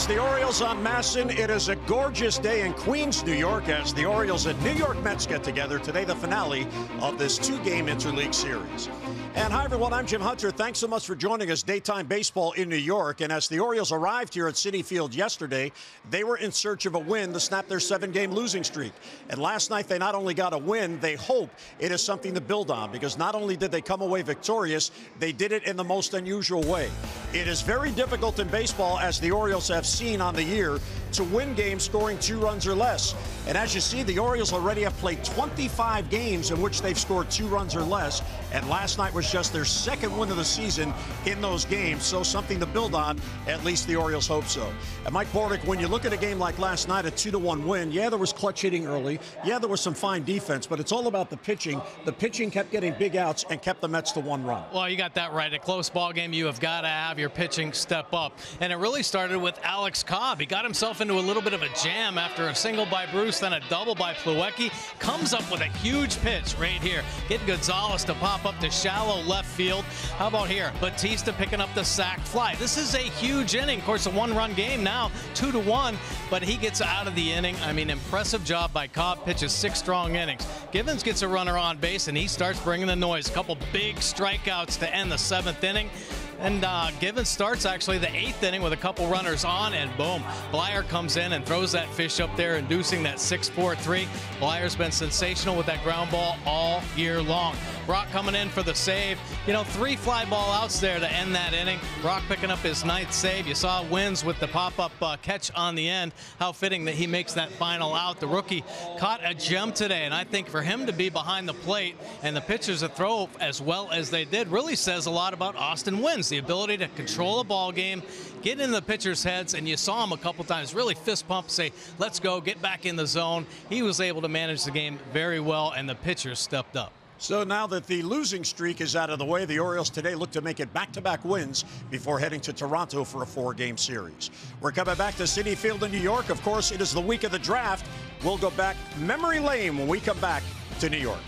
It's the Orioles on Masson. It is a gorgeous day in Queens, New York, as the Orioles and New York Mets get together today, the finale of this two-game interleague series. And hi, everyone. I'm Jim Hunter. Thanks so much for joining us. Daytime baseball in New York. And as the Orioles arrived here at Citi Field yesterday, they were in search of a win to snap their 7-game losing streak. And last night, they not only got a win, they hope it is something to build on, because not only did they come away victorious, they did it in the most unusual way. It is very difficult in baseball, as the Orioles have seen on the year, to win games scoring 2 runs or less. And as you see, the Orioles already have played 25 games in which they've scored 2 runs or less. And last night was just their second win of the season in those games. So something to build on, at least the Orioles hope so. And Mike Bordick, when you look at a game like last night, a 2-1 win, yeah, there was clutch hitting early. Yeah, there was some fine defense, but it's all about the pitching. The pitching kept getting big outs and kept the Mets to 1 run. Well, you got that right. A close ball game, you have got to have your pitching step up. And it really started with Alex Cobb. He got himself into a little bit of a jam after a single by Bruce, then a double by Plawecki. Comes up with a huge pitch right here. Getting Gonzalez to pop up to shallow left field. How about here? Batista picking up the sac fly. This is a huge inning. Of course, a 1-run game now, 2-1, but he gets out of the inning. I mean, impressive job by Cobb. Pitches 6 strong innings. Givens gets a runner on base, and he starts bringing the noise. A couple big strikeouts to end the 7th inning. And Givens starts actually the 8th inning with a couple runners on, and boom, Blyer comes in and throws that fish up there, inducing that 6-4-3. Blyer's been sensational with that ground ball all year long. Brock coming in for the save. You know, 3 fly ball outs there to end that inning. Brock picking up his 9th save. You saw Wins with the pop-up catch on the end. How fitting that he makes that final out. The rookie caught a gem today, and I think for him to be behind the plate and the pitchers to throw as well as they did really says a lot about Austin Wins. The ability to control a ball game, get into the pitchers' heads, and you saw him a couple times really fist pump, say, let's go, get back in the zone. He was able to manage the game very well, and the pitchers stepped up. So now that the losing streak is out of the way, the Orioles today look to make it back-to-back wins before heading to Toronto for a 4-game series. We're coming back to Citi Field in New York. Of course, it is the week of the draft. We'll go back memory lane when we come back to New York.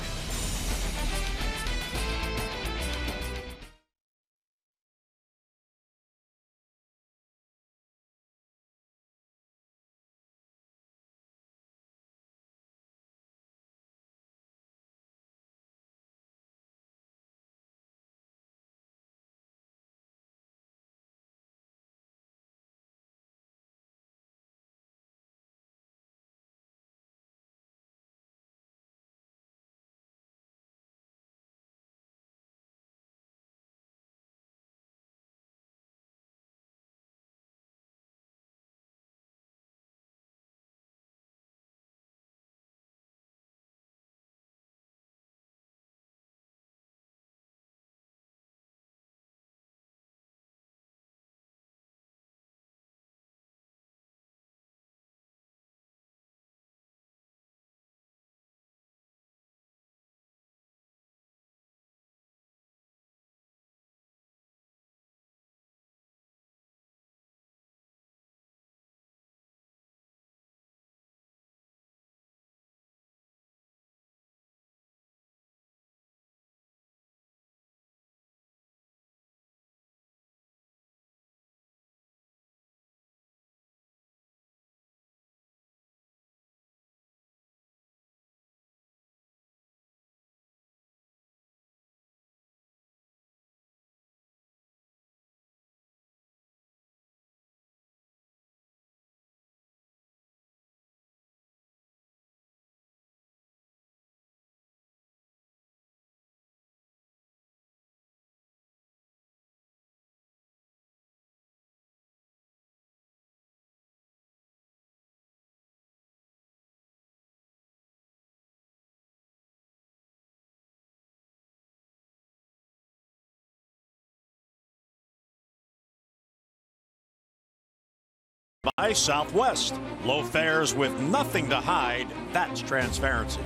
By Southwest. Low fares with nothing to hide. That's transparency.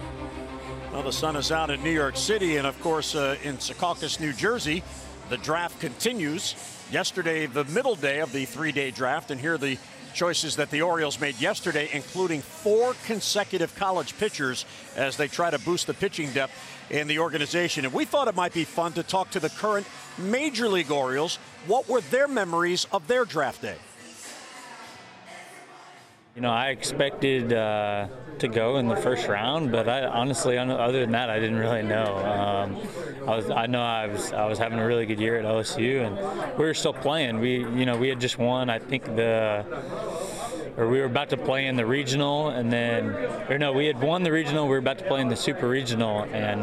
Well, the sun is out in New York City, and of course in Secaucus, New Jersey, the draft continues. Yesterday, the middle day of the 3-day draft, and here are the choices that the Orioles made yesterday, including 4 consecutive college pitchers as they try to boost the pitching depth in the organization. And we thought it might be fun to talk to the current Major League Orioles. What were their memories of their draft day? You know, I expected to go in the first round, but I honestly, other than that, I didn't really know. I was having a really good year at LSU, and we were still playing. We had just won, I think we were about to play in the regional, and we had won the regional. We were about to play in the super regional, and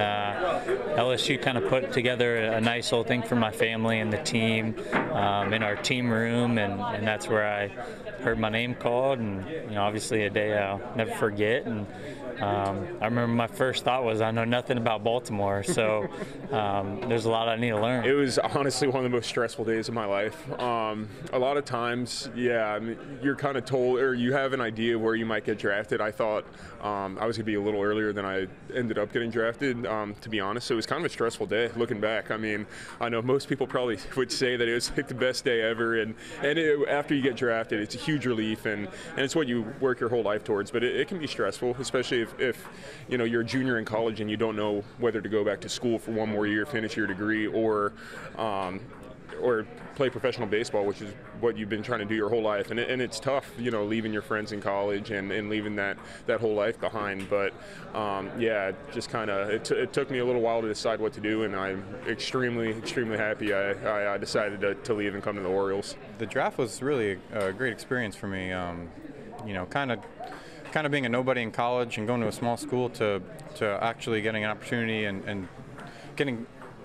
LSU kind of put together a nice little thing for my family and the team in our team room, and that's where I heard my name called, and obviously a day I'll never forget. And I remember my first thought was, I know nothing about Baltimore, so there's a lot I need to learn. It was honestly one of the most stressful days of my life. A lot of times, I mean, you're kind of told, or you have an idea where you might get drafted. I thought I was going to be a little earlier than I ended up getting drafted, to be honest. So it was kind of a stressful day looking back. I mean, I know most people probably would say that it was like the best day ever, and after you get drafted, it's a huge relief, and it's what you work your whole life towards. But it can be stressful, especially if you're a junior in college and you don't know whether to go back to school for one more year, finish your degree, or play professional baseball, which is what you've been trying to do your whole life. And it's tough, leaving your friends in college and leaving that whole life behind. But just kind of it took me a little while to decide what to do, and I'm extremely happy I decided to leave and come to the Orioles. The draft was really a great experience for me. Kind of being a nobody in college and going to a small school to actually getting an opportunity and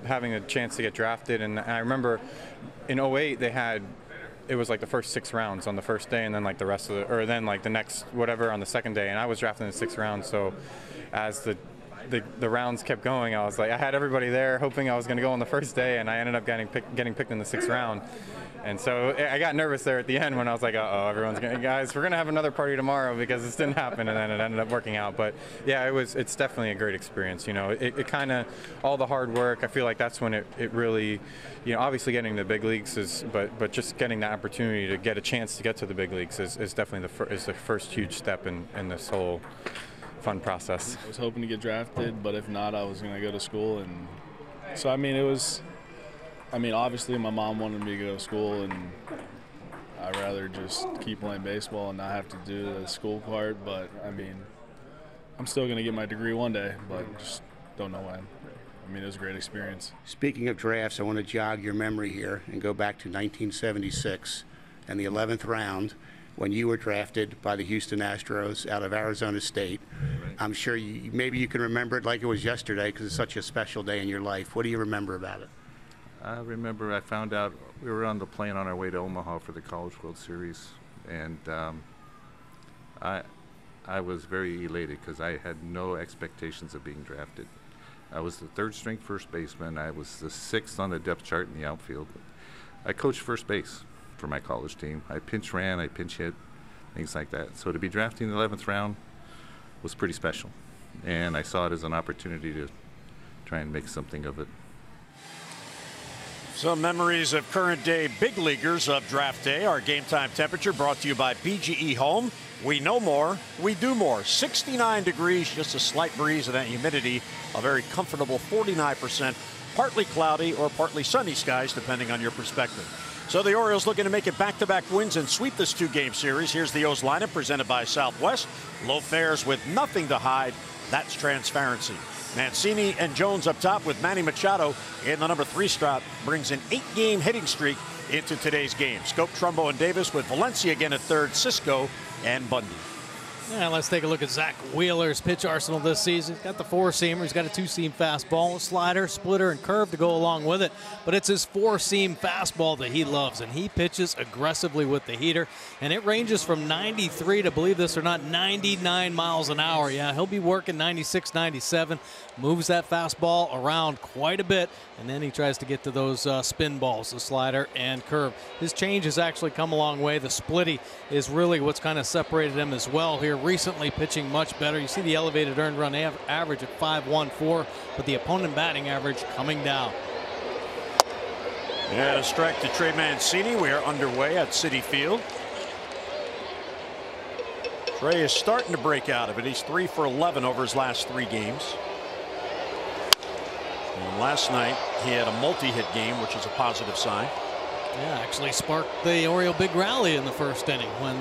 having a chance to get drafted. And I remember in 08 it was like the first 6 rounds on the first day, and then like the rest of the next whatever on the second day, and I was drafted in the 6th round. So as the rounds kept going, I was like, I had everybody there hoping I was going to go on the first day, and I ended up getting picked in the 6th round. And so I got nervous there at the end when I was like, everyone's going to, guys, we're going to have another party tomorrow, because this didn't happen, and then it ended up working out. But yeah, it's definitely a great experience. It kind of, all the hard work, I feel like that's when it really, obviously getting to the big leagues but just getting the opportunity to get a chance to get to the big leagues is definitely the first huge step in this whole fun process. I was hoping to get drafted, but if not, I was going to go to school. And so, obviously my mom wanted me to go to school, and I'd rather just keep playing baseball and not have to do the school part. But, I'm still going to get my degree one day, but just don't know when. It was a great experience. Speaking of drafts, I want to jog your memory here and go back to 1976 and the 11th round when you were drafted by the Houston Astros out of Arizona State. I'm sure maybe you can remember it like it was yesterday, because it's such a special day in your life. What do you remember about it? I remember I found out we were on the plane on our way to Omaha for the College World Series, and I was very elated because I had no expectations of being drafted. I was the 3rd string first baseman. I was the 6th on the depth chart in the outfield. I coached first base for my college team. I pinch ran, I pinch hit, things like that. So to be drafted in the 11th round was pretty special, and I saw it as an opportunity to try and make something of it. Some memories of current day big leaguers of draft day. Our game time temperature brought to you by BGE Home. We know more, we do more. 69 degrees, just a slight breeze, and that humidity, a very comfortable 49%, partly cloudy or partly sunny skies, depending on your perspective. So the Orioles looking to make it back-to-back wins and sweep this 2-game series. Here's the O's lineup presented by Southwest. Low fares with nothing to hide. That's transparency. Mancini and Jones up top with Manny Machado in the number 3 spot, brings an 8-game hitting streak into today's game. Scope, Trumbo, and Davis with Valencia again at 3rd, Cisco and Bundy. Yeah, let's take a look at Zach Wheeler's pitch arsenal this season. He's got the 4-seamer, he's got a 2-seam fastball, slider, splitter, and curve to go along with it. But it's his 4-seam fastball that he loves, and he pitches aggressively with the heater. And it ranges from 93 to, believe this or not, 99 miles an hour. Yeah, he'll be working 96, 97. Moves that fastball around quite a bit, and then he tries to get to those spin balls, the slider and curve. His change has actually come a long way. The splitty is really what's kind of separated him as well here recently, pitching much better. You see the elevated earned run average at 5.14, but the opponent batting average coming down. Yeah, a strike to Trey Mancini. We are underway at Citi Field. Trey is starting to break out of it. He's 3 for 11 over his last 3 games. And last night he had a multi-hit game, which is a positive sign. Yeah, actually sparked the Oriole big rally in the first inning when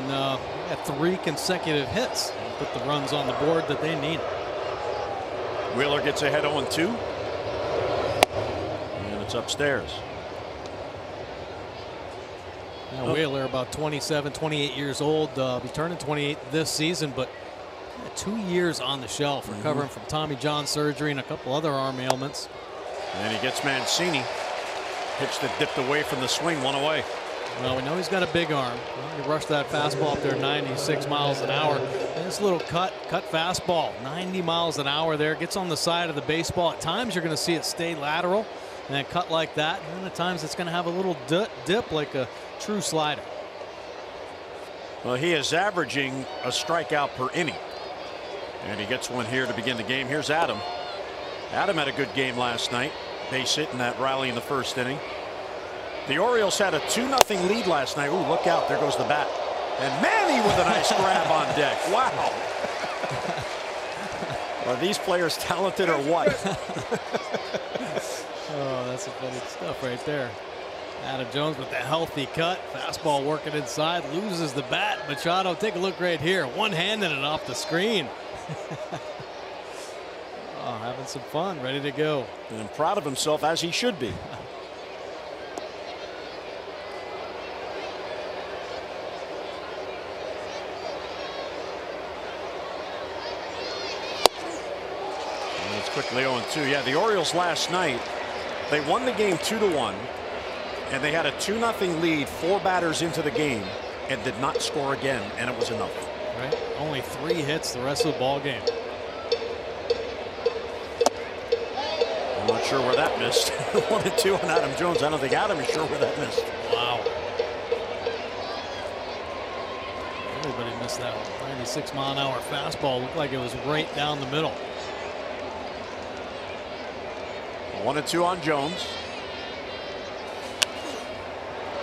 had 3 consecutive hits and put the runs on the board that they needed. Wheeler gets ahead 0-2. And it's upstairs. Now, Wheeler about 27, 28 years old. Be turning 28 this season, but 2 years on the shelf, recovering from Tommy John surgery and a couple other arm ailments. And he gets Mancini. Pitch that dipped away from the swing, 1 away. Well, we know he's got a big arm. He rushed that fastball up there 96 miles an hour. And this little cut fastball, 90 miles an hour there, gets on the side of the baseball. At times you're going to see it stay lateral and then cut like that. And then at times it's going to have a little dip like a true slider. Well, he is averaging a strikeout per inning. And he gets one here to begin the game. Here's Adam. Adam had a good game last night. Base hit in that rally in the first inning. The Orioles had a 2-0 lead last night. Ooh, look out. There goes the bat. And Manny with a nice grab on deck. Wow. Are these players talented or what? Oh, that's some funny stuff right there. Adam Jones with the healthy cut. Fastball working inside. Loses the bat. Machado, take a look right here. One-handed it off the screen. Oh, having some fun. Ready to go. And proud of himself, as he should be. It's quickly 0-2. Yeah, the Orioles last night, they won the game 2-1, and they had a 2-0 lead, 4 batters into the game, and did not score again, and it was enough. Right, only 3 hits the rest of the ball game. I'm not sure where that missed. 1-2 on Adam Jones. I don't think Adam is sure where that missed. Wow. Everybody missed that one. 96 mile an hour fastball looked like it was right down the middle. 1-2 on Jones.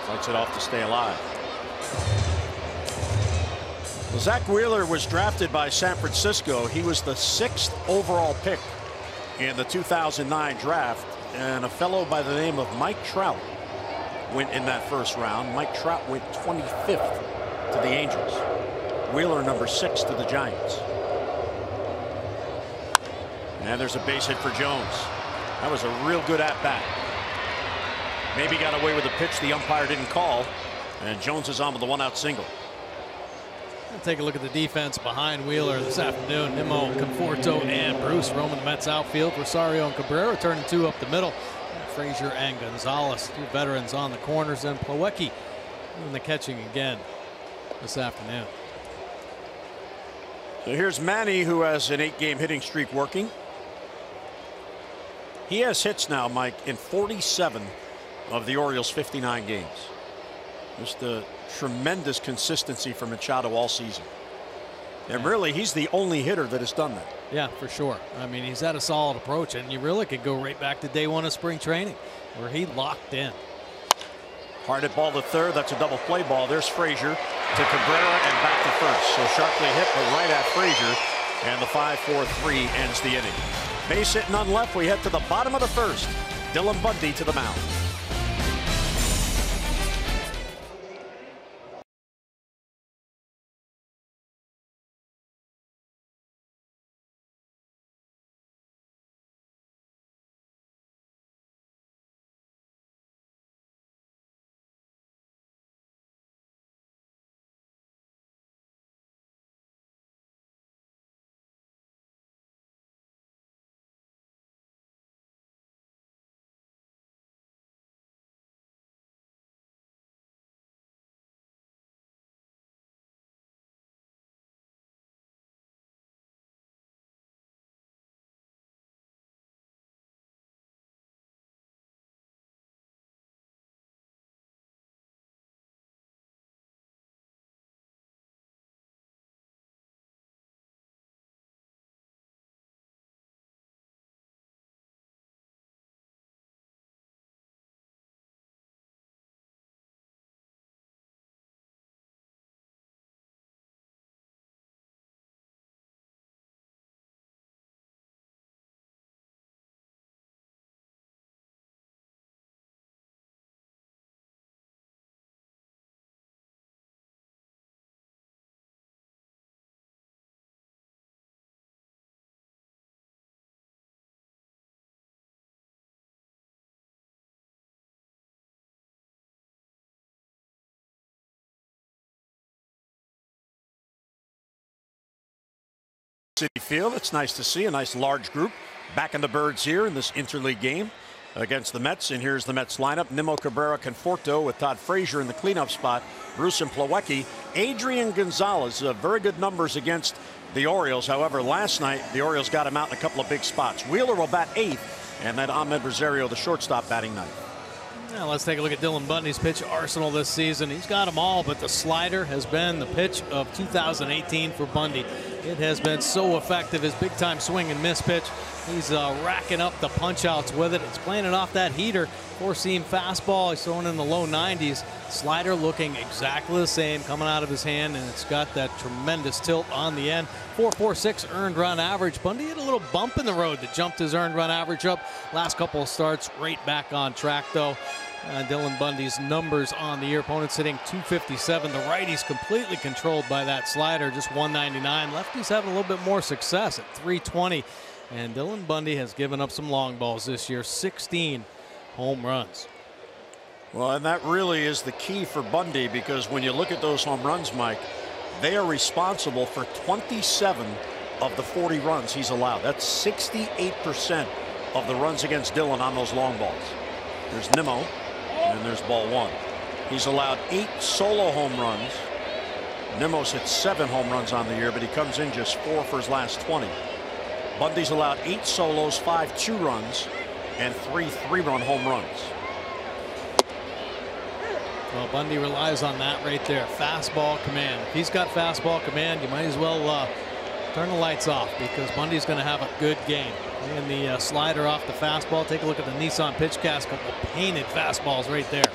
Fights it off to stay alive. Well, Zach Wheeler was drafted by San Francisco. He was the 6th overall pick in the 2009 draft, and a fellow by the name of Mike Trout went in that first round. Mike Trout went 25th to the Angels. Wheeler number 6 to the Giants. And there's a base hit for Jones. That was a real good at-bat. Maybe got away with a pitch the umpire didn't call, and Jones is on with the 1-out single. Take a look at the defense behind Wheeler this afternoon. Nimmo, Conforto, and Bruce roaming the Mets outfield. Rosario and Cabrera turning 2 up the middle. Frazier and Gonzalez, 2 veterans on the corners, and Plawecki doing the catching again this afternoon. So here's Manny, who has an 8-game hitting streak working. He has hits now, Mike, in 47 of the Orioles' 59 games. Just a tremendous consistency for Machado all season. And really, he's the only hitter that has done that. Yeah, for sure. I mean, he's had a solid approach, and you really could go right back to day 1 of spring training where he locked in. Hard hit ball to third. That's a double play ball. There's Frazier to Cabrera and back to first. So sharply hit, but right at Frazier. And the 5-4-3 ends the inning. Base hit, none left. We head to the bottom of the first. Dylan Bundy to the mound. City Field. It's nice to see a nice large group back in the Birds here in this interleague game against the Mets. And here's the Mets lineup. Nimmo, Cabrera, Conforto with Todd Frazier in the cleanup spot. Bruce and Plawecki. Adrian Gonzalez, very good numbers against the Orioles. However, last night the Orioles got him out in a couple of big spots. Wheeler will bat 8th, and then Ahmed Rosario, the shortstop, batting 9th. Now let's take a look at Dylan Bundy's pitch arsenal this season. He's got them all, but the slider has been the pitch of 2018 for Bundy. It has been so effective. His big-time swing and miss pitch. He's racking up the punch-outs with it. It's playing it off that heater. Four-seam fastball. He's throwing in the low 90s. Slider looking exactly the same coming out of his hand, and it's got that tremendous tilt on the end. 4.46 earned run average. Bundy had a little bump in the road that jumped his earned run average up. Last couple of starts, right back on track, though. Dylan Bundy's numbers on the year. Opponents hitting .257. The righties completely controlled by that slider, just .199. Lefties having a little bit more success at .320. And Dylan Bundy has given up some long balls this year, 16 home runs. Well, and that really is the key for Bundy, because when you look at those home runs, Mike, they are responsible for 27 of the 40 runs he's allowed. That's 68% of the runs against Dylan on those long balls. There's Nimmo, and there's ball 1. He's allowed 8 solo home runs. Nimmo's hit 7 home runs on the year, but he comes in just 4 for his last 20. Bundy's allowed 8 solos, 5 2-runs, and 3 3-run home runs. Well, Bundy relies on that right there. Fastball command. If he's got fastball command, you might as well turn the lights off, because Bundy's going to have a good game. And the slider off the fastball. Take a look at the Nissan PitchCast. Couple painted fastballs right there.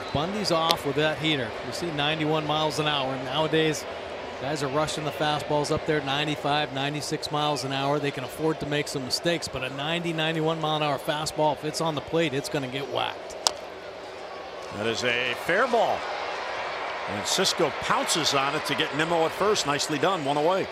If Bundy's off with that heater, you see 91 miles an hour. Nowadays, guys are rushing the fastballs up there 95, 96 miles an hour. They can afford to make some mistakes, but a 90, 91 mile an hour fastball, if it's on the plate, it's going to get whacked. That is a fair ball. And Cisco pounces on it to get Nimmo at first. Nicely done. 1 away.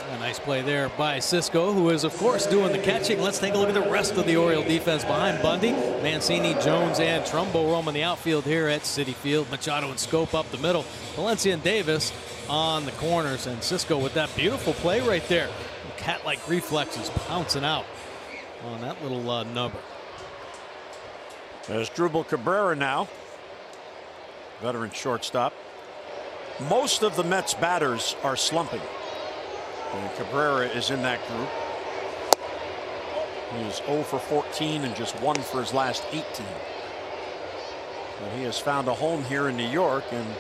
A nice play there by Cisco, who is, of course, doing the catching. Let's take a look at the rest of the Oriole defense behind Bundy. Mancini, Jones, and Trumbo roaming the outfield here at Citi Field. Machado and Scope up the middle. Valencia and Davis on the corners. And Cisco with that beautiful play right there. Cat-like reflexes pouncing out on that little number. There's Drupal Cabrera now, veteran shortstop. Most of the Mets batters are slumping, and Cabrera is in that group. He is 0 for 14 and just 1 for his last 18. And he has found a home here in New York, and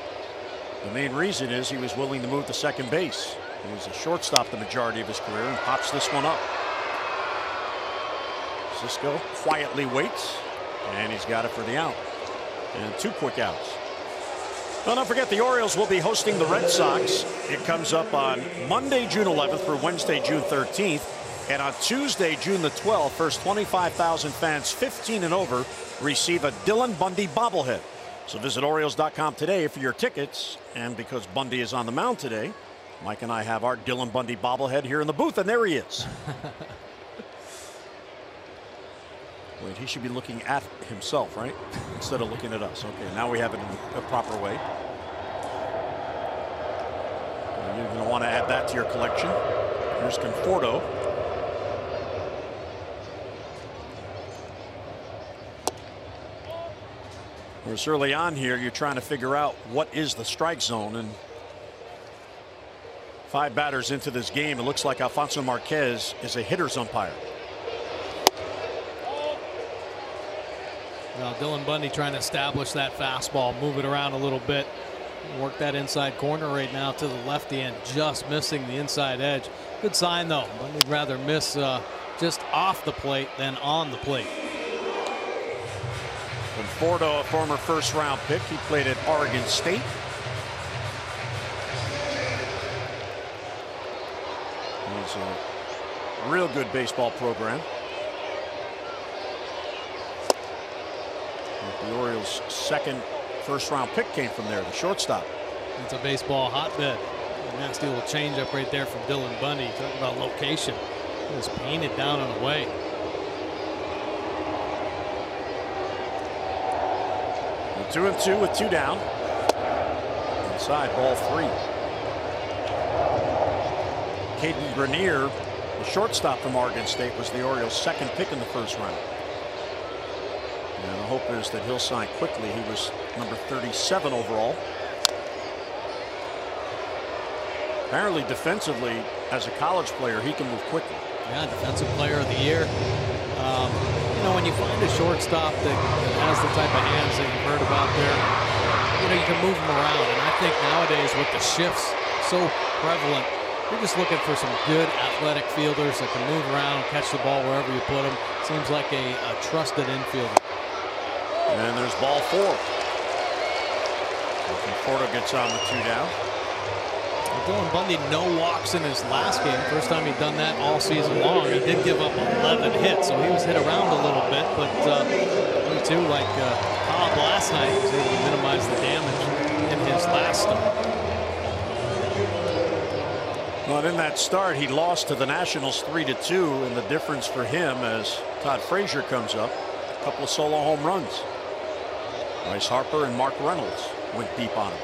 the main reason is he was willing to move to second base. He was a shortstop the majority of his career and pops this one up. Cisco quietly waits, and he's got it for the out. And 2 quick outs. Well, don't forget, the Orioles will be hosting the Red Sox. It comes up on Monday, June 11th through Wednesday, June 13th. And on Tuesday, June the 12th, first 25,000 fans 15 and over receive a Dylan Bundy bobblehead. So visit Orioles.com today for your tickets. And because Bundy is on the mound today, Mike and I have our Dylan Bundy bobblehead here in the booth, and there he is. Wait, he should be looking at himself, right? Instead of looking at us. Okay, now we have it in a proper way. You're going to want to add that to your collection. Here's Conforto. Whereas early on here, you're trying to figure out what is the strike zone. And 5 batters into this game, it looks like Alfonso Marquez is a hitter's umpire. Well, Dylan Bundy trying to establish that fastball, move it around a little bit, work that inside corner right now to the lefty end, just missing the inside edge. Good sign, though. Bundy'd rather miss just off the plate than on the plate. Conforto, a former first-round pick. He played at Oregon State. It's a real good baseball program. The Orioles' second first-round pick came from there, the shortstop. It's a baseball hotbed. A nasty little changeup right there from Dylan Bundy. Talking about location. It was painted down and away. And 2-2 with 2 down. Inside, ball 3. Caden Grenier, the shortstop from Oregon State, was the Orioles' second pick in the first round. And the hope is that he'll sign quickly. He was number 37 overall. Apparently defensively, as a college player, he can move quickly. Yeah, defensive player of the year. You know, when you find a shortstop that has the type of hands that you've heard about there, you know, you can move them around. And I think nowadays with the shifts so prevalent, you're just looking for some good athletic fielders that can move around, catch the ball wherever you put them. Seems like a trusted infielder. And there's ball 4. Conforto gets on with 2 down. Dylan Bundy, no walks in his last game. First time he'd done that all season long. He did give up 11 hits, so he was hit around a little bit. But he too, like Cobb last night, was able to minimize the damage in his last start. Well, in that start, he lost to the Nationals 3-2, and the difference for him as Todd Frazier comes up, a couple of solo home runs. Bryce Harper and Mark Reynolds went deep on him.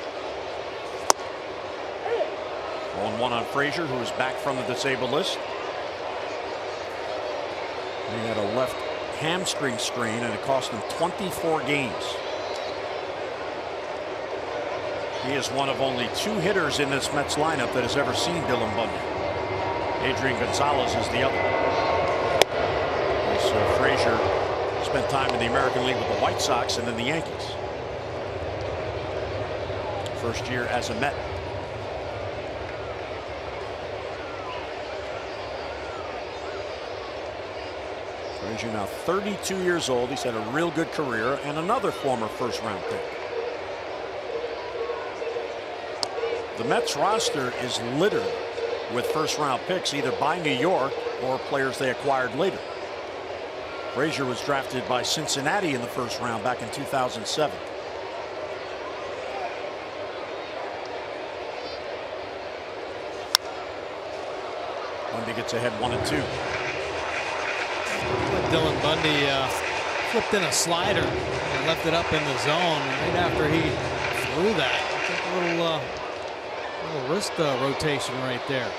1-1 on Frazier, who is back from the disabled list. He had a left hamstring strain, and it cost him 24 games. He is one of only 2 hitters in this Mets lineup that has ever seen Dylan Bundy. Adrian Gonzalez is the other. As Frazier spent time in the American League with the White Sox and then the Yankees. First year as a Met. Frazier now 32 years old. He's had a real good career, and another former first-round pick. The Mets roster is littered with first-round picks, either by New York or players they acquired later. Frazier was drafted by Cincinnati in the first round back in 2007. Bundy gets ahead 1-2. Dylan Bundy flipped in a slider and left it up in the zone right after he threw that. I think a little wrist rotation right there.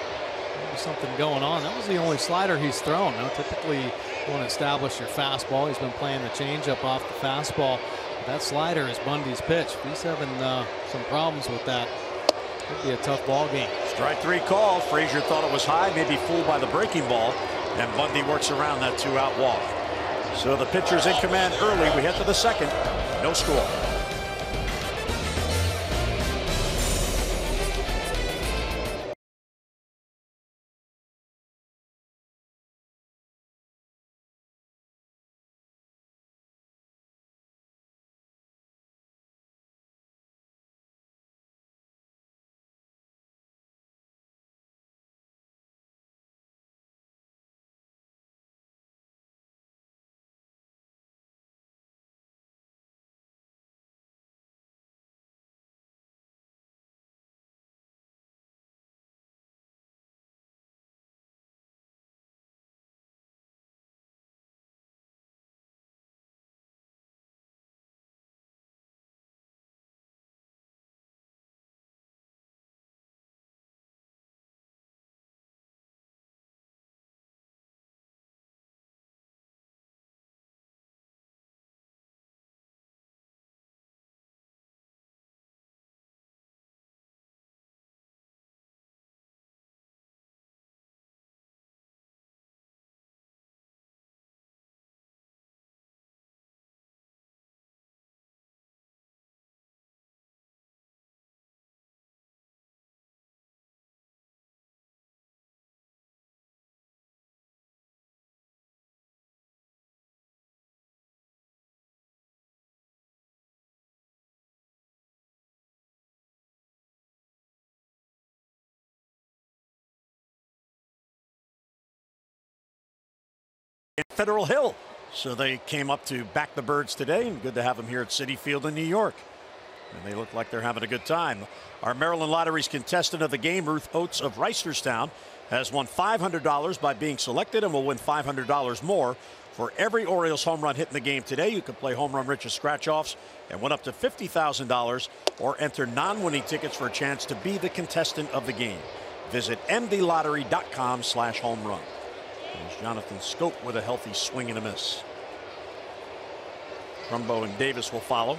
Maybe something going on. That was the only slider he's thrown. Now, typically, you want to establish your fastball. He's been playing the changeup off the fastball. But that slider is Bundy's pitch. If he's having some problems with that, could be a tough ball game. Strike 3 call. Frazier thought it was high, maybe fooled by the breaking ball. And Bundy works around that 2-out walk. So the pitcher's in command early. We head to the second. No score. Federal Hill. So they came up to back the Birds today, and good to have them here at Citi Field in New York. And they look like they're having a good time. Our Maryland Lottery's contestant of the game, Ruth Oates of Reisterstown, has won $500 by being selected and will win $500 more for every Orioles home run hit in the game today. You can play Home Run Rich's scratch-offs and win up to $50,000 or enter non-winning tickets for a chance to be the contestant of the game. Visit mdlottery.com/home run. There's Jonathan Scope with a healthy swing and a miss. Trumbo and Davis will follow.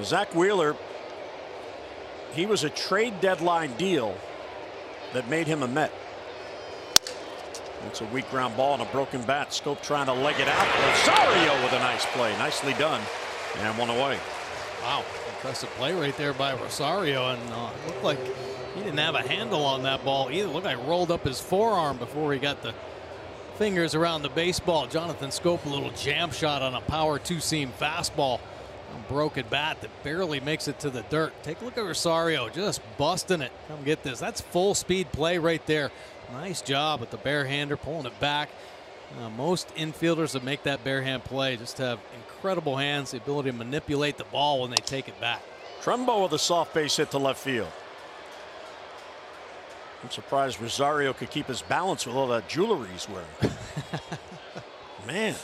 Zach Wheeler, he was a trade deadline deal that made him a Met. It's a weak ground ball and a broken bat. Scope trying to leg it out. Rosario with a nice play. Nicely done. And one away. Wow, impressive play right there by Rosario, and looked like he didn't have a handle on that ball either. Looked like rolled up his forearm before he got the fingers around the baseball. Jonathan Scope, a little jam shot on a power two-seam fastball. A broken bat that barely makes it to the dirt. Take a look at Rosario, just busting it. Come get this. That's full speed play right there. Nice job with the barehander, pulling it back. Most infielders that make that barehand play just have incredible hands, the ability to manipulate the ball when they take it back. Trumbo with a soft base hit to left field. I'm surprised Rosario could keep his balance with all that jewelry he's wearing. Man,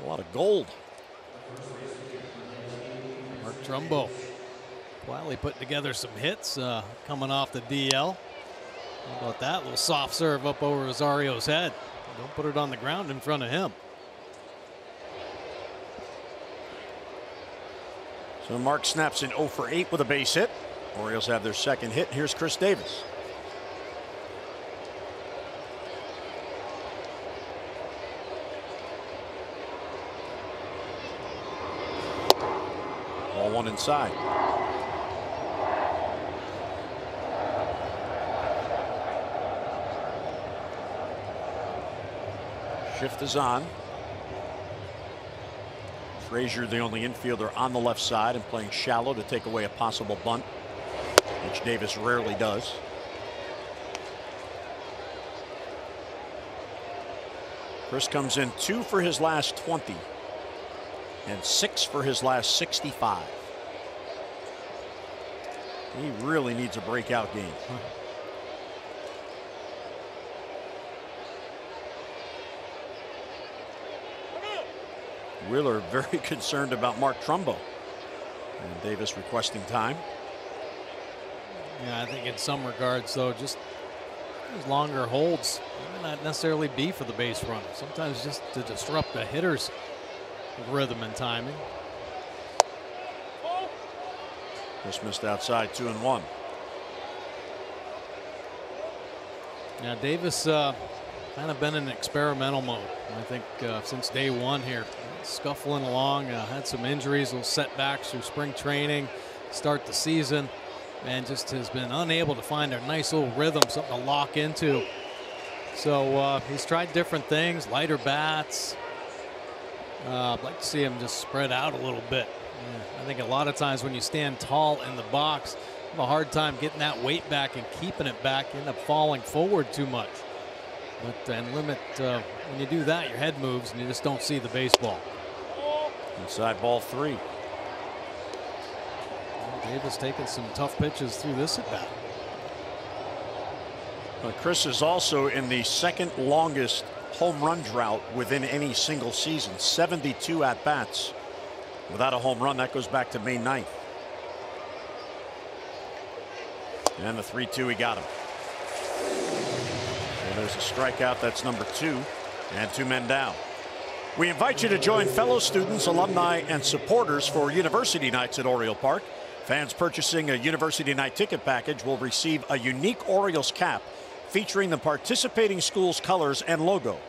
a lot of gold. Mark Trumbo quietly putting together some hits coming off the DL. How about that little soft serve up over Rosario's head? Don't put it on the ground in front of him. So Mark snaps in 0 for 8 with a base hit. Orioles have their second hit. Here's Chris Davis. Ball one inside. Shift is on. Frazier, the only infielder on the left side and playing shallow to take away a possible bunt, which Davis rarely does. Chris comes in 2 for his last 20 and 6 for his last 65. He really needs a breakout game. Wheeler very concerned about Mark Trumbo. And Davis requesting time. Yeah, I think in some regards, though, just those longer holds may not necessarily be for the base runner. Sometimes just to disrupt the hitter's rhythm and timing. Just missed outside, 2-1. Now Davis kind of been in experimental mode. I think since day one here, scuffling along, had some injuries, little setbacks through spring training, start the season, and just has been unable to find a nice little rhythm, something to lock into. So he's tried different things, lighter bats. I'd like to see him just spread out a little bit. Yeah, I think a lot of times when you stand tall in the box, you have a hard time getting that weight back and keeping it back, you end up falling forward too much. But and limit when you do that, your head moves and you just don't see the baseball. Inside ball 3. Davis taking some tough pitches through this at bat. Chris is also in the second longest home run drought within any single season. 72 at bats without a home run. That goes back to May 9th. And the 3-2, he got him. So there's a strikeout. That's number 2. And 2 men down. We invite you to join fellow students, alumni, and supporters for University Nights at Oriole Park. Fans purchasing a University Night ticket package will receive a unique Orioles cap featuring the participating school's colors and logo.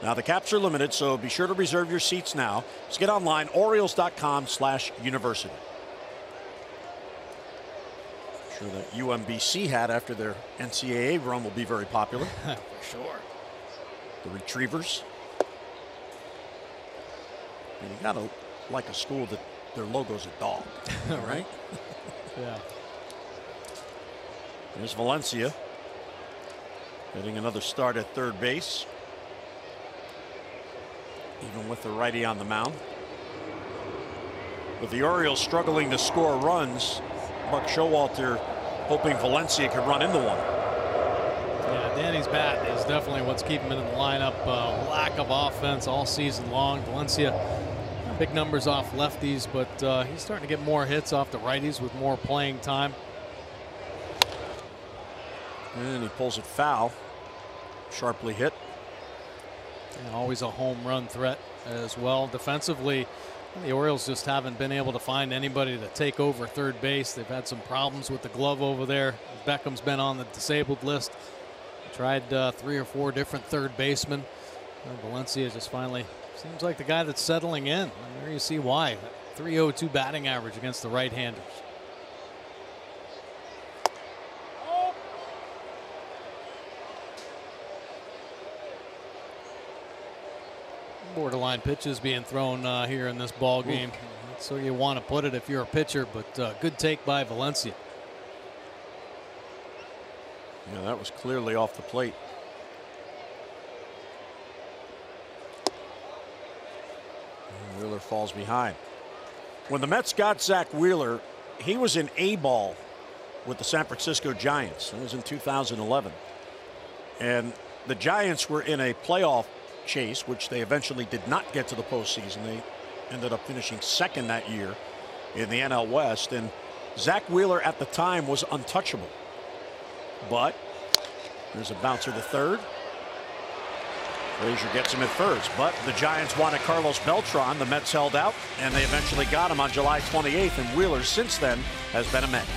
Now, the caps are limited, so be sure to reserve your seats now. Just get online, Orioles.com/university. I'm sure that UMBC hat after their NCAA run will be very popular. For sure. The Retrievers. And you gotta like a school that their logo's a dog, right? Yeah. There's Valencia getting another start at third base, even with the righty on the mound. With the Orioles struggling to score runs, Buck Showalter hoping Valencia could run into one. Yeah, Danny's bat is definitely what's keeping him in the lineup. Lack of offense all season long. Valencia Big numbers off lefties, but he's starting to get more hits off the righties with more playing time. And he pulls it foul. Sharply hit. And always a home run threat as well. Defensively, the Orioles just haven't been able to find anybody to take over third base. They've had some problems with the glove over there. Beckham's been on the disabled list. Tried 3 or 4 different third basemen. Valencia just finally seems like the guy that's settling in. And there you see why. 302 batting average against the right-handers. Borderline pitches being thrown here in this ball game. That's where you want to put it if you're a pitcher, but good take by Valencia. Yeah, that was clearly off the plate. And Wheeler falls behind. When the Mets got Zach Wheeler, he was in A-ball with the San Francisco Giants. It was in 2011. And the Giants were in a playoff chase, which they eventually did not get to the postseason. They ended up finishing second that year in the NL West, and Zach Wheeler at the time was untouchable. But there's a bouncer to third. Frazier gets him at first, but the Giants wanted Carlos Beltran. The Mets held out, and they eventually got him on July 28th, and Wheeler since then has been a Met.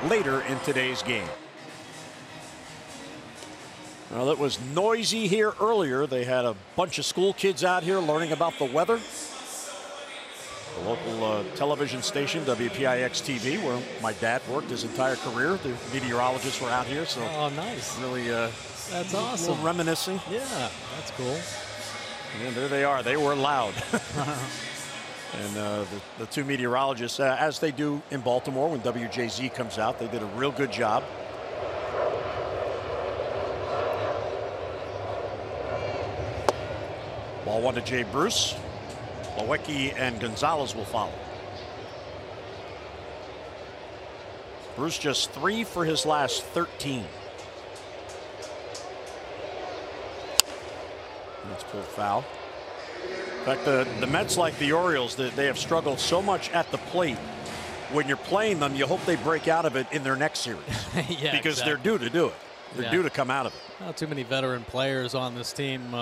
Later in today's game. Well, it was noisy here earlier. They had a bunch of school kids out here learning about the weather. The local television station, WPIX-TV, where my dad worked his entire career. The meteorologists were out here, so oh, nice. Really, that's awesome. A little reminiscing. Yeah, that's cool. And there they are. They were loud. And the two meteorologists, as they do in Baltimore when WJZ comes out, they did a real good job. Ball 1 to Jay Bruce. Plawecki and Gonzalez will follow. Bruce just 3 for his last 13. That's pulled foul. In fact, the Mets, like the Orioles, they have struggled so much at the plate. When you're playing them, you hope they break out of it in their next series. Yeah, because exactly. They're due to do it. They're due to come out of it. Not too many veteran players on this team.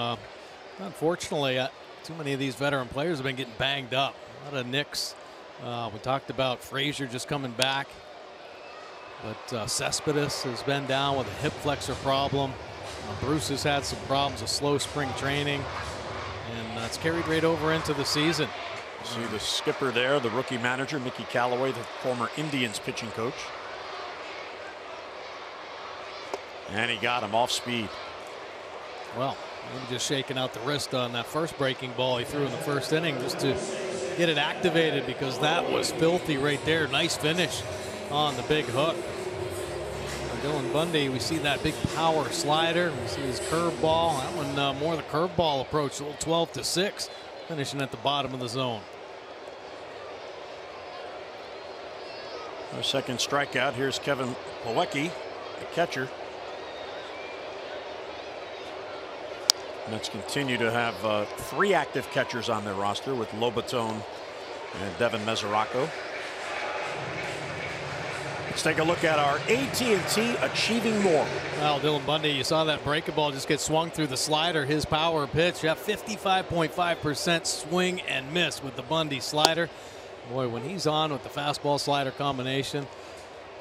Unfortunately, too many of these veteran players have been getting banged up. A lot of nicks. We talked about Frazier just coming back. But Cespedes has been down with a hip flexor problem. Bruce has had some problems with slow spring training. And that's carried right over into the season. See the skipper there, the rookie manager, Mickey Callaway, the former Indians pitching coach. And he got him off speed. Well, maybe just shaking out the wrist on that first breaking ball he threw in the first inning just to get it activated, because that was filthy right there. Nice finish on the big hook. For Dylan Bundy, we see that big power slider. We see his curveball. That one more the curveball approach, a little 12-6, finishing at the bottom of the zone. Our second strikeout. Here's Kevin Plawecki, the catcher. Mets continue to have 3 active catchers on their roster with Lobatone and Devin Mesoraco. Let's take a look at our AT&T Achieving More. Well, Dylan Bundy, you saw that breaking ball just get swung through the slider. His power pitch, 55.5% swing and miss with the Bundy slider. Boy, when he's on with the fastball slider combination,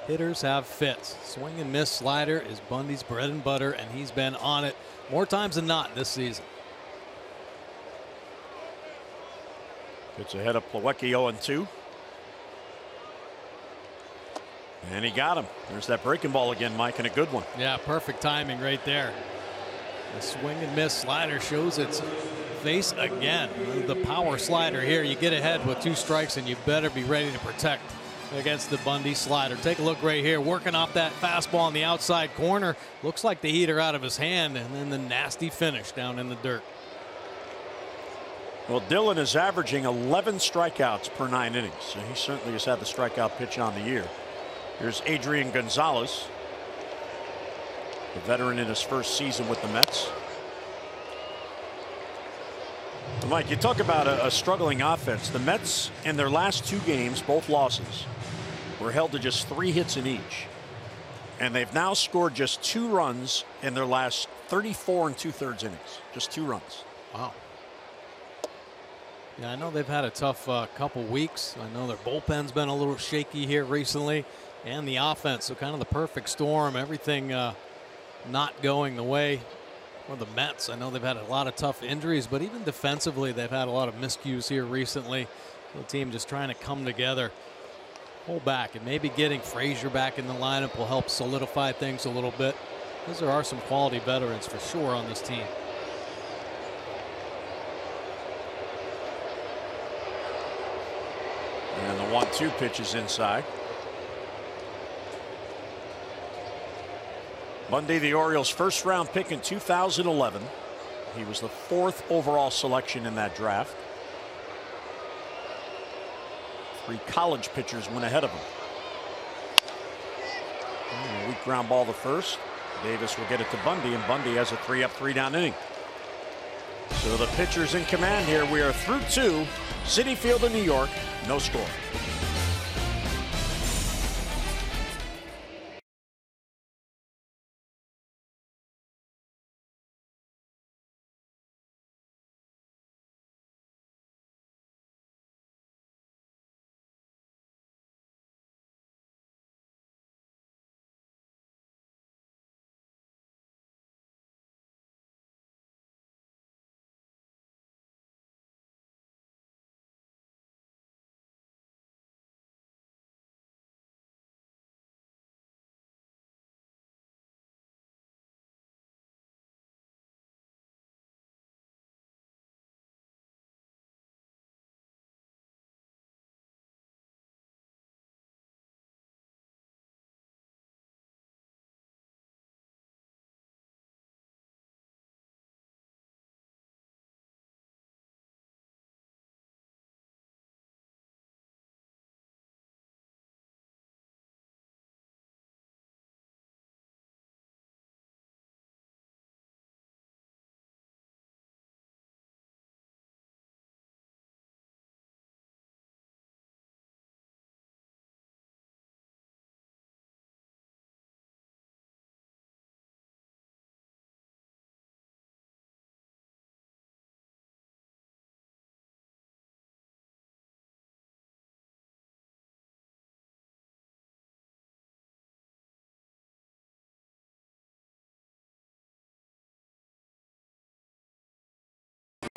hitters have fits. Swing and miss slider is Bundy's bread and butter, and he's been on it more times than not this season. Pitch ahead of Plawecki, 0-2. And he got him. There's that breaking ball again, Mike, and a good one. Yeah, perfect timing right there. The swing and miss slider shows its face again. The power slider here. You get ahead with 2 strikes, and you better be ready to protect against the Bundy slider. Take a look right here, working off that fastball in the outside corner. Looks like the heater out of his hand, and then the nasty finish down in the dirt. Well, Dylan is averaging 11 strikeouts per 9 innings, so he certainly has had the strikeout pitch on the year. Here's Adrian Gonzalez, the veteran in his first season with the Mets. Mike, you talk about a struggling offense. The Mets in their last 2 games, both losses, were held to just 3 hits in each. And they've now scored just 2 runs in their last 34 2/3 innings. Just 2 runs. Wow. Yeah, I know they've had a tough couple weeks. I know their bullpen's been a little shaky here recently, and the offense, so kind of the perfect storm. Everything not going the way for the Mets. I know they've had a lot of tough injuries, but even defensively, they've had a lot of miscues here recently. The team just trying to come together, pull back, and maybe getting Frazier back in the lineup will help solidify things a little bit, because there are some quality veterans for sure on this team. And the 1-2 pitch is inside. Bundy, the Orioles' first-round pick in 2011. He was the 4th overall selection in that draft. 3 college pitchers went ahead of him. And a weak ground ball to first. Davis will get it to Bundy, and Bundy has a 3-up, 3-down inning. So the pitchers in command here. We are through 2. Citi Field in New York. No score.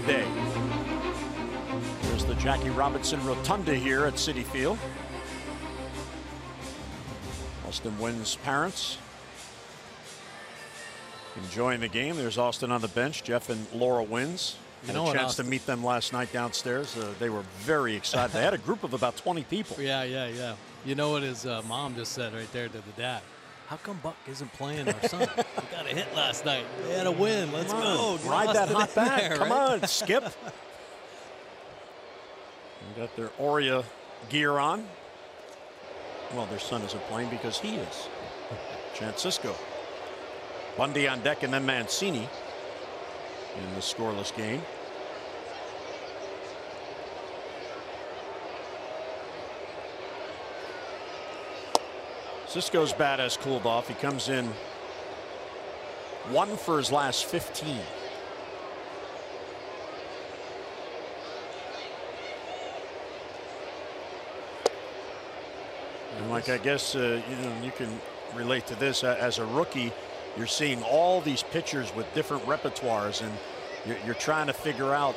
Day. There's the Jackie Robinson Rotunda here at Citi Field. Austin Wynn's parents enjoying the game. There's Austin on the bench, Jeff and Laura Wynns. Had a chance to meet them last night downstairs. They were very excited. They had a group of about 20 people. Yeah. You know what his mom just said right there to the dad? How come Buck isn't playing our son? We got a hit last night. They had a win. Let's go. Ride that hot back. There, Come right? on, Skip. They got their Oria gear on. Well, their son isn't playing because he is. Francisco. Bundy on deck and then Mancini in the scoreless game. Cisco's bat has cooled off. He comes in 1 for his last 15. And like I guess you can relate to this as a rookie. You're seeing all these pitchers with different repertoires, and you're trying to figure out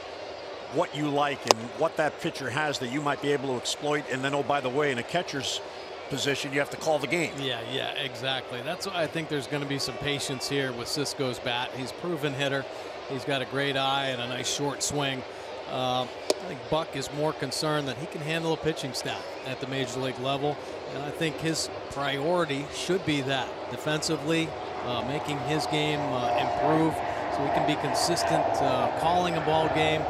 what you like and what that pitcher has that you might be able to exploit. And then, oh, by the way, in a catcher's position, you have to call the game. Yeah, exactly. That's why I think there's going to be some patience here with Cisco's bat. He's a proven hitter. He's got a great eye and a nice short swing. I think Buck is more concerned that he can handle a pitching staff at the major league level, and I think his priority should be that defensively, making his game improve so he can be consistent calling a ball game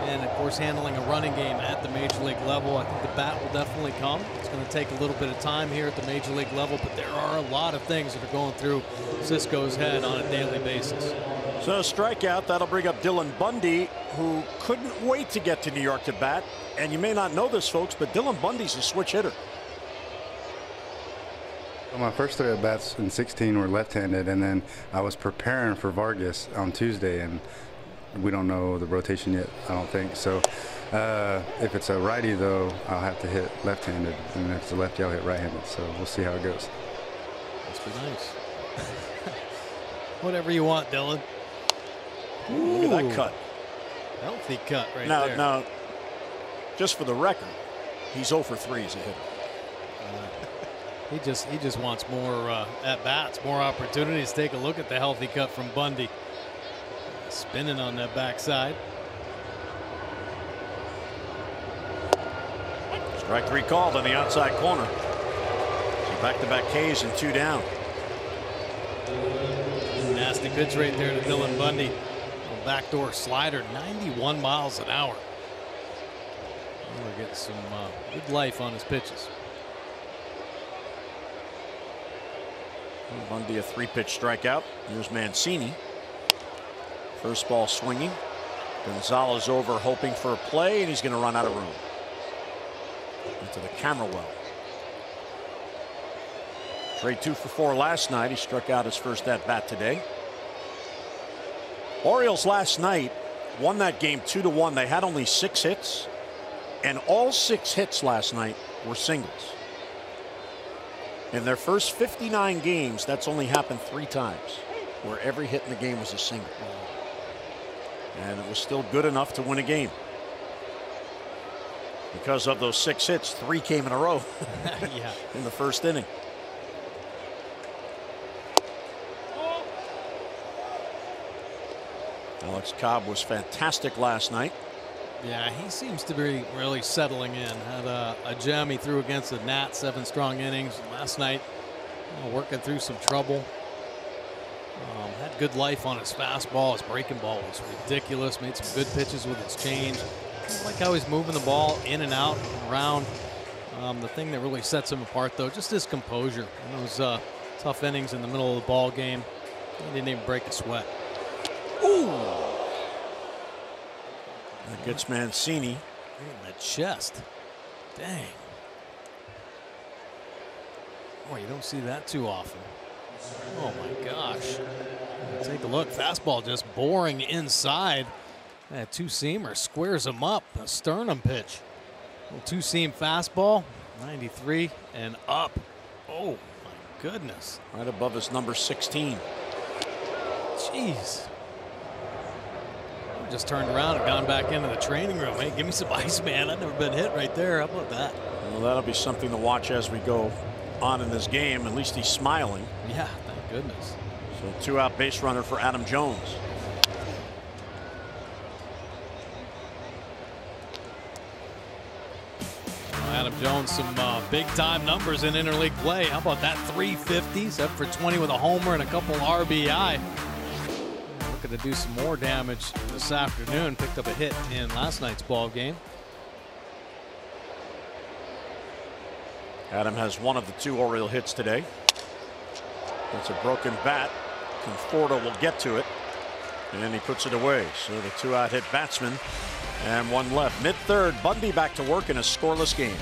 and of course handling a running game at the major league level. I think the bat will definitely come. It's going to take a little bit of time here at the major league level, but there are a lot of things that are going through Cisco's head on a daily basis. So a strikeout, that'll bring up Dylan Bundy, who couldn't wait to get to New York to bat. And you may not know this, folks, but Dylan Bundy's a switch hitter. Well, my first 3 at-bats in 16 were left-handed, and then I was preparing for Vargas on Tuesday, and we don't know the rotation yet, I don't think. So if it's a righty, though, I'll have to hit left-handed, and if it's a lefty, I'll hit right-handed. So we'll see how it goes. Must be nice. Whatever you want, Dylan. Ooh, look at that cut. Healthy cut right there. Now, just for the record, he's 0 for 3 as a hitter. He just wants more at bats, more opportunities. Take a look at the healthy cut from Bundy. Spinning on that backside. Strike 3 called on the outside corner. So back-to-back Ks and 2 down. Nasty pitch right there to Dylan Bundy. Backdoor slider, 91 miles an hour. We're getting some good life on his pitches. Bundy a 3-pitch strikeout. Here's Mancini. First ball swinging. Gonzalez over hoping for a play, and he's going to run out of room. Into the camera well. Trade 2 for 4 last night. He struck out his first at bat today. Orioles last night won that game 2-1. They had only 6 hits, and all 6 hits last night were singles. In their first 59 games, that's only happened 3 times, where every hit in the game was a single. And it was still good enough to win a game. Because of those 6 hits, 3 came in a row Yeah. in the first inning. Alex Cobb was fantastic last night. Yeah, he seems to be really settling in. Had a gem he threw against the Nats, 7 strong innings last night. Working through some trouble. Had good life on his fastball. His breaking ball was ridiculous. Made some good pitches with his change. I like how he's moving the ball in and out and around. The thing that really sets him apart, though, just his composure. In those tough innings in the middle of the ball game, he didn't even break a sweat. Ooh! That gets Mancini. In the chest. Dang. Boy, you don't see that too often. Oh my gosh. Take a look. Fastball just boring inside. That 2-seamer squares him up. A sternum pitch. Little 2-seam fastball. 93 and up. Oh my goodness. Right above his number 16. Jeez. Just turned around and gone back into the training room. Hey, give me some ice, man. I've never been hit right there. How about that? Well, that'll be something to watch as we go on in this game. At least he's smiling. Yeah, thank goodness. So 2-out base runner for Adam Jones. Adam Jones some big-time numbers in interleague play. How about that 350, 7 for 20 with a homer and a couple RBI. Looking to do some more damage this afternoon. Picked up a hit in last night's ball game. Adam has one of the 2 Oriole hits today. It's a broken bat. Conforto will get to it, and he puts it away. So the 2-out hit batsman and 1 left. Mid-third, Bundy back to work in a scoreless game.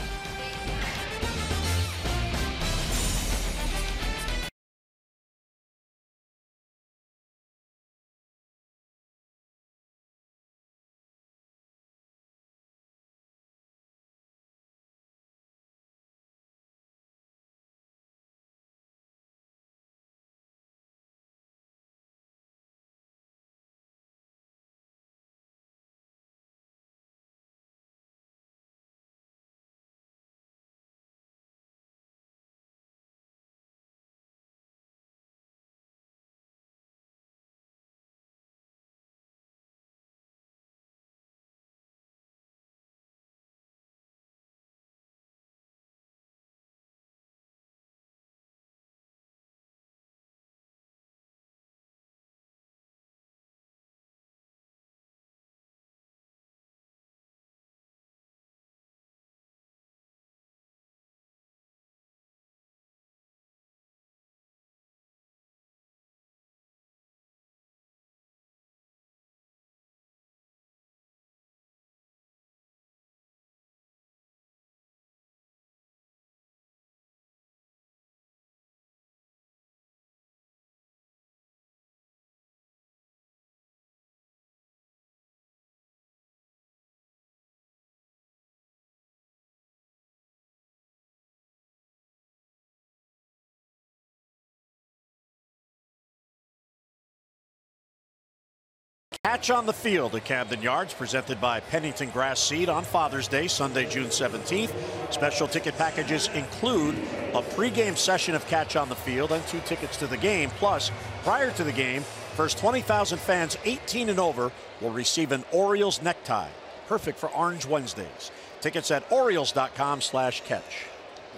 Catch on the Field at Camden Yards, presented by Pennington Grass Seed on Father's Day, Sunday, June 17th. Special ticket packages include a pregame session of Catch on the Field and 2 tickets to the game. Plus, prior to the game, first 20,000 fans 18 and over will receive an Orioles necktie. Perfect for Orange Wednesdays. Tickets at Orioles.com/catch.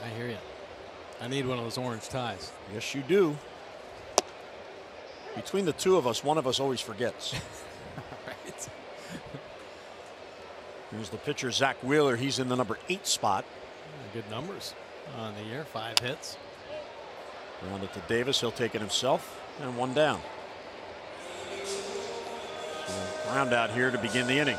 I hear you. I need one of those orange ties. Yes, you do. Between the 2 of us, one of us always forgets. Right. Here's the pitcher, Zach Wheeler. He's in the number 8 spot. Good numbers on the year. 5 hits. Round it to Davis. He'll take it himself. And 1 down. So round out here to begin the inning.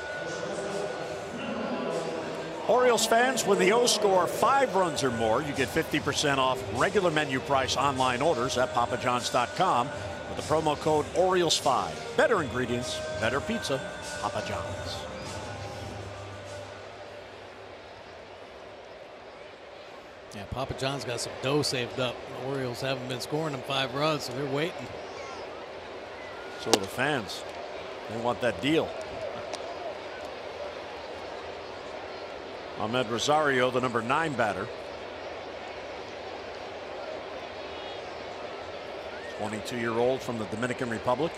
Orioles fans, when the O's score 5 runs or more, you get 50% off regular menu price online orders at papajohns.com. with the promo code Orioles5. Better ingredients, better pizza, Papa John's. Yeah, Papa John's got some dough saved up. The Orioles haven't been scoring them 5 runs, so they're waiting. So are the fans. They want that deal. Ahmed Rosario, the number 9 batter. 22-year-old from the Dominican Republic.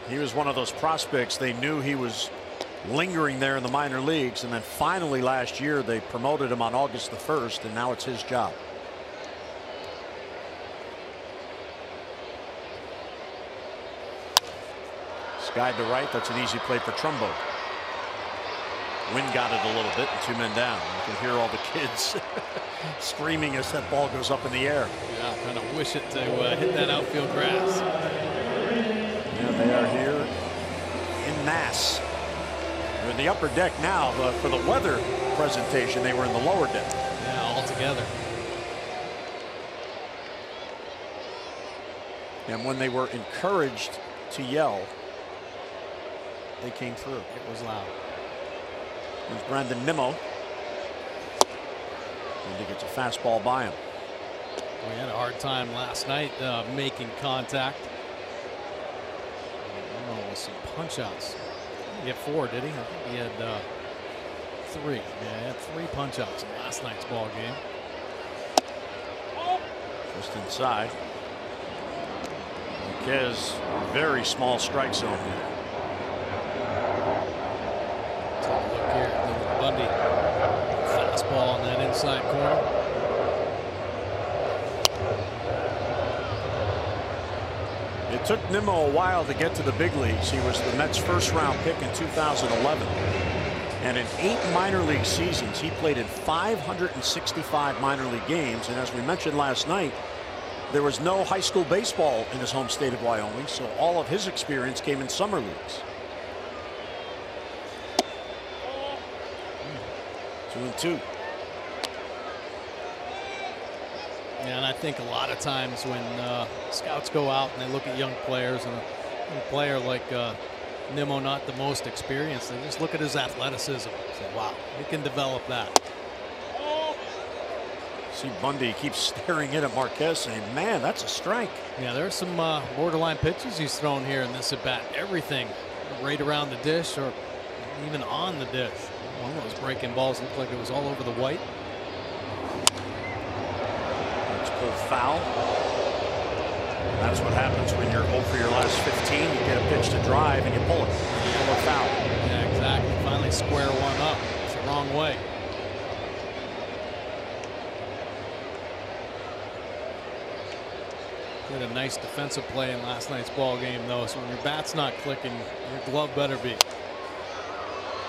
He was one of those prospects. They knew he was lingering there in the minor leagues, and then finally last year they promoted him on August the 1st, and now it's his job. Skied to right. That's an easy play for Trumbo. Wind got it a little bit, and 2 men down. You can hear all the kids screaming as that ball goes up in the air. Yeah, kind of wish it to hit that outfield grass. Yeah, they are here in mass. They're in the upper deck now. For the weather presentation, they were in the lower deck. Yeah, all together. And when they were encouraged to yell, they came through. It was loud. There's Brandon Nimmo. And he gets a fastball by him. We had a hard time last night making contact. With some punch outs. He had 4, did he? I think he had 3. Yeah, he had 3 punch outs in last night's ball game. Just inside. Marquez, very small strike zone here. Take a look here. took Nimmo a while to get to the big leagues. He was the Mets' first-round pick in 2011. And in 8 minor league seasons, he played in 565 minor league games. And as we mentioned last night, there was no high school baseball in his home state of Wyoming, so all of his experience came in summer leagues. 2-2. Yeah, and I think a lot of times when scouts go out and they look at young players, and a player like Nimmo, not the most experienced, they just look at his athleticism and say, wow, he can develop that. See Bundy keeps staring in at Marquez saying, man, that's a strike. Yeah, there's some borderline pitches he's thrown here in this at bat. Everything right around the dish or even on the dish. One of those breaking balls looked like it was all over the white. Let's pull foul. That's what happens when you're 0 for your last 15. You get a pitch to drive and you pull it. Pull a foul. Yeah, exactly. Finally square one up. It's the wrong way. Did a nice defensive play in last night's ball game, though. So when your bat's not clicking, your glove better be.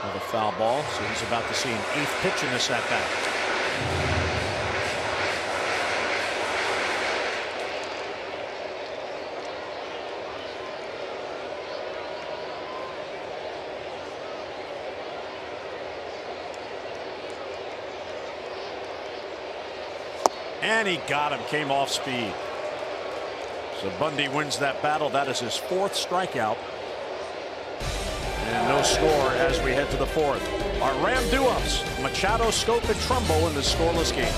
Another foul ball, so he's about to see an 8th pitch in this at bat. And he got him, came off speed. So Bundy wins that battle. That is his 4th strikeout. And no score as we head to the 4th. Our Ram do-ups, Machado, Scope, and Trumbo in the scoreless game.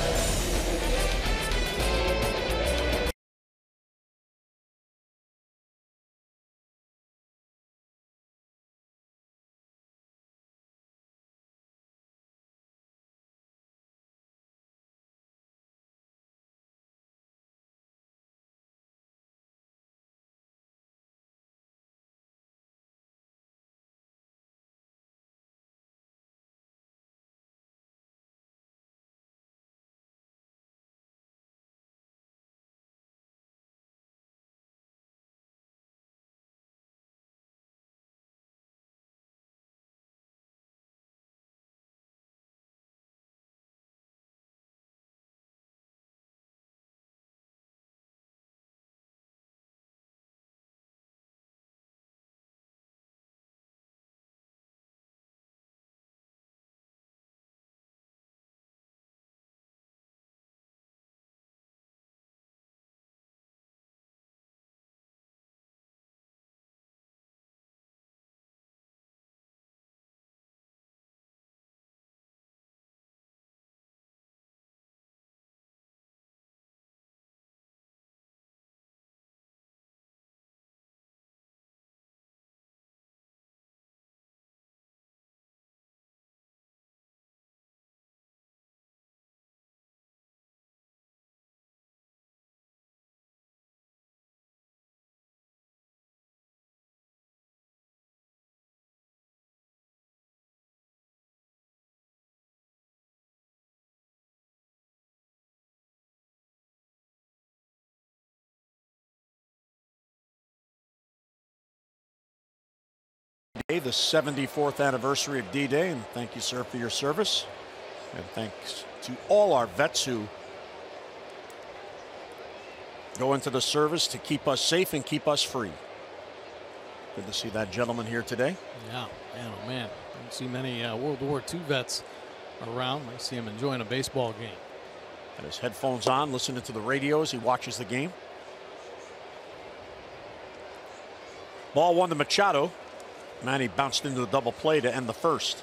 The 74th anniversary of D-Day, and thank you, sir, for your service. And thanks to all our vets who go into the service to keep us safe and keep us free. Good to see that gentleman here today. Yeah, man, oh man. Don't see many World War II vets around. I see him enjoying a baseball game. Got his headphones on, listening to the radio as he watches the game. Ball 1 to Machado. Manny bounced into the double play to end the 1st.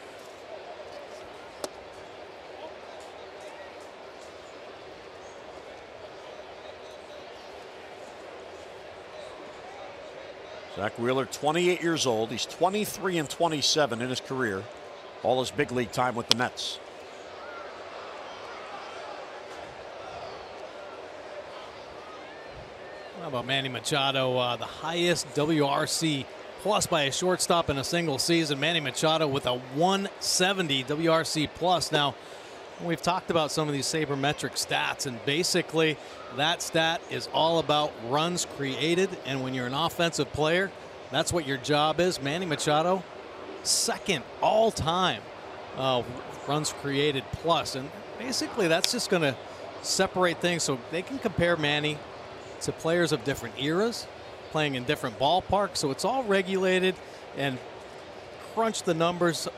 Zach Wheeler, 28 years old. He's 23 and 27 in his career. All his big league time with the Mets. How about Manny Machado, the highest WRC plus by a shortstop in a single season. Manny Machado with a 170 WRC plus. Now, We've talked about some of these sabermetric stats, and basically that stat is all about runs created. And when you're an offensive player, that's what your job is. Manny Machado, second all time runs created plus. And basically that's just going to separate things so they can compare Manny to players of different eras, playing in different ballparks. So it's all regulated and crunch the numbers,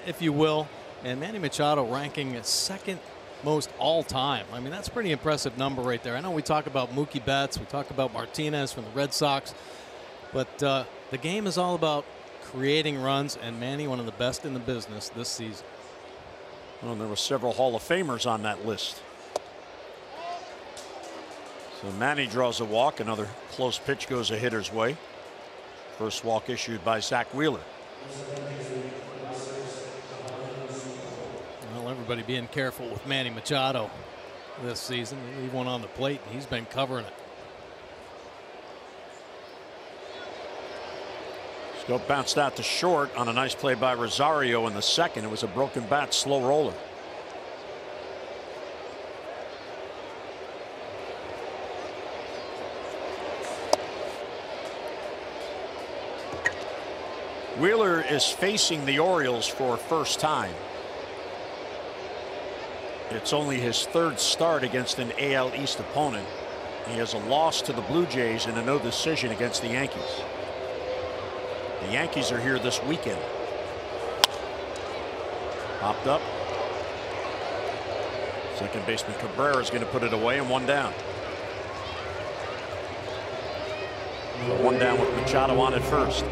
if you will. And Manny Machado ranking as second most all time. I mean, that's a pretty impressive number right there. I know we talk about Mookie Betts, we talk about Martinez from the Red Sox, but the game is all about creating runs, and Manny, one of the best in the business this season. Well, there were several Hall of Famers on that list. So Manny draws a walk. Another close pitch goes a hitter's way. First walk issued by Zach Wheeler. Well, everybody being careful with Manny Machado this season. They leave one on the plate, and he's been covering it. Scope bounced out to short on a nice play by Rosario in the second. It was a broken bat, slow roller. Wheeler is facing the Orioles for first time. It's only his third start against an AL East opponent. He has a loss to the Blue Jays and a no decision against the Yankees. The Yankees are here this weekend. Popped up. Second baseman Cabrera is going to put it away, and one down. One down with Machado on at first.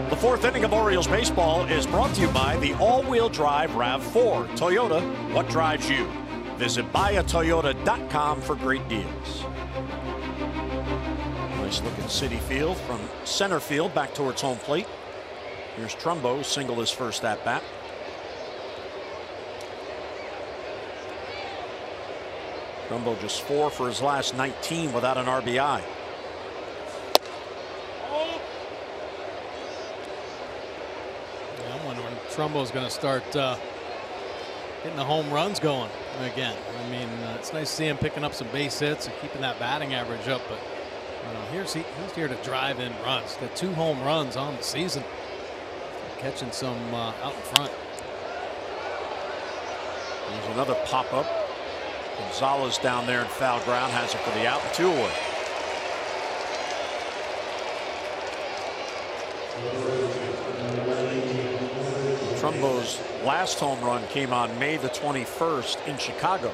The fourth inning of Orioles baseball is brought to you by the all-wheel drive RAV4. Toyota, what drives you? Visit buyatoyota.com for great deals. Nice look at Citi Field from center field back towards home plate. Here's Trumbo, single his first at bat. Trumbo just 4 for his last 19 without an RBI. I'm wondering when Trumbo's going to start getting the home runs going again. I mean, it's nice to see him picking up some base hits and keeping that batting average up, but he's here to drive in runs. Got 2 home runs on the season, catching some out in front. There's another pop-up. Gonzalez down there in foul ground has it for the out, and 2 away. Trumbo's last home run came on May the 21st in Chicago.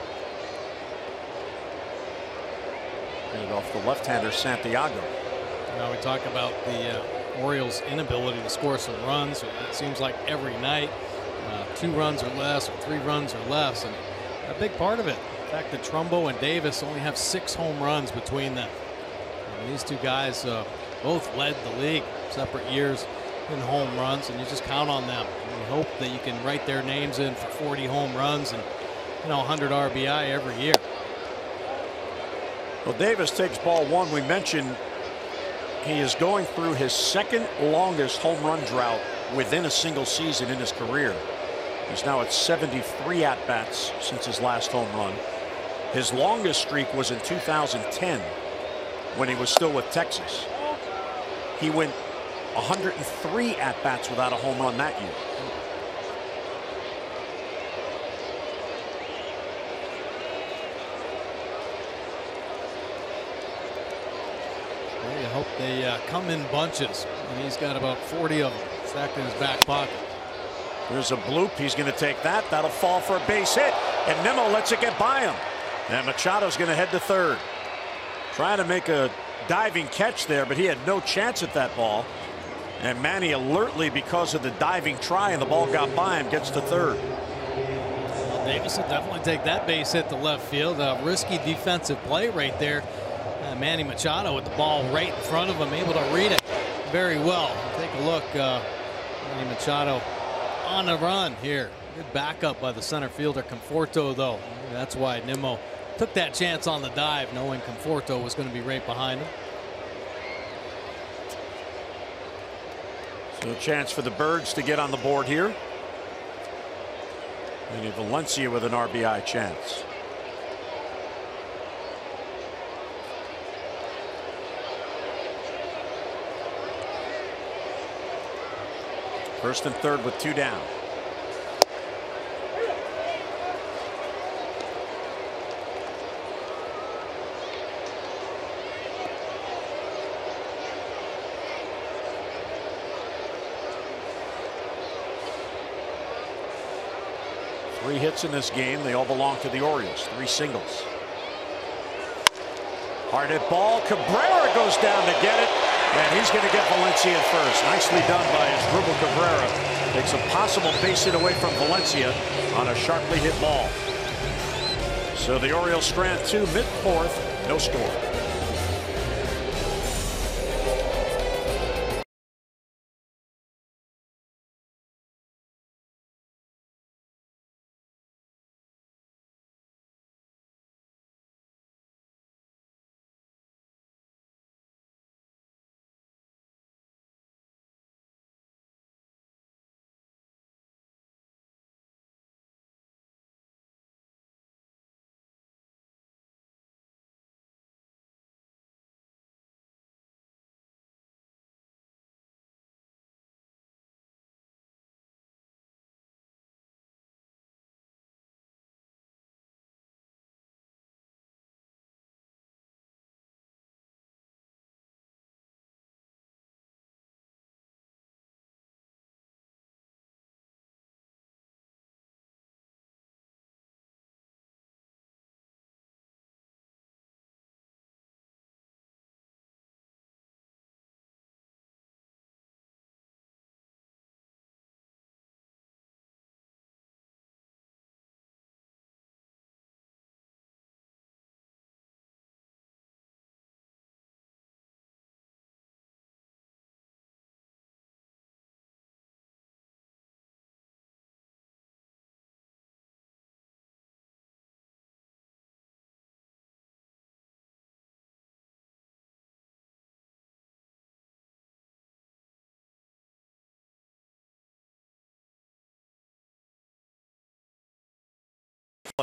And off the left-hander Santiago. Now we talk about the Orioles' inability to score some runs. It seems like every night, 2 runs or less, or 3 runs or less, and a big part of it, the fact that Trumbo and Davis only have 6 home runs between them. And these 2 guys both led the league separate years in home runs, and you just count on them. And you hope that you can write their names in for 40 home runs and 100 RBI every year. Well, Davis takes ball 1. We mentioned he is going through his second longest home run drought within a single season in his career. He's now at 73 at-bats since his last home run. His longest streak was in 2010 when he was still with Texas. He went 103 at-bats without a home run that year. Well, you hope they come in bunches, and he's got about 40 of them stacked in his back pocket. There's a bloop. He's going to take that. That'll fall for a base hit, and Nimmo lets it get by him. And Machado's going to head to third. Trying to make a diving catch there, but he had no chance at that ball. And Manny alertly, because of the diving try and the ball got by him, gets to third. Well, Davis will definitely take that base hit to left field. A risky defensive play right there. Manny Machado with the ball right in front of him, able to read it very well. Take a look. Manny Machado on the run here. Good backup by the center fielder Conforto, though. That's why Nimmo took that chance on the dive, knowing Conforto was going to be right behind him. So a chance for the Birds to get on the board here. And Valencia with an RBI chance. First and third with 2 down. Three hits in this game. They all belong to the Orioles. 3 singles. Hard hit ball. Cabrera goes down to get it. And he's going to get Valencia first. Nicely done by Asdrubal Cabrera. Takes a possible base hit away from Valencia on a sharply hit ball. So the Orioles strand 2 mid-4th. No score.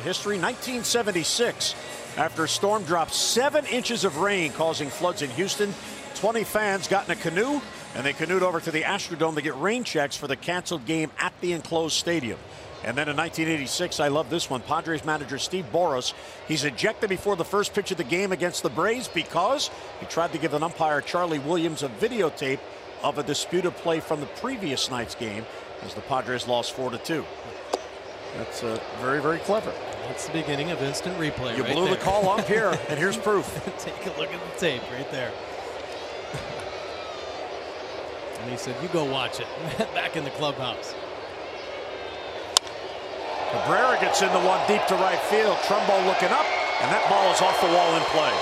History 1976 after a storm dropped 7 inches of rain causing floods in Houston. 20 fans got in a canoe and they canoed over to the Astrodome to get rain checks for the canceled game at the enclosed stadium. And then in 1986, I love this one, Padres manager Steve Boros, he's ejected before the first pitch of the game against the Braves because he tried to give an umpire, Charlie Williams, a videotape of a disputed play from the previous night's game as the Padres lost 4-2. That's very, very clever. That's the beginning of instant replay. You right blew there. the call up here, and here's proof. Take a look at the tape right there. And he said, you go watch it. Back in the clubhouse. Cabrera gets into one deep to right field. Trumbo looking up, and that ball is off the wall in play.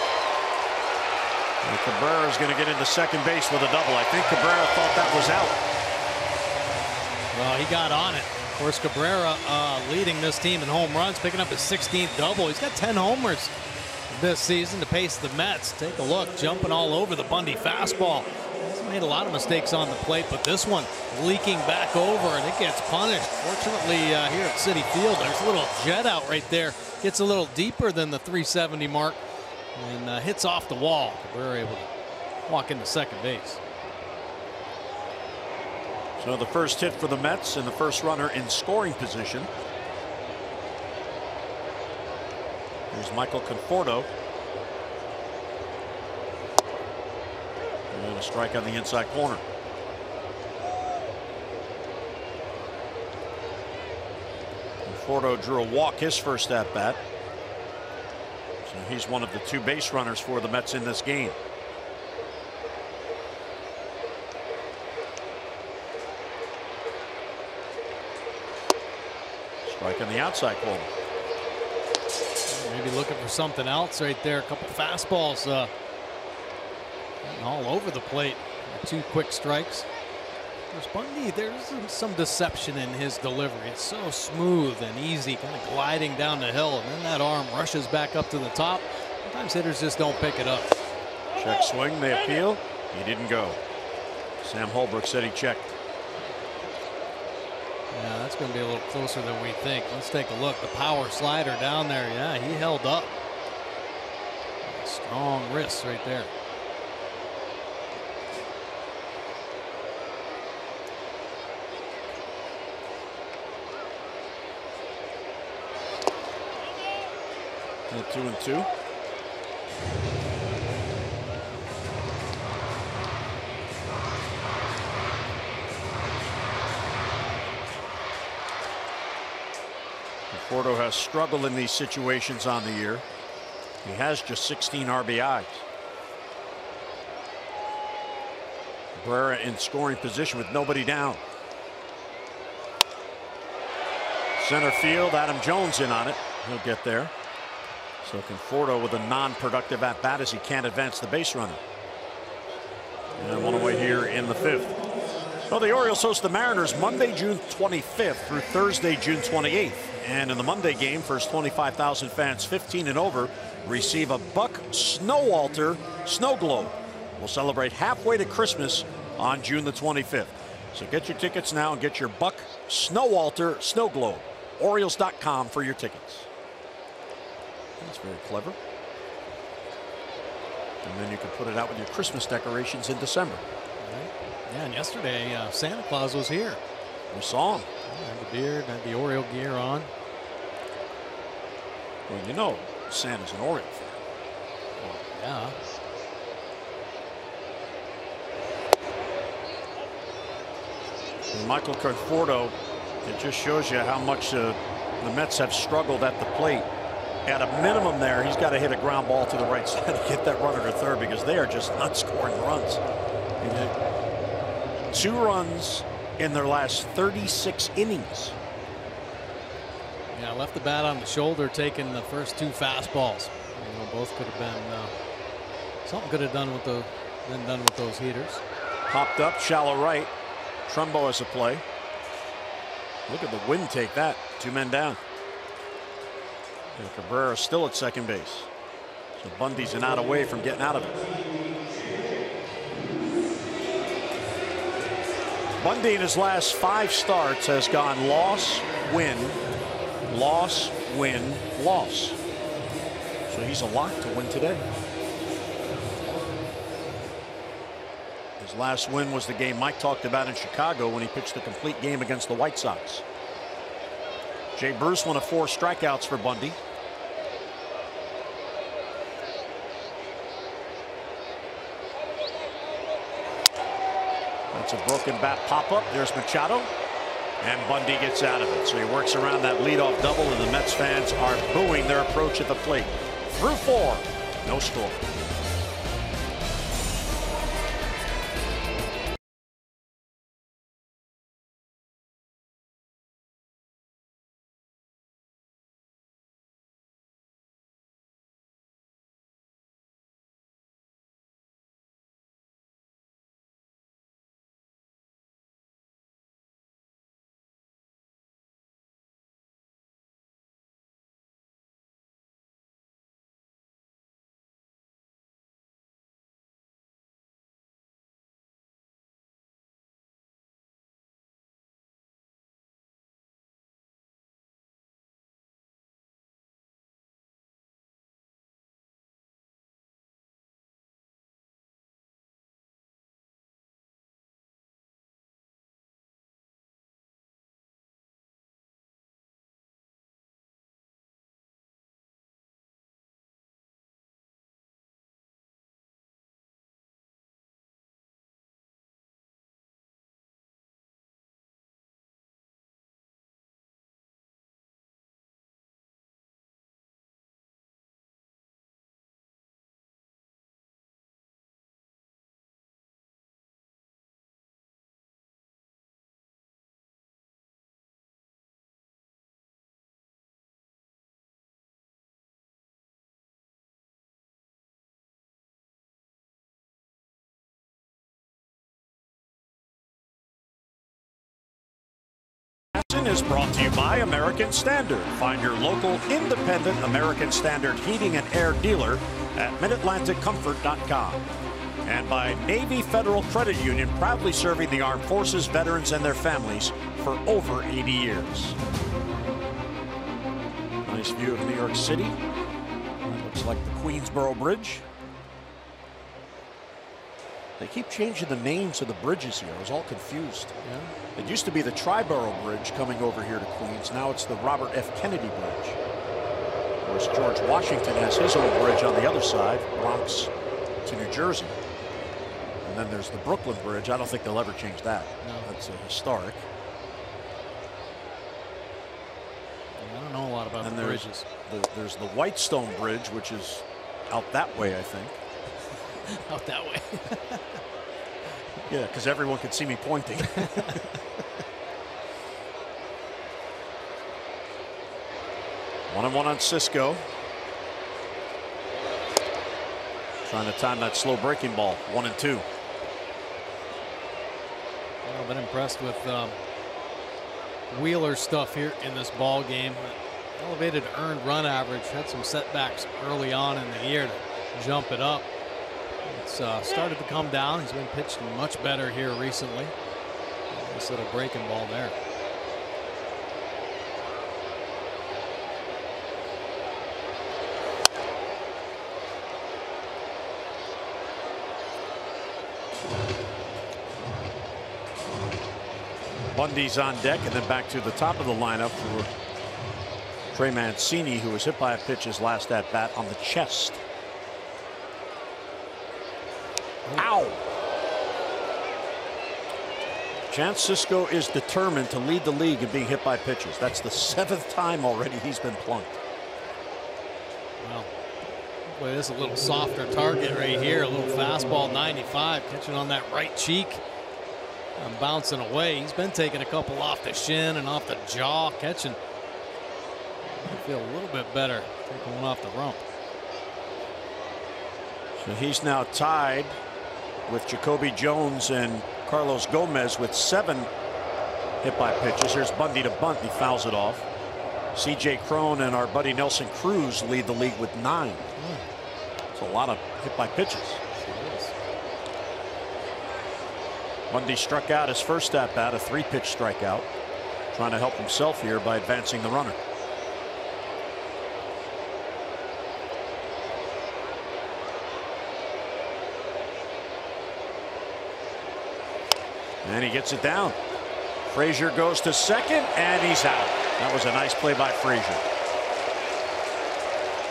And Cabrera is going to get into second base with a double. I think Cabrera thought that was out. Well, he got on it. Of course, Cabrera leading this team in home runs, picking up his 16th double. He's got 10 homers this season to pace the Mets. Take a look, jumping all over the Bundy fastball. He's made a lot of mistakes on the plate, but this one leaking back over, and it gets punished. Fortunately, here at Citi Field, there's a little jet out right there. Gets a little deeper than the 370 mark and hits off the wall. Cabrera able to walk into second base. So the first hit for the Mets and the first runner in scoring position. Here's Michael Conforto. And a strike on the inside corner. Conforto drew a walk his first at bat. So he's one of the 2 base runners for the Mets in this game. Strike on the outside corner. Maybe looking for something else right there. A couple fastballs all over the plate. 2 quick strikes. There's Bundy, there's some deception in his delivery. It's so smooth and easy, kind of gliding down the hill, and then that arm rushes back up to the top. Sometimes hitters just don't pick it up. Check swing, they appeal. He didn't go. Sam Holbrook said he checked. Yeah, that's going to be a little closer than we think. Let's take a look. The power slider down there. Yeah, he held up. Strong wrists right there. And 2-2. Conforto has struggled in these situations on the year. He has just 16 RBIs. Cabrera in scoring position with nobody down. Center field, Adam Jones in on it. He'll get there. So Conforto with a non-productive at-bat as he can't advance the base runner. And one away here in the 5th. Well, the Orioles host the Mariners Monday, June 25th through Thursday, June 28th. And in the Monday game, first 25,000 fans 15 and over receive a Buck Snowalter snow globe. We'll celebrate halfway to Christmas on June the 25th. So get your tickets now and get your Buck Snowalter snow globe. Orioles.com for your tickets. That's very clever. And then you can put it out with your Christmas decorations in December. Right. Yeah, and yesterday Santa Claus was here. We saw him. Had the beard, had the Oriole gear on. Well, you know Santa's an Oriole fan. Well, yeah. And Michael Conforto, it just shows you how much the Mets have struggled at the plate. At a minimum there, he's got to hit a ground ball to the right side to get that runner to third because they are just not scoring runs. 2 runs in their last 36 innings. Yeah, left the bat on the shoulder, taking the first 2 fastballs. You know, both could have been something could have been done with those heaters. Popped up, shallow right. Trumbo has a play. Look at the wind take that. 2 men down. And Cabrera still at second base. So Bundy's an out away from getting out of it. Bundy in his last 5 starts has gone loss, win, loss, win, loss. So he's a lock to win today. His last win was the game Mike talked about in Chicago when he pitched the complete game against the White Sox. Jay Bruce, one of 4 strikeouts for Bundy. That's a broken bat pop-up. There's Machado. And Bundy gets out of it. So he works around that leadoff double, and the Mets fans are booing their approach at the plate. Through 4. No score. Is brought to you by American Standard. Find your local independent American Standard heating and air dealer at MidAtlanticComfort.com. And by Navy Federal Credit Union, proudly serving the armed forces, veterans, and their families for over 80 years. Nice view of New York City. That looks like the Queensboro Bridge. They keep changing the names of the bridges here. I was all confused. Yeah. It used to be the Triborough Bridge coming over here to Queens. Now it's the Robert F. Kennedy Bridge. Of course, George Washington has his own bridge on the other side, Bronx to New Jersey. And then there's the Brooklyn Bridge. I don't think they'll ever change that. No. That's historic. I don't know a lot about And the there's bridges. there's the Whitestone Bridge, which is out that way, I think. Out that way. Yeah, because everyone could see me pointing. 1-1 on Cisco. Trying to time that slow breaking ball. 1-2. Well, I've been impressed with Wheeler's stuff here in this ball game. Elevated earned run average. Had some setbacks early on in the year to jump it up. It's started to come down. He's been pitched much better here recently. Nice little breaking ball there. Bundy's on deck, and then back to the top of the lineup for Trey Mancini, who was hit by a pitch his last at bat on the chest. Ow! Chance Cisco is determined to lead the league in being hit by pitches. That's the 7th time already he's been plunked. Well, boy, this is a little softer target right here. A little fastball, 95, catching on that right cheek. And bouncing away. He's been taking a couple off the shin and off the jaw, catching. I feel a little bit better taking one off the rump. So he's now tied with Jacoby Jones and Carlos Gomez with 7 hit by pitches. Here's Bundy to bunt. He fouls it off. C.J. Cron and our buddy Nelson Cruz lead the league with 9. It's a lot of hit by pitches. Bundy struck out his first at bat, a 3-pitch strikeout, trying to help himself here by advancing the runner. And he gets it down. Frazier goes to second, and he's out. That was a nice play by Frazier.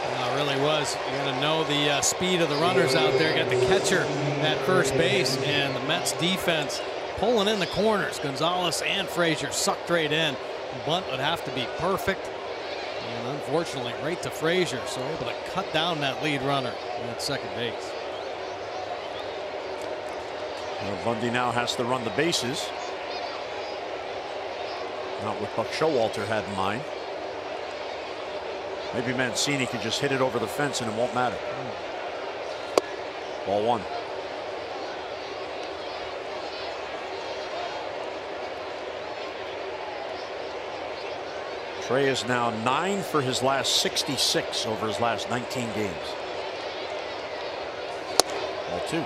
Well, it really was. You got to know the speed of the runners out there. Got the catcher at first base, and the Mets defense pulling in the corners. Gonzalez and Frazier sucked right in. The bunt would have to be perfect, and unfortunately, right to Frazier, so able to cut down that lead runner at second base. Well, Bundy now has to run the bases. Not what Buck Showalter had in mind. Maybe Mancini could just hit it over the fence and it won't matter. Ball 1. Trey is now 9 for his last 66 over his last 19 games. Ball 2.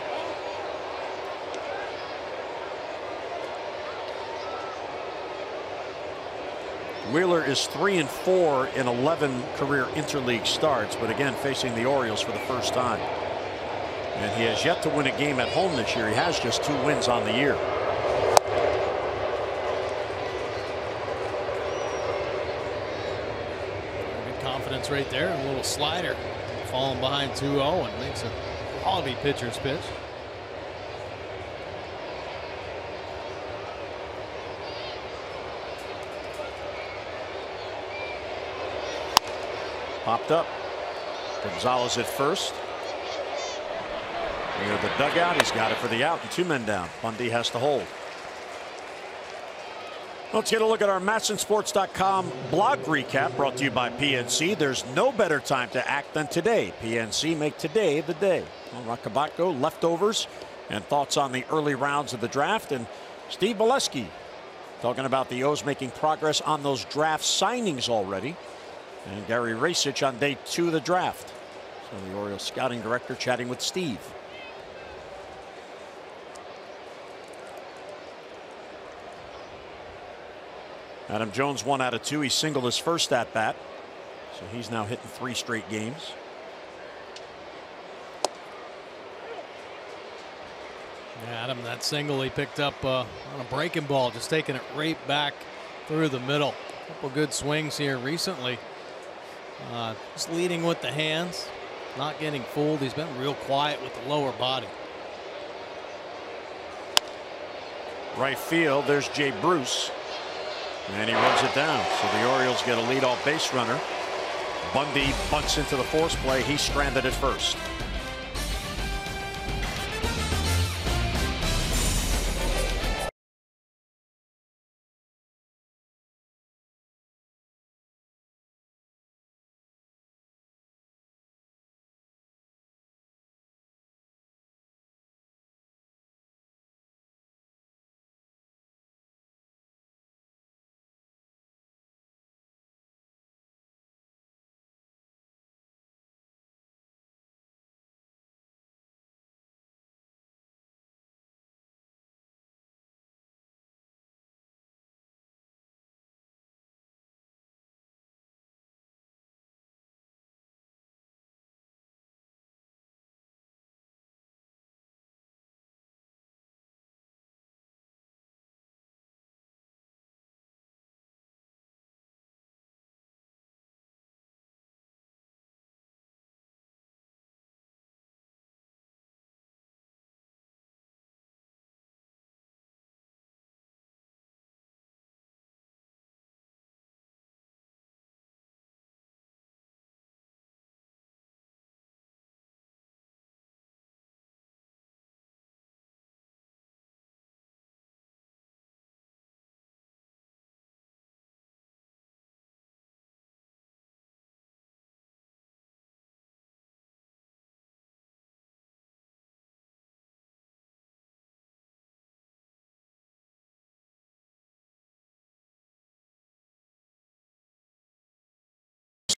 Wheeler is 3-4 in 11 career interleague starts, but again facing the Orioles for the first time. And he has yet to win a game at home this year. He has just 2 wins on the year. Good confidence right there. A little slider falling behind 2-0 and makes a quality pitcher's pitch. Popped up. Gonzalez at first. Near the dugout. He's got it for the out and 2 men down. Bundy has to hold. Let's get a look at our MASNsports.com blog recap brought to you by PNC. There's no better time to act than today. PNC, make today the day. Well, Rakabatko, leftovers, and thoughts on the early rounds of the draft. And Steve Valesky talking about the O's making progress on those draft signings already. And Gary Racich on day 2 of the draft. So the Orioles scouting director chatting with Steve. Adam Jones 1 out of 2. He singled his first at bat, so he's now hitting 3 straight games. Yeah, Adam, that single he picked up on a breaking ball, just taking it right back through the middle. A couple good swings here recently. Just leading with the hands, not getting fooled. He's been real quiet with the lower body. Right field, there's Jay Bruce, and he runs it down. So the Orioles get a leadoff base runner. Bundy bunts into the force play. He's stranded at first.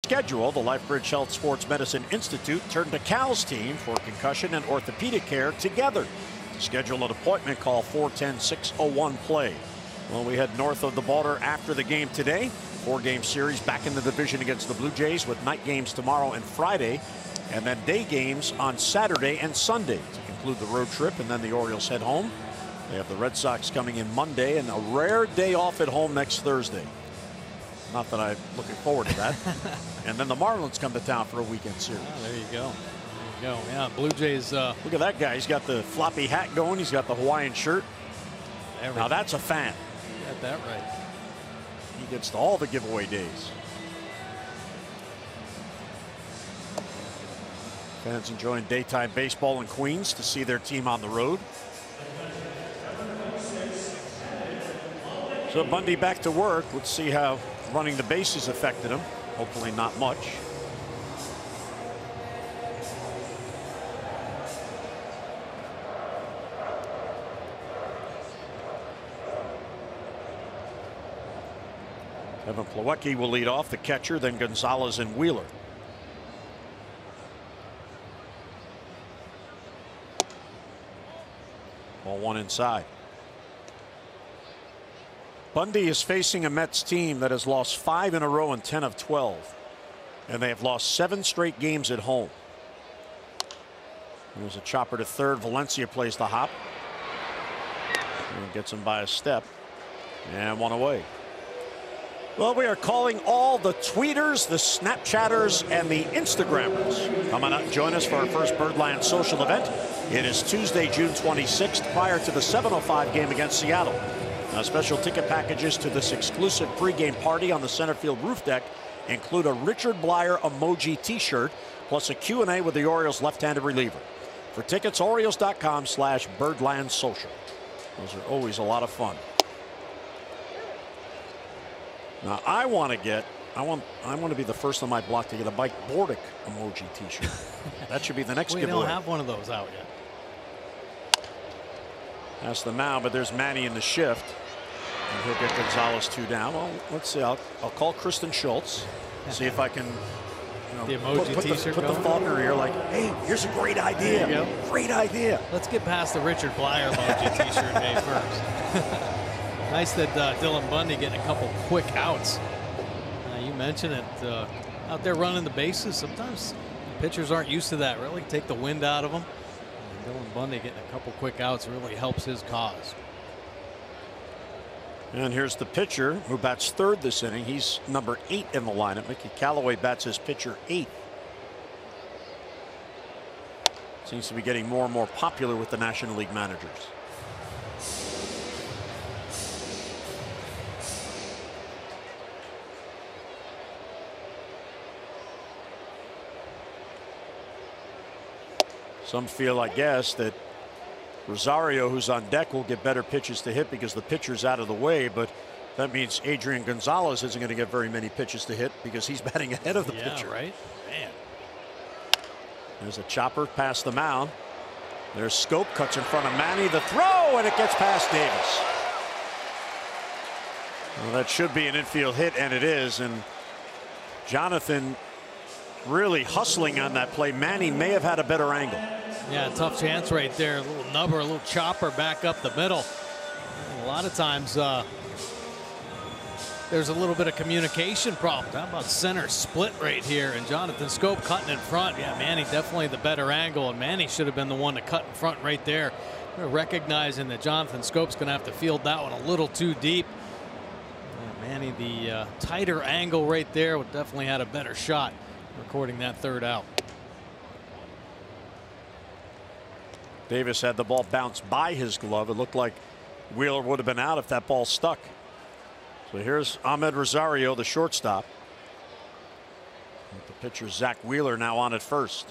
Schedule, the LifeBridge Health Sports Medicine Institute turned to Cal's team for concussion and orthopedic care together. To schedule an appointment, call 410-601-PLAY. Well, we head north of the border after the game today. 4-game series back in the division against the Blue Jays with night games tomorrow and Friday, and then day games on Saturday and Sunday to conclude the road trip, and then the Orioles head home. They have the Red Sox coming in Monday and a rare day off at home next Thursday. Not that I'm looking forward to that. And then the Marlins come to town for a weekend series. Oh, there you go. There you go. Yeah, Blue Jays. Look at that guy. He's got the floppy hat going. He's got the Hawaiian shirt. Now that's a fan. You got that right. He gets to all the giveaway days. Fans enjoying daytime baseball in Queens to see their team on the road. So Bundy back to work. Let's see how running the bases affected him. Hopefully not much. Kevin Plawecki will lead off, the catcher, then Gonzalez and Wheeler. Ball one inside. Bundy is facing a Mets team that has lost 5 in a row in 10 of 12. And they have lost 7 straight games at home. There's a chopper to third. Valencia plays the hop. And gets him by a step. And one away. Well, we are calling all the tweeters, the Snapchatters, and the Instagrammers. Come on out and join us for our first Birdland social event. It is Tuesday, June 26th, prior to the 7:05 game against Seattle. Now, special ticket packages to this exclusive pregame party on the center field roof deck include a Richard Blyer emoji t-shirt, plus a Q&A with the Orioles left-handed reliever. For tickets, Orioles.com/BirdlandSocial. Those are always a lot of fun. Now I want to be the first on my block to get a Mike Bordick emoji t-shirt. That should be the next giveaway. We don't have one of those out yet. That's the mound, but there's Manny in the shift. And he'll get Gonzalez 2 down. Well, let's see. I'll call Kristen Schultz. See if I can the emoji t-shirt put the thought in her ear like, hey, here's a great idea. There you go. Great idea. Let's get past the Richard Blyer emoji t-shirt day first. Nice that Dylan Bundy getting a couple quick outs. You mentioned it, out there running the bases. Sometimes pitchers aren't used to that. Really take the wind out of them. And Dylan Bundy getting a couple quick outs really helps his cause. And here's the pitcher who bats third this inning. He's number 8 in the lineup. Mickey Callaway bats as pitcher 8. Seems to be getting more and more popular with the National League managers. Some feel, I guess, that Rosario, who's on deck, will get better pitches to hit because the pitcher's out of the way, but that means Adrian Gonzalez isn't going to get very many pitches to hit because he's batting ahead of the pitcher. Right? Man. There's a chopper past the mound. There's Scope, cuts in front of Manny. The throw, and it gets past Davis. Well, that should be an infield hit, and it is. And Jonathan really hustling on that play. Manny may have had a better angle. Yeah, tough chance right there. A little nubber, a little chopper back up the middle. A lot of times there's a little bit of communication problem. How about center split right here? And Jonathan Scope cutting in front. Yeah, Manny definitely the better angle, and Manny should have been the one to cut in front right there. Recognizing that Jonathan Scope's going to have to field that one a little too deep. Manny, the tighter angle right there, would definitely had a better shot recording that third out. Davis had the ball bounce by his glove. It looked like Wheeler would have been out if that ball stuck. So here's Ahmed Rosario, the shortstop. The pitcher Zach Wheeler now on at first.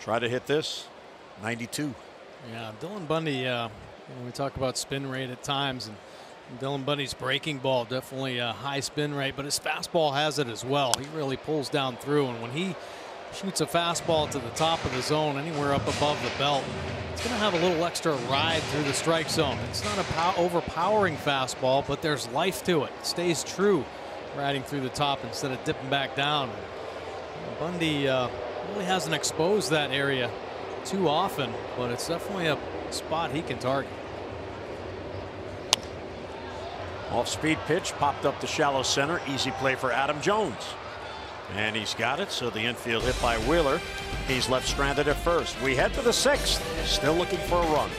Try to hit this. 92. Yeah, Dylan Bundy, we talk about spin rate at times, and Dylan Bundy's breaking ball definitely a high spin rate, but his fastball has it as well. He really pulls down through, and when he shoots a fastball to the top of the zone, anywhere up above the belt, it's going to have a little extra ride through the strike zone. It's not a overpowering fastball, but there's life to it. It stays true, riding through the top instead of dipping back down. And Bundy really hasn't exposed that area too often, but it's definitely a spot he can target. Off-speed pitch popped up the shallow center. Easy play for Adam Jones. And he's got it, so the infield hit by Wheeler. He's left stranded at first. We head to the 6th. Still looking for a run.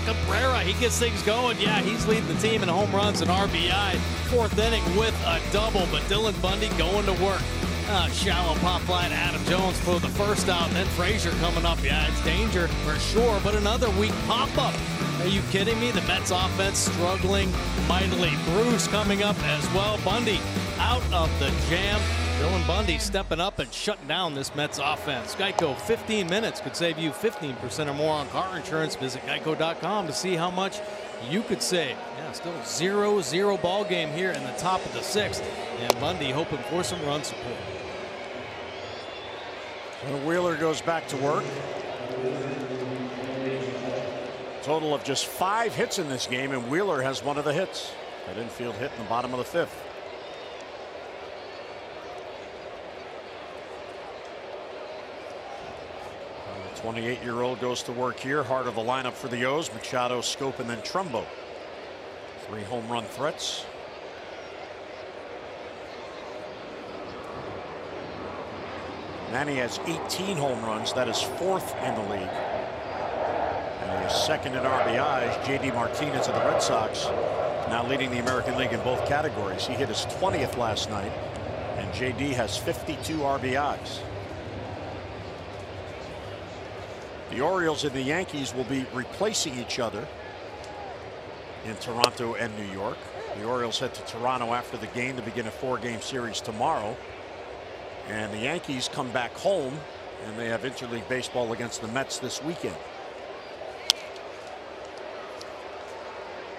Cabrera, he gets things going. Yeah, he's leading the team in home runs and RBI. 4th inning with a double, but Dylan Bundy going to work. Shallow pop fly to Adam Jones for the first out, and then Frazier coming up. Yeah, it's danger for sure, but another weak pop-up. Are you kidding me? The Mets offense struggling mightily. Bruce coming up as well. Bundy out of the jam. Dylan Bundy stepping up and shutting down this Mets offense. Geico, 15 minutes could save you 15% or more on car insurance. Visit geico.com to see how much you could save. Yeah, still 0-0 ball game here in the top of the 6th. And Bundy hoping for some run support. So Wheeler goes back to work. Total of just 5 hits in this game, and Wheeler has one of the hits. That infield hit in the bottom of the 5th. 28-year-old goes to work here. Heart of the lineup for the O's. Machado, Scope, and then Trumbo. 3 home run threats. Manny has 18 home runs. That is 4th in the league. And he is 2nd in RBIs. J.D. Martinez of the Red Sox now leading the American League in both categories. He hit his 20th last night. And J.D. has 52 RBIs. The Orioles and the Yankees will be replacing each other in Toronto and New York. The Orioles head to Toronto after the game to begin a 4-game series tomorrow. And the Yankees come back home, and they have interleague baseball against the Mets this weekend.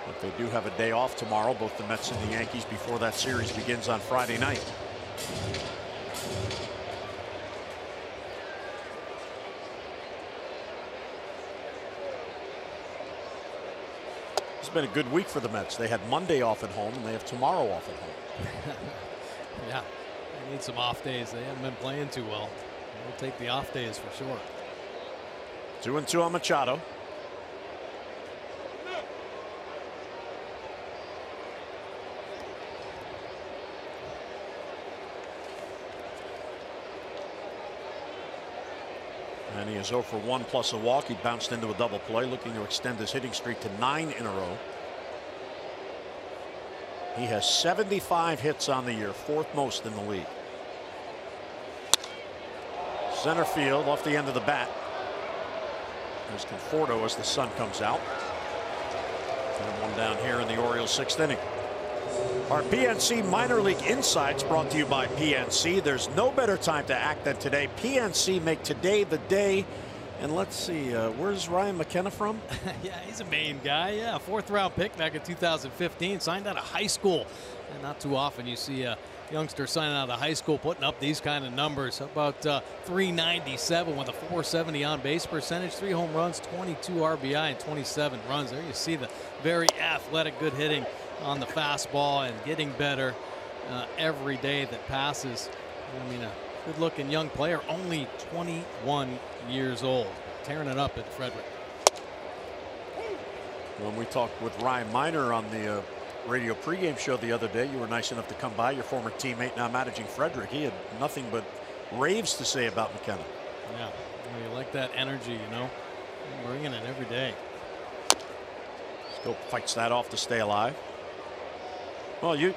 But they do have a day off tomorrow, both the Mets and the Yankees, before that series begins on Friday night. It's been a good week for the Mets. They had Monday off at home, and they have tomorrow off at home. Yeah, they need some off days. They haven't been playing too well. They'll take the off days for sure. 2-2 on Machado. And he is 0 for 1 plus a walk. He bounced into a double play, looking to extend his hitting streak to 9 in a row. He has 75 hits on the year, 4th most in the league. Center field off the end of the bat. There's Conforto as the sun comes out. And one down here in the Orioles 6th inning. Our PNC Minor League Insights brought to you by PNC. There's no better time to act than today. PNC make today the day. And let's see, where's Ryan McKenna from? Yeah, he's a Maine guy. Yeah, 4th round pick back in 2015. Signed out of high school. And not too often you see a youngster signing out of high school putting up these kind of numbers. About 397 with a 470 on base percentage, 3 home runs, 22 RBI, and 27 runs. There you see the very athletic, good hitting on the fastball and getting better every day that passes. I mean, a good looking young player, only 21 years old, tearing it up at Frederick. When we talked with Ryan Miner on the radio pregame show the other day, you were nice enough to come by. Your former teammate, now managing Frederick. He had nothing but raves to say about McKenna. Yeah, you like that energy, you know, bringing it every day. Still fights that off to stay alive. Well, you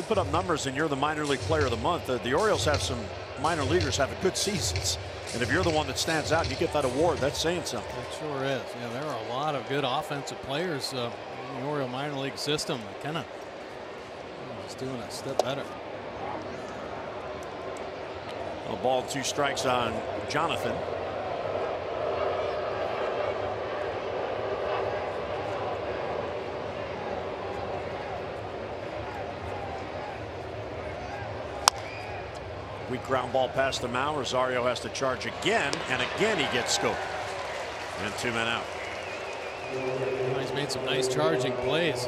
put up numbers and you're the minor league player of the month. The Orioles have some minor leaguers having good seasons. And if you're the one that stands out, you get that award. That's saying something. It sure is. Yeah, there are a lot of good offensive players in the Oriole minor league system. McKenna is doing a step better. A ball, 2 strikes on Jonathan. Weak ground ball past the mound. Rosario has to charge again, and again he gets scoped. And 2 men out. He's made some nice charging plays.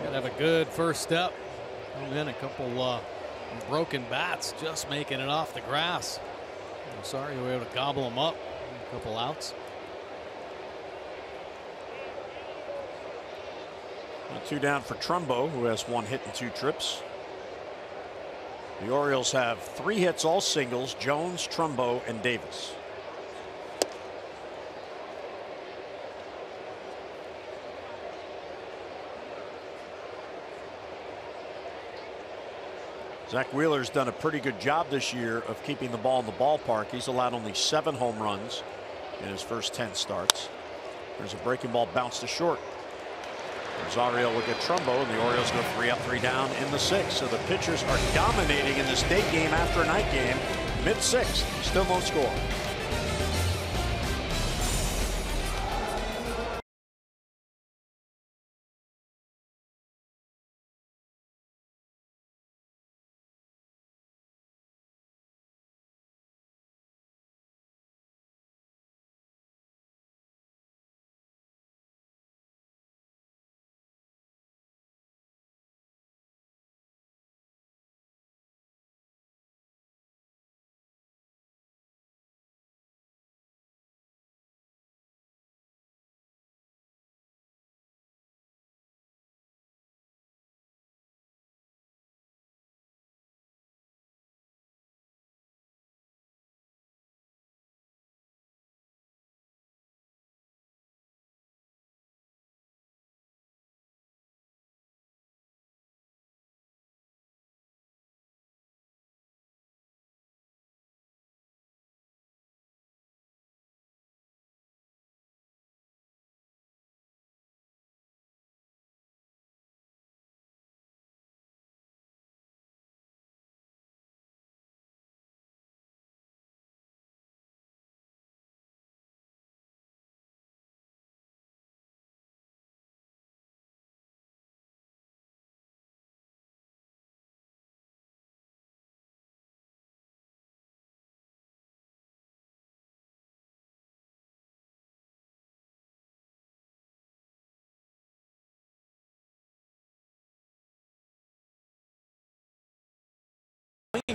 Gotta have a good first step. Come in a couple broken bats, just making it off the grass. Rosario able to gobble him up. A couple outs. 2 down for Trumbo, who has 1 hit and 2 trips. The Orioles have 3 hits, all singles: Jones, Trumbo, and Davis. Zach Wheeler's done a pretty good job this year of keeping the ball in the ballpark. He's allowed only 7 home runs in his first 10 starts. There's a breaking ball bounced to short. Rosario will get Trumbo, and the Orioles go 3 up, 3 down in the 6th. So the pitchers are dominating in this day game after a night game. Mid-6th, still no score.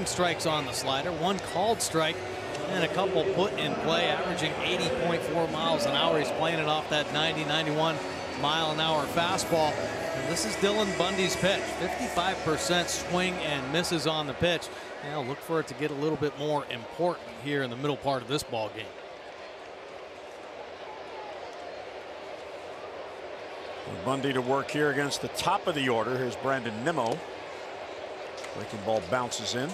Strikes on the slider, 1 called strike, and a couple put in play, averaging 80.4 miles an hour. He's playing it off that 90-91 mile an hour fastball. And this is Dylan Bundy's pitch. 55% swing and misses on the pitch. Now look for it to get a little bit more important here in the middle part of this ball game. Bundy to work here against the top of the order. Here's Brandon Nimmo. Breaking ball bounces in.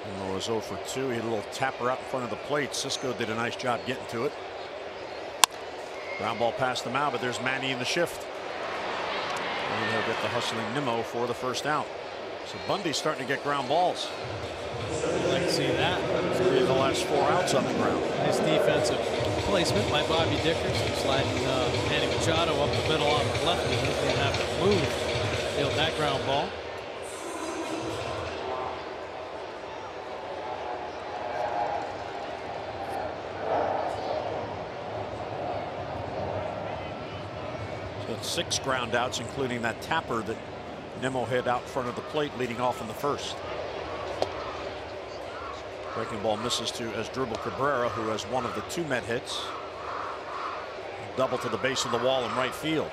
Nimmo was 0 for 2. He had a little tapper out in front of the plate. Cisco did a nice job getting to it. Ground ball past him out, but there's Manny in the shift. And he'll get the hustling Nimmo for the first out. So Bundy's starting to get ground balls. I'd like to see that. 3 of the last 4 outs on the ground. Nice defensive placement by Bobby Dickerson, sliding Manny Machado up the middle on the left. He didn't have to move to field that ground ball. So it's 6 ground outs, including that tapper that Nimmo hit out in front of the plate, leading off in the first. Breaking ball misses to Asdrubal Cabrera, who has one of the 2 Met hits. Double to the base of the wall in right field.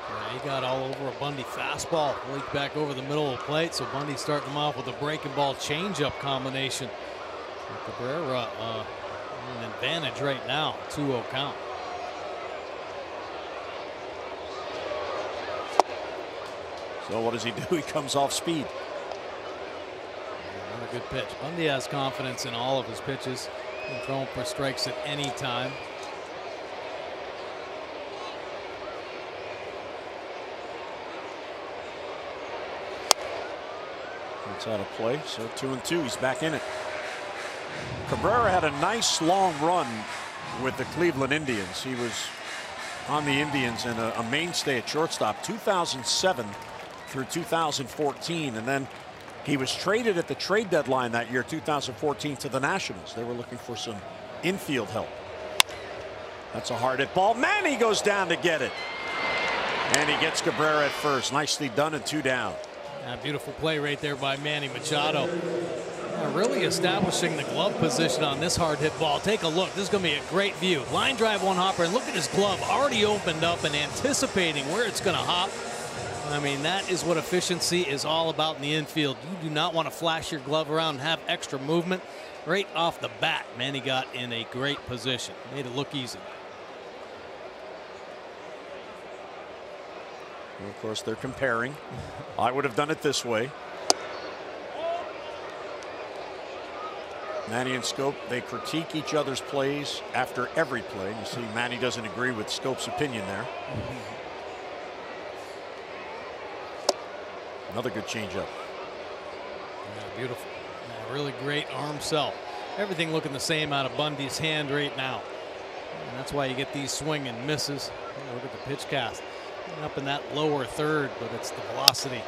Yeah, he got all over a Bundy fastball, leaked back over the middle of the plate. So Bundy starting him off with a breaking ball changeup combination. Cabrera an advantage right now, 2-0 count. So what does he do? He comes off speed. Another good pitch. Bundy has confidence in all of his pitches. He can throw him for strikes at any time. It's out of play. So 2-2. He's back in it. Cabrera had a nice long run with the Cleveland Indians. He was on the Indians and a mainstay at shortstop 2007 through 2014, and then he was traded at the trade deadline that year, 2014, to the Nationals. They were looking for some infield help. That's a hard hit ball. Manny goes down to get it, and he gets Cabrera at first. Nicely done, and 2 down. Beautiful play right there by Manny Machado. Really establishing the glove position on this hard hit ball. Take a look. This is going to be a great view. Line drive one hopper, and look at his glove already opened up and anticipating where it's going to hop. I mean, that is what efficiency is all about in the infield. You do not want to flash your glove around and have extra movement. Right off the bat, Manny got in a great position. Made it look easy. And of course, they're comparing. I would have done it this way. Manny and Scope, they critique each other's plays after every play. You see, Manny doesn't agree with Scope's opinion there. Another good changeup. Yeah, beautiful. Yeah, really great arm sell. Everything looking the same out of Bundy's hand right now. And that's why you get these swing and misses. Yeah, look at the pitch cast. Up in that lower third, but it's the velocity.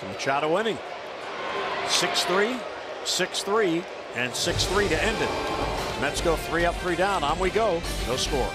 So Machado winning. 6-3. 6-3 and 6-3 to end it. Mets go 3 up, 3 down. On we go. No score.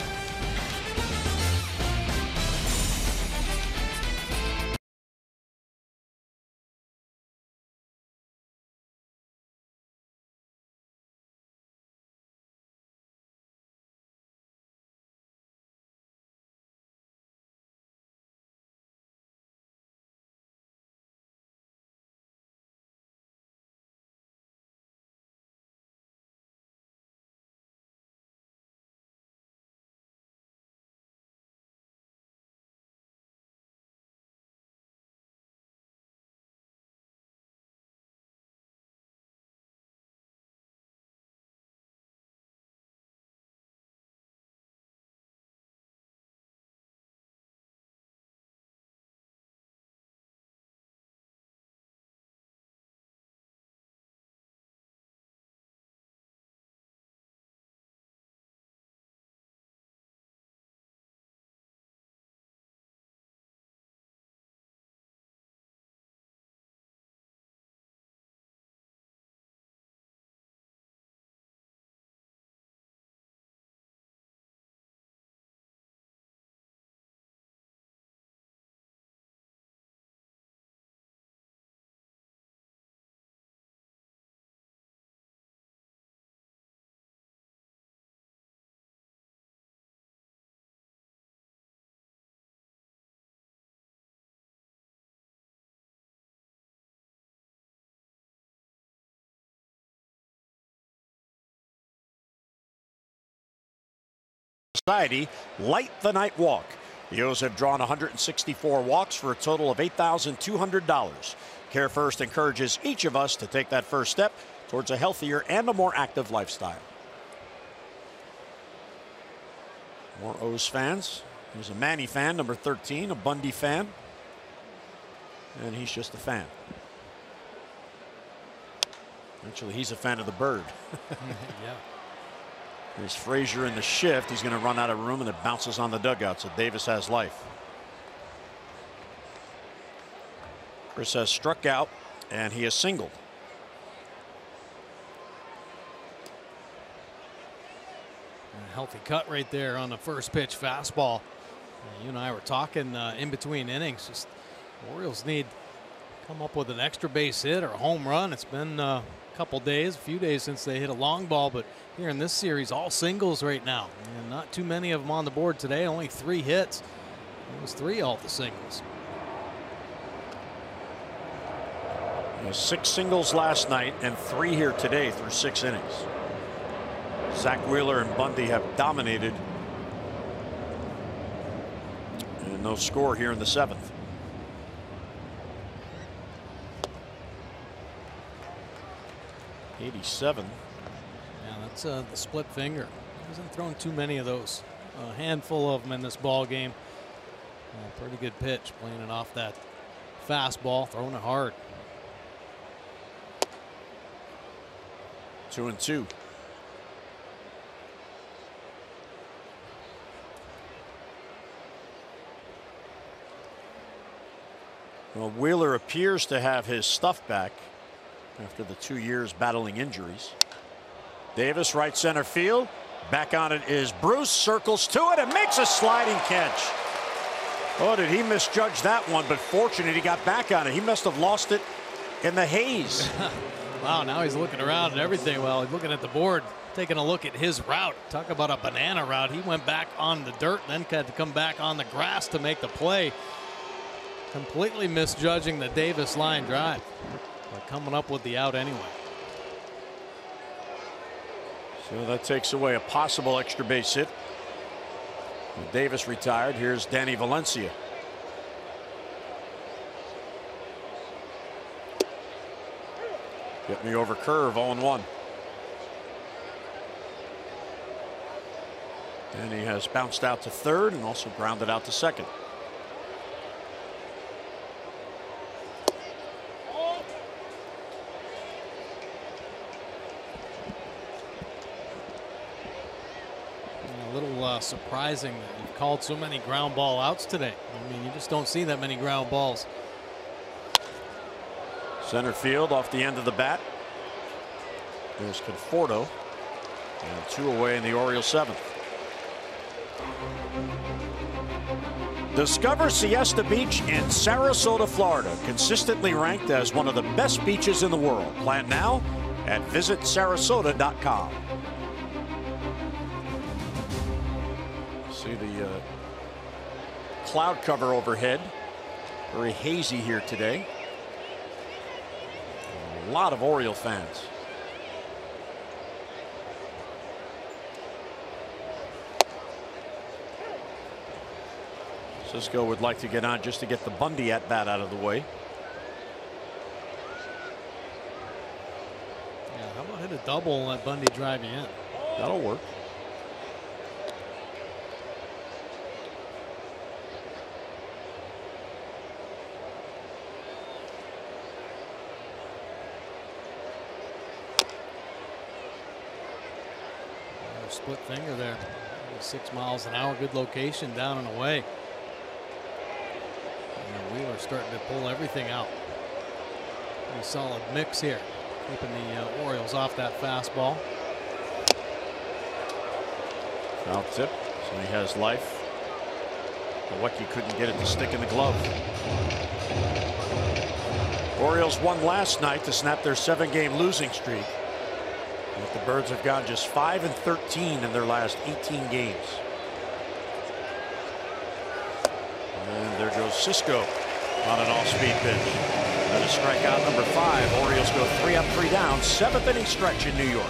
Society light the night walk. The O's have drawn 164 walks for a total of $8,200. Care First encourages each of us to take that first step towards a healthier and a more active lifestyle. More O's fans. There's a Manny fan, number 13, a Bundy fan, and he's just a fan. Actually, he's a fan of the bird. Yeah. There's Frazier in the shift. He's going to run out of room, and it bounces on the dugout, so Davis has life. Chris has struck out, and he has singled. A healthy cut right there on the first pitch fastball. You and I were talking in between innings. Just Orioles need to come up with an extra base hit or a home run. It's been a few days since they hit a long ball, but here in this series, all singles right now. And not too many of them on the board today, only 3 hits. It was 3 all the singles. 6 singles last night and 3 here today through 6 innings. Zach Wheeler and Bundy have dominated. And no score here in the 7th. '87. Yeah, that's the split finger. Hasn't thrown too many of those. A handful of them in this ball game. Pretty good pitch, playing it off that fastball, throwing it hard. 2-2. Well, Wheeler appears to have his stuff back after the 2 years battling injuries. Davis, right center field. Back on it is Bruce, circles to it and makes a sliding catch. Oh, did he misjudge that one? But fortunate he got back on it. He must have lost it in the haze. Wow, now he's looking around at everything. Well, he's looking at the board, taking a look at his route. Talk about a banana route. He went back on the dirt, then had to come back on the grass to make the play. Completely misjudging the Davis line drive, but coming up with the out anyway. So that takes away a possible extra base hit. With Davis retired, here's Danny Valencia. Get me over curve, 0-1. And he has bounced out to third and also grounded out to second. A little surprising that you've called so many ground ball outs today. I mean, you just don't see that many ground balls. Center field off the end of the bat. There's Conforto. And 2 away in the Orioles 7th. Discover Siesta Beach in Sarasota, Florida. Consistently ranked as one of the best beaches in the world. Plan now at visitsarasota.com. See the cloud cover overhead. Very hazy here today. A lot of Oriole fans. Cisco would like to get on just to get the Bundy at bat out of the way. Yeah, how about hit a double and let Bundy drive you in? That'll work. Split finger there. 6 miles an hour, good location, down and away. And Wheeler starting to pull everything out. Pretty solid mix here, keeping the Orioles off that fastball. Foul tip, so he has life. Milwaukee couldn't get it to stick in the glove. Orioles won last night to snap their 7-game losing streak. But the Birds have gone just 5-13 in their last 18 games. And there goes Cisco on an off-speed pitch. That is strikeout number 5. Orioles go 3 up, 3 down. 7th inning stretch in New York.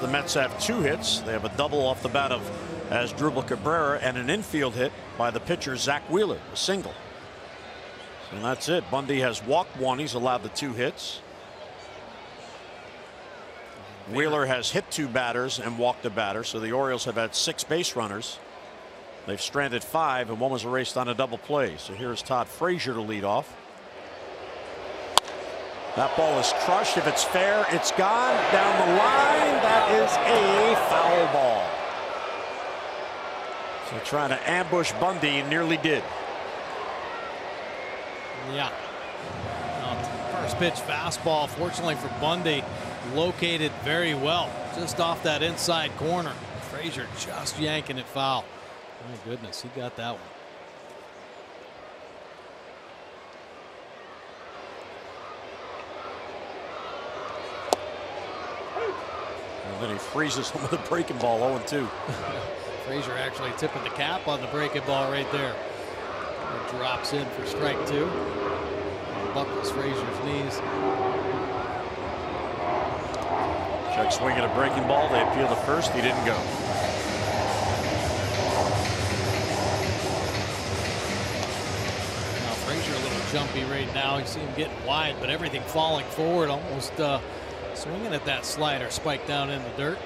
The Mets have 2 hits. They have a double off the bat of Asdrubal Cabrera and an infield hit by the pitcher Zach Wheeler, a single. And that's it. Bundy has walked 1. He's allowed the 2 hits. Wheeler has hit 2 batters and walked a batter. So the Orioles have had 6 base runners. They've stranded 5 and 1 was erased on a double play. So here's Todd Frazier to lead off. That ball is crushed. If it's fair, it's gone down the line. That is a foul ball. So trying to ambush Bundy, nearly did. Yeah. First pitch fastball, fortunately for Bundy, located very well, just off that inside corner. Frazier just yanking it foul. My goodness, he got that one. And then he freezes him with a breaking ball, 0-2. Frazier actually tipping the cap on the breaking ball right there. It drops in for strike 2. Buckles Frazier's knees. Check swing at a breaking ball. They appeal to first. He didn't go. Now Frazier a little jumpy right now. You see him getting wide, but everything falling forward, almost swinging at that slider, spiked down in the dirt.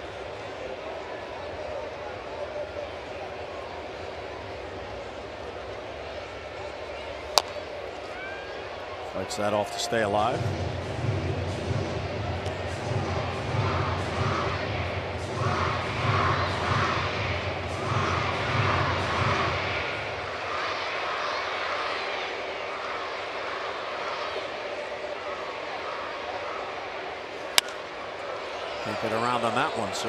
Fights that off to stay alive. Keep it around on that one, so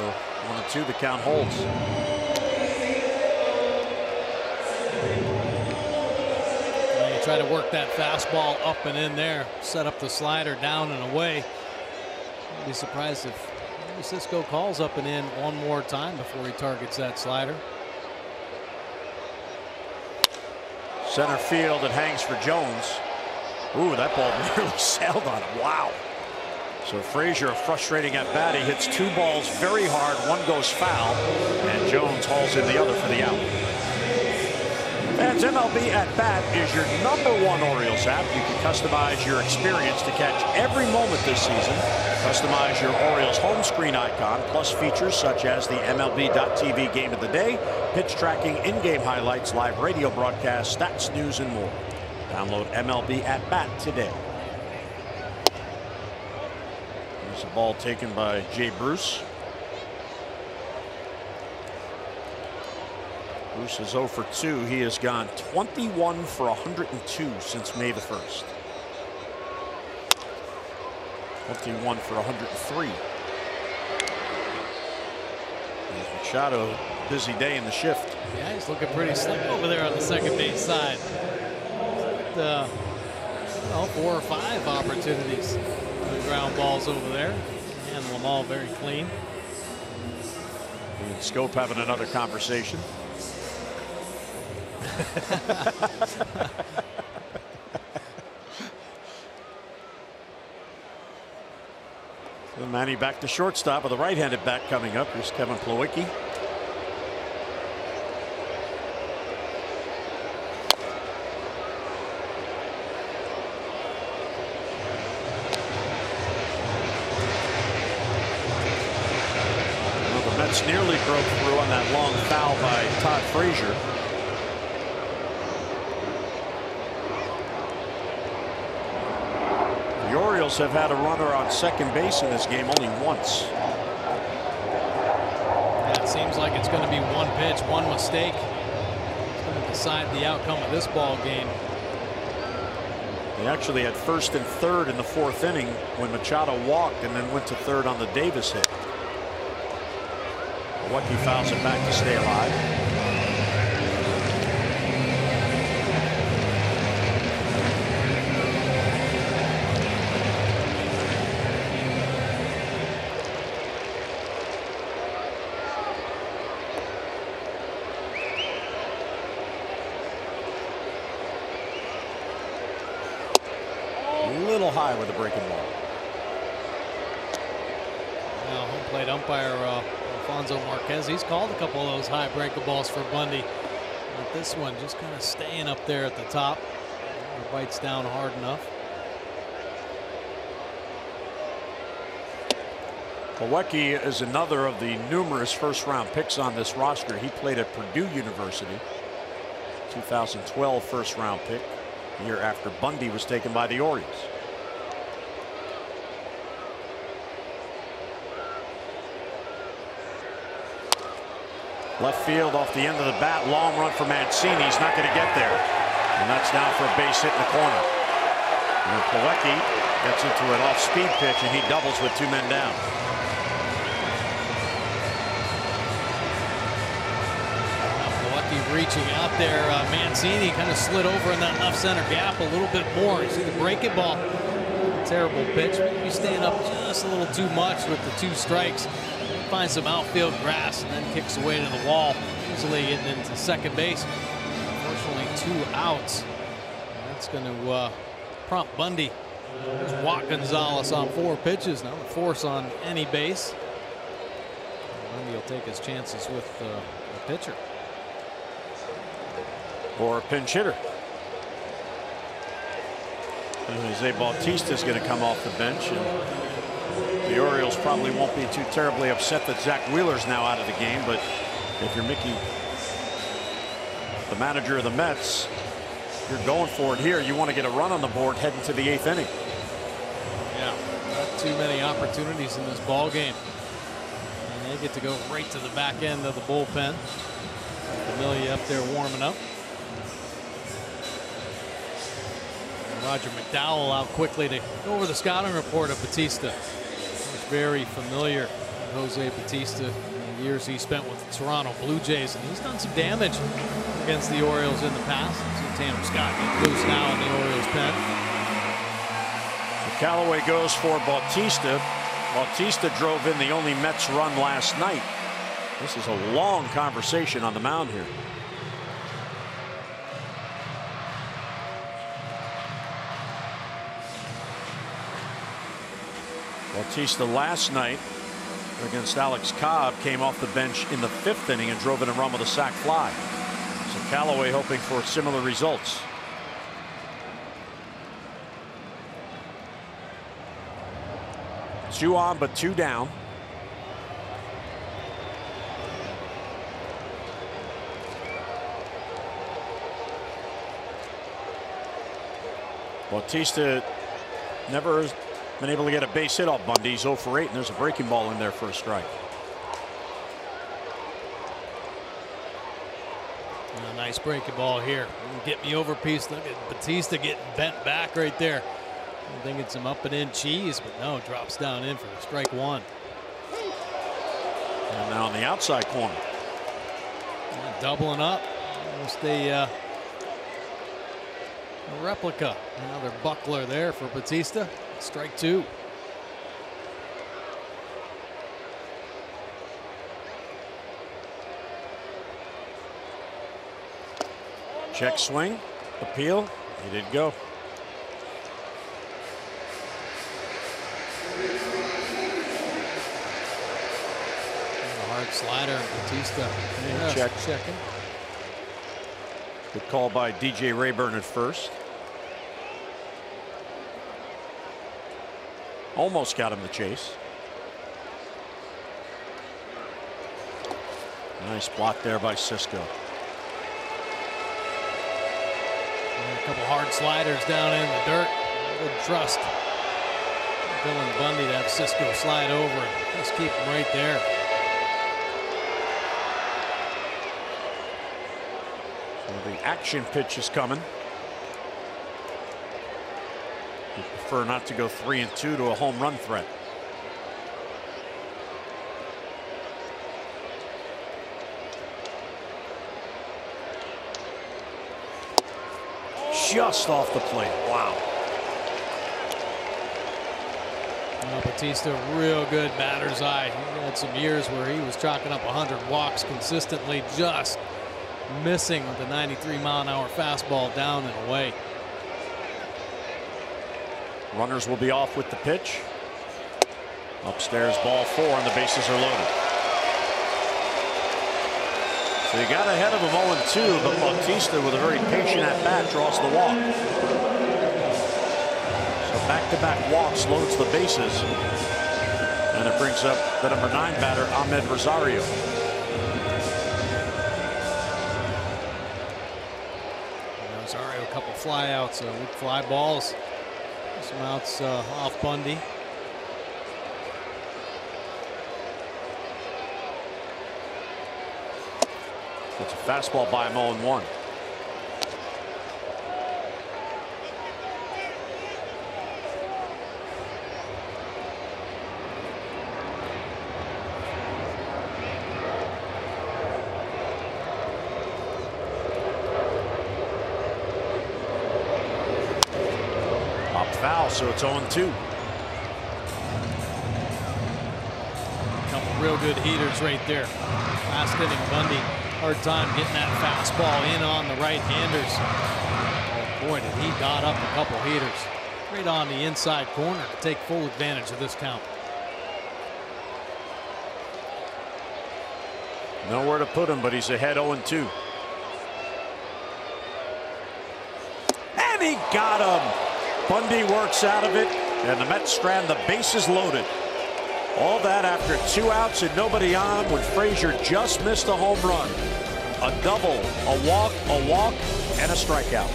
1-2, the count holds. Try to work that fastball up and in there, set up the slider down and away. I'd be surprised if Cisco calls up and in one more time before he targets that slider. Center field, it hangs for Jones. Ooh, that ball nearly sailed on him. Wow. So Frazier, a frustrating at bat. He hits 2 balls very hard. One goes foul, and Jones hauls in the other for the out. Fans, MLB At Bat is your #1 Orioles app. You can customize your experience to catch every moment this season. Customize your Orioles home screen icon, plus features such as the MLB.TV Game of the Day, pitch tracking, in-game highlights, live radio broadcasts, stats, news, and more. Download MLB At Bat today. There's a ball taken by Jay Bruce. Bruce is 0 for 2. He has gone 21 for 102 since May the 1st. 21 for 103. There's Machado, busy day in the shift. Yeah, he's looking pretty slick over there on the second base side. Well, 4 or 5 opportunities. Ground balls over there. Handle them all very clean. And Scope having another conversation. So Manny back to shortstop with a right-handed bat coming up. Here's Kevin Plawecki. Well, the Mets nearly broke through on that long foul by Todd Frazier. The Orioles have had a runner on second base in this game only once. Yeah, it seems like it's going to be one pitch, one mistake. It's going to decide the outcome of this ball game. They actually had first and third in the 4th inning when Machado walked and then went to third on the Davis hit. Plawecki fouls it back to stay alive. Little high with a breaking ball. Now, home plate umpire Alfonso Marquez, he's called a couple of those high breaker balls for Bundy. But this one just kind of staying up there at the top. It bites down hard enough. Plawecki is another of the numerous first-round picks on this roster. He played at Purdue University. 2012 first-round pick, a year after Bundy was taken by the Orioles. Left field off the end of the bat. Long run for Mancini. He's not going to get there. And that's down for a base hit in the corner. And Plawecki gets into an off-speed pitch, and he doubles with 2 men down. Plawecki reaching out there. Mancini kind of slid over in that left center gap a little bit more. You see the breaking ball. Terrible pitch. Maybe staying up just a little too much with the 2 strikes. Finds some outfield grass and then kicks away to the wall, easily getting into second base. Unfortunately, 2 outs. That's going to prompt Bundy. There's Watt Gonzalez on 4 pitches. Now the force on any base. Bundy will take his chances with the pitcher. Or a pinch hitter. And Jose Bautista is going to come off the bench. And the Orioles probably won't be too terribly upset that Zach Wheeler's now out of the game. But if you're Mickey, the manager of the Mets, you're going for it here. You want to get a run on the board heading to the 8th inning. Yeah, not too many opportunities in this ball game. And they get to go right to the back end of the bullpen. Familia up there warming up. And Roger McDowell out quickly to go over the scouting report of Batista. He's very familiar with Jose Batista in the years he spent with the Toronto Blue Jays, and he's done some damage against the Orioles in the past. See Tanner Scott get loose now in the Orioles pen. So Callaway goes for Bautista. Bautista drove in the only Mets run last night. This is a long conversation on the mound here. Bautista last night against Alex Cobb came off the bench in the 5th inning and drove in a run with a sac fly. So Callaway hoping for similar results. Two on, but 2 down. Bautista never has been able to get a base hit off Bundy. He's 0 for 8, and there's a breaking ball in there for a strike. A nice breaking ball here. Get me over piece. Look at Batista getting bent back right there. I think it's some up and in cheese, but no, drops down in for strike 1. And now on the outside corner. Doubling up. Almost a replica. Another buckler there for Batista. Strike 2. Check swing. Appeal. He did go. Hard slider. Batista. Yes, checking. Good call by DJ Rayburn at first. Almost got him the chase. Nice block there by Cisco. And a couple hard sliders down in the dirt. Good trust. Dylan Bundy to have Cisco slide over and just keep him right there. So the action pitch is coming. You prefer not to go 3-2 to a home run threat. Just off the plate. Wow. Batista, real good batter's eye. He had some years where he was chalking up 100 walks consistently, just missing with the 93-mile-an-hour fastball down and away. Runners will be off with the pitch. Upstairs, ball 4, and the bases are loaded. So you got ahead of him 0-2, but Bautista, with a very patient at-bat, draws the walk. So back-to-back walks loads the bases. And it brings up the number 9 batter, Ahmed Rosario. Rosario, a couple flyouts with fly balls. Some outs off Bundy. It's a fastball by him 0-1. Foul, so it's 0-2. Couple real good heaters right there. Last inning, Bundy hard time getting that fastball in on the right-handers. Oh boy, did he dot up a couple heaters right on the inside corner to take full advantage of this count. Nowhere to put him, but he's ahead 0-2. And he got him. Bundy works out of it, and the Mets strand the bases loaded. All that after 2 outs and nobody on when Frazier just missed a home run. A double, a walk, and a strikeout.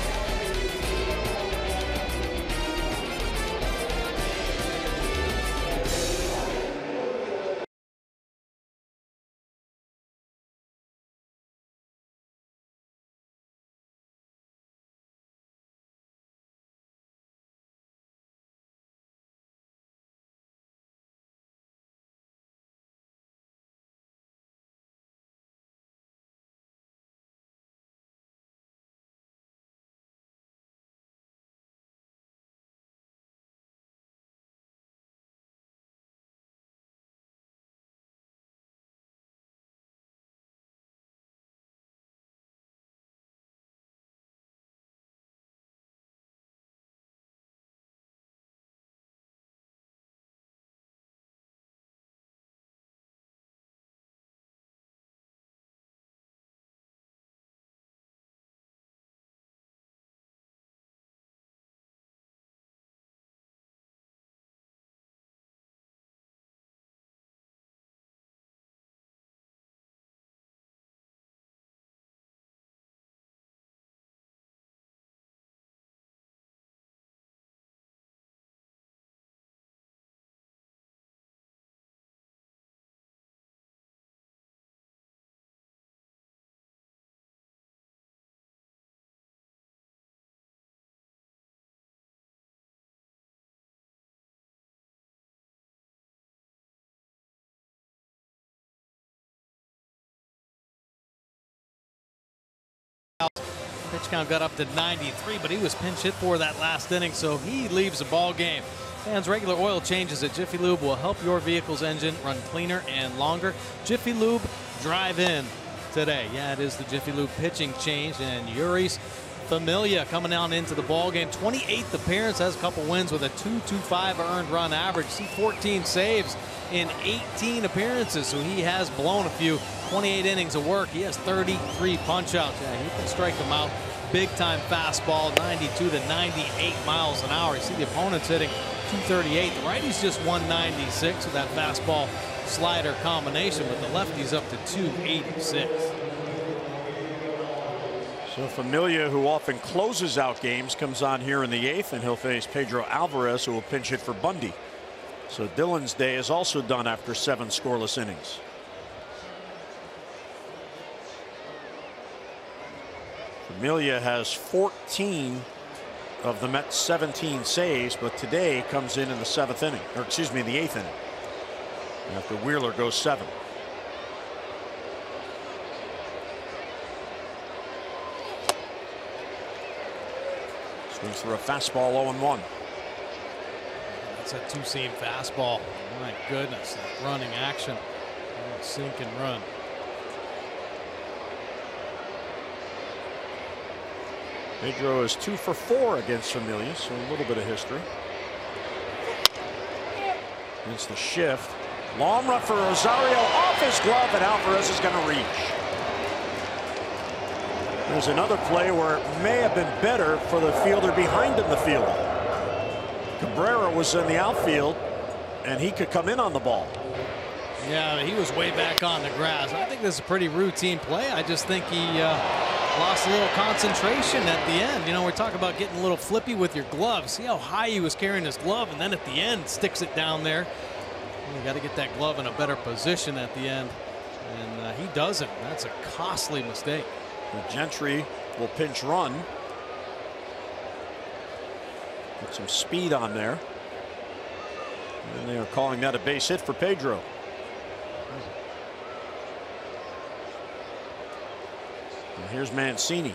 Pitch count got up to 93, but he was pinch hit for that last inning, so he leaves the ball game. Fans, regular oil changes at Jiffy Lube will help your vehicle's engine run cleaner and longer. Jiffy Lube, drive in today. Yeah, it is the Jiffy Lube pitching change, and Yuri's Familia coming on into the ball game. 28th appearance, has a couple wins with a 2.25 earned run average. See 14 saves in 18 appearances, so he has blown a few. 28 innings of work. He has 33 punch-outs. Yeah, he can strike them out. Big-time fastball, 92 to 98 miles an hour. You see the opponents hitting 238. The righty's just 196 with that fastball slider combination, but the lefty's up to 286. So Familia, who often closes out games, comes on here in the 8th, and he'll face Pedro Alvarez, who will pinch hit for Bundy. So Dillon's day is also done after 7 scoreless innings. Familia has 14 of the Mets' 17 saves, but today comes in the 7th inning, or excuse me, the 8th inning, after Wheeler goes 7. Swings through a fastball 0-1. That's a two-seam fastball. My goodness, that running action. Sink and run. Pedro is 2 for 4 against Familia, so a little bit of history. Against the shift. Long run for Rosario, off his glove, and Alvarez is going to reach. There's another play where it may have been better for the fielder behind him, the fielder. Cabrera was in the outfield, and he could come in on the ball. Yeah, he was way back on the grass. I think this is a pretty routine play. I just think he lost a little concentration at the end. You know, we're talking about getting a little flippy with your glove. See how high he was carrying his glove, and then at the end sticks it down there. You got to get that glove in a better position at the end. And he doesn't. That's a costly mistake. And Gentry will pinch run. Put some speed on there. And they are calling that a base hit for Pedro. And here's Mancini.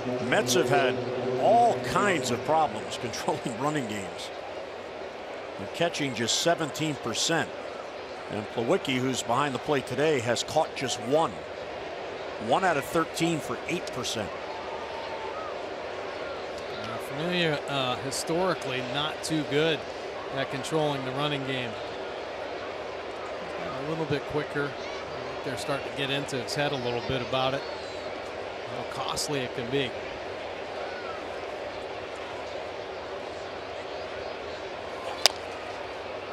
The Mets have had all kinds of problems controlling running games. They're catching just 17%. And Plawecki, who's behind the plate today, has caught just one. 1 out of 13 for 8%. Familia historically not too good at controlling the running game. A little bit quicker. They're starting to get into its head a little bit about it. How costly it can be.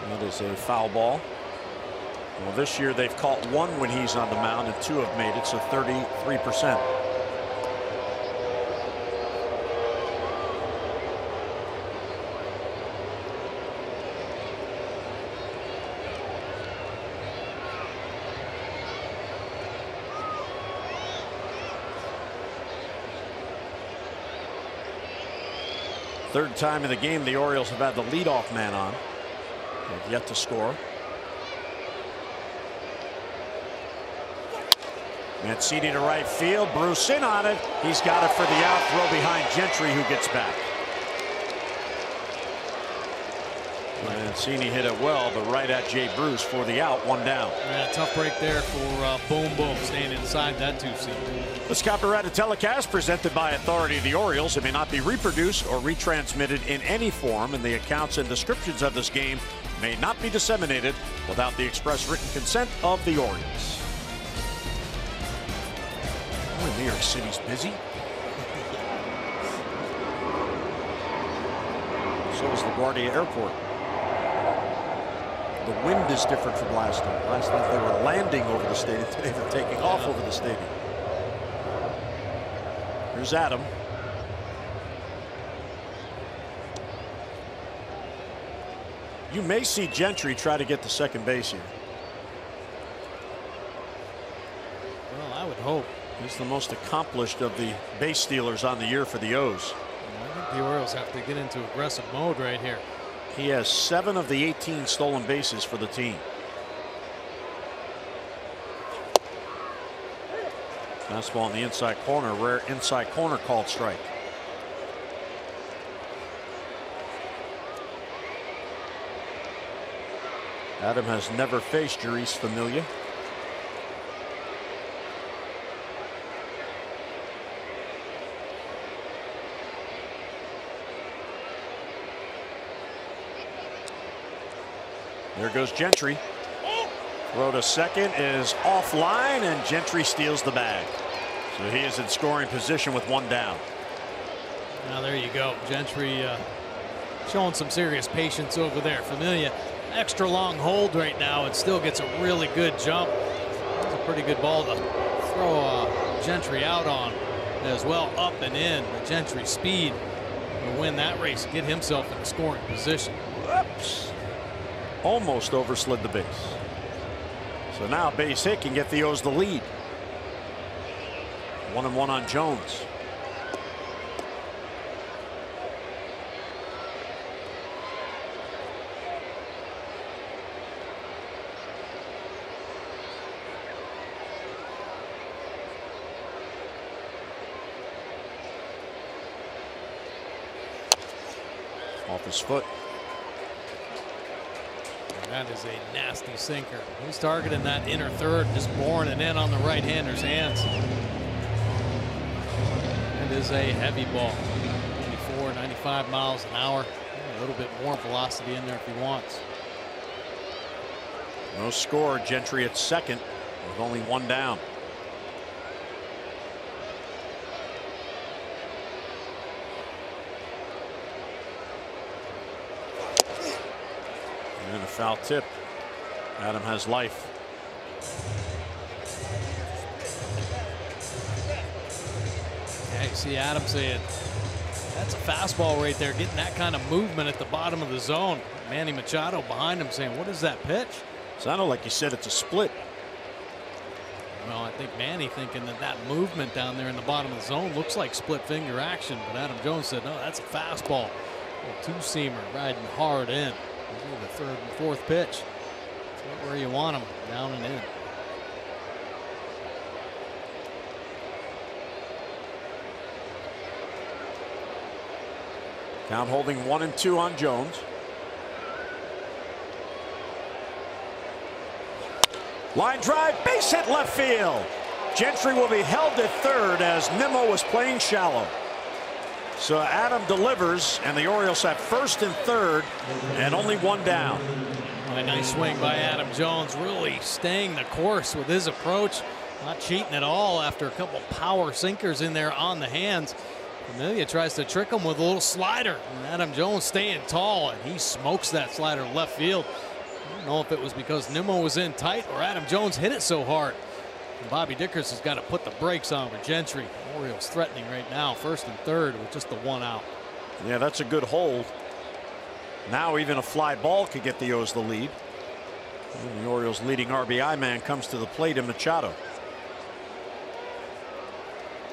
That is a foul ball. Well, this year they've caught 1 when he's on the mound and 2 have made it, so 33%. Third time in the game the Orioles have had the leadoff man on. They've yet to score. Mancini to right field. Bruce in on it. He's got it for the out. Throw behind Gentry, who gets back. Mancini hit it well, but right at Jay Bruce for the out. 1 down. Yeah, tough break there for Boom Boom, staying inside that 2-seam. This copyrighted telecast presented by authority of the Orioles. It may not be reproduced or retransmitted in any form, and the accounts and descriptions of this game may not be disseminated without the express written consent of the Orioles. Oh, New York City's busy. So is LaGuardia Airport. The wind is different from last night. Last night they were landing over the stadium. Today they're taking off over the stadium. Here's Adam. You may see Gentry try to get to second base here. Well, I would hope. He's the most accomplished of the base stealers on the year for the O's. I think the Orioles have to get into aggressive mode right here. He has 7 of the 18 stolen bases for the team. Fastball in the inside corner, rare inside corner called strike. Adam has never faced Jeurys Familia. There goes Gentry. Throw to second is offline, and Gentry steals the bag. So he is in scoring position with 1 down. Now there you go. Gentry showing some serious patience over there. Familia, extra long hold right now and still gets a really good jump. That's a pretty good ball to throw Gentry out on as well. Up and in. The Gentry speed to win that race, get himself in a scoring position. Whoops. Almost overslid the base. So now base hit can get the O's the lead. 1-1 on Jones. Off his foot. That is a nasty sinker. He's targeting that inner third, just boring it in on the right-hander's hands. It is a heavy ball. 94, 95 miles an hour. A little bit more velocity in there if he wants. No score. Gentry at second with only 1 down. And a foul tip. Adam has life. Yeah, you see Adam saying, That's a fastball right there, getting that kind of movement at the bottom of the zone. Manny Machado behind him saying, what is that pitch? Sounded like you said it's a split. Well, I think Manny thinking that that movement down there in the bottom of the zone looks like split finger action, but Adam Jones said, no, that's a fastball. A two-seamer riding hard in. The third and fourth pitch. It's right where you want them, down and in. Count holding 1-2 on Jones. Line drive, base hit left field. Gentry will be held at third as Nimmo was playing shallow. So Adam delivers, and the Orioles have first and third, and only one down. A nice swing by Adam Jones, really staying the course with his approach. Not cheating at all after a couple power sinkers in there on the hands. Familia tries to trick him with a little slider, and Adam Jones staying tall, and he smokes that slider left field. I don't know if it was because Nimmo was in tight or Adam Jones hit it so hard. And Bobby Dickers has got to put the brakes on with Gentry. Orioles threatening right now, first and third with just the one out. Yeah, that's a good hold. Now even a fly ball could get the O's the lead. And the Orioles' leading RBI man comes to the plate in Machado.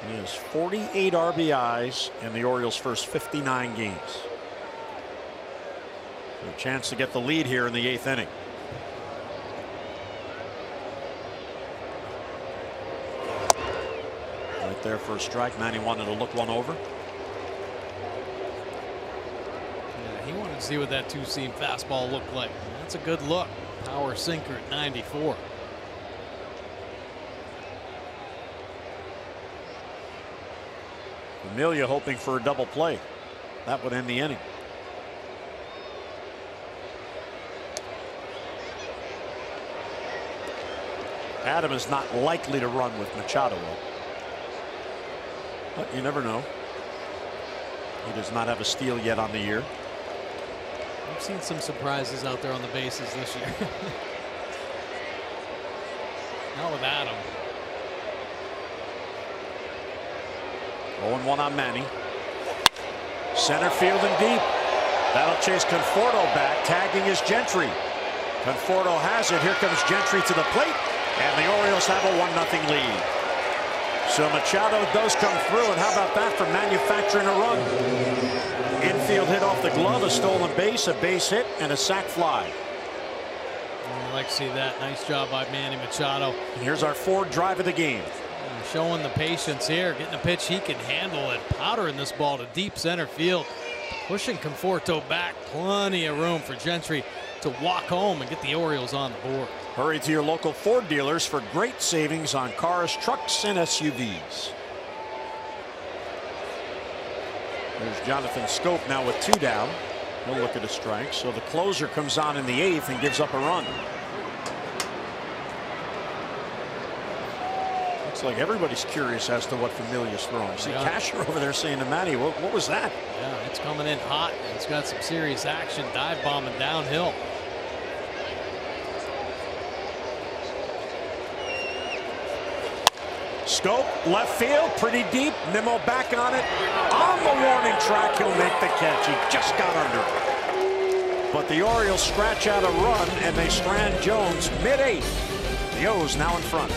He has 48 RBIs in the Orioles' first 59 games. So a chance to get the lead here in the 8th inning. Right there for a strike. Manny wanted to look one over. Yeah, he wanted to see what that two-seam fastball looked like. That's a good look. Power sinker at 94. Amelia hoping for a double play. That would end the inning. Adam is not likely to run with Machado up. But you never know. He does not have a steal yet on the year. I've seen some surprises out there on the bases this year. Not with Adam. 0-1 on Manny. Center field and deep. That'll chase Conforto back. Tagging is Gentry. Conforto has it. Here comes Gentry to the plate. And the Orioles have a 1-0 lead. So Machado does come through. And how about that for manufacturing a run? Infield hit off the glove, a stolen base, a base hit, and a sac fly. I'd like to see that. Nice job by Manny Machado. And here's our fourth drive of the game. Showing the patience here, getting a pitch he can handle and powdering this ball to deep center field. Pushing Conforto back. Plenty of room for Gentry to walk home and get the Orioles on the board. Hurry to your local Ford dealers for great savings on cars, trucks, and SUVs. There's Jonathan Scope now with 2 down. He'll look at a strike. So the closer comes on in the 8th and gives up a run. Looks like everybody's curious as to what Familia's throwing. See Casher over there saying to Manny, what was that? Yeah, it's coming in hot. It's got some serious action. Dive bombing downhill. Scope, left field, pretty deep. Nimmo back on it. On the warning track, he'll make the catch. He just got under it. But the Orioles scratch out a run, and they strand Jones mid-8th. The O's now in front.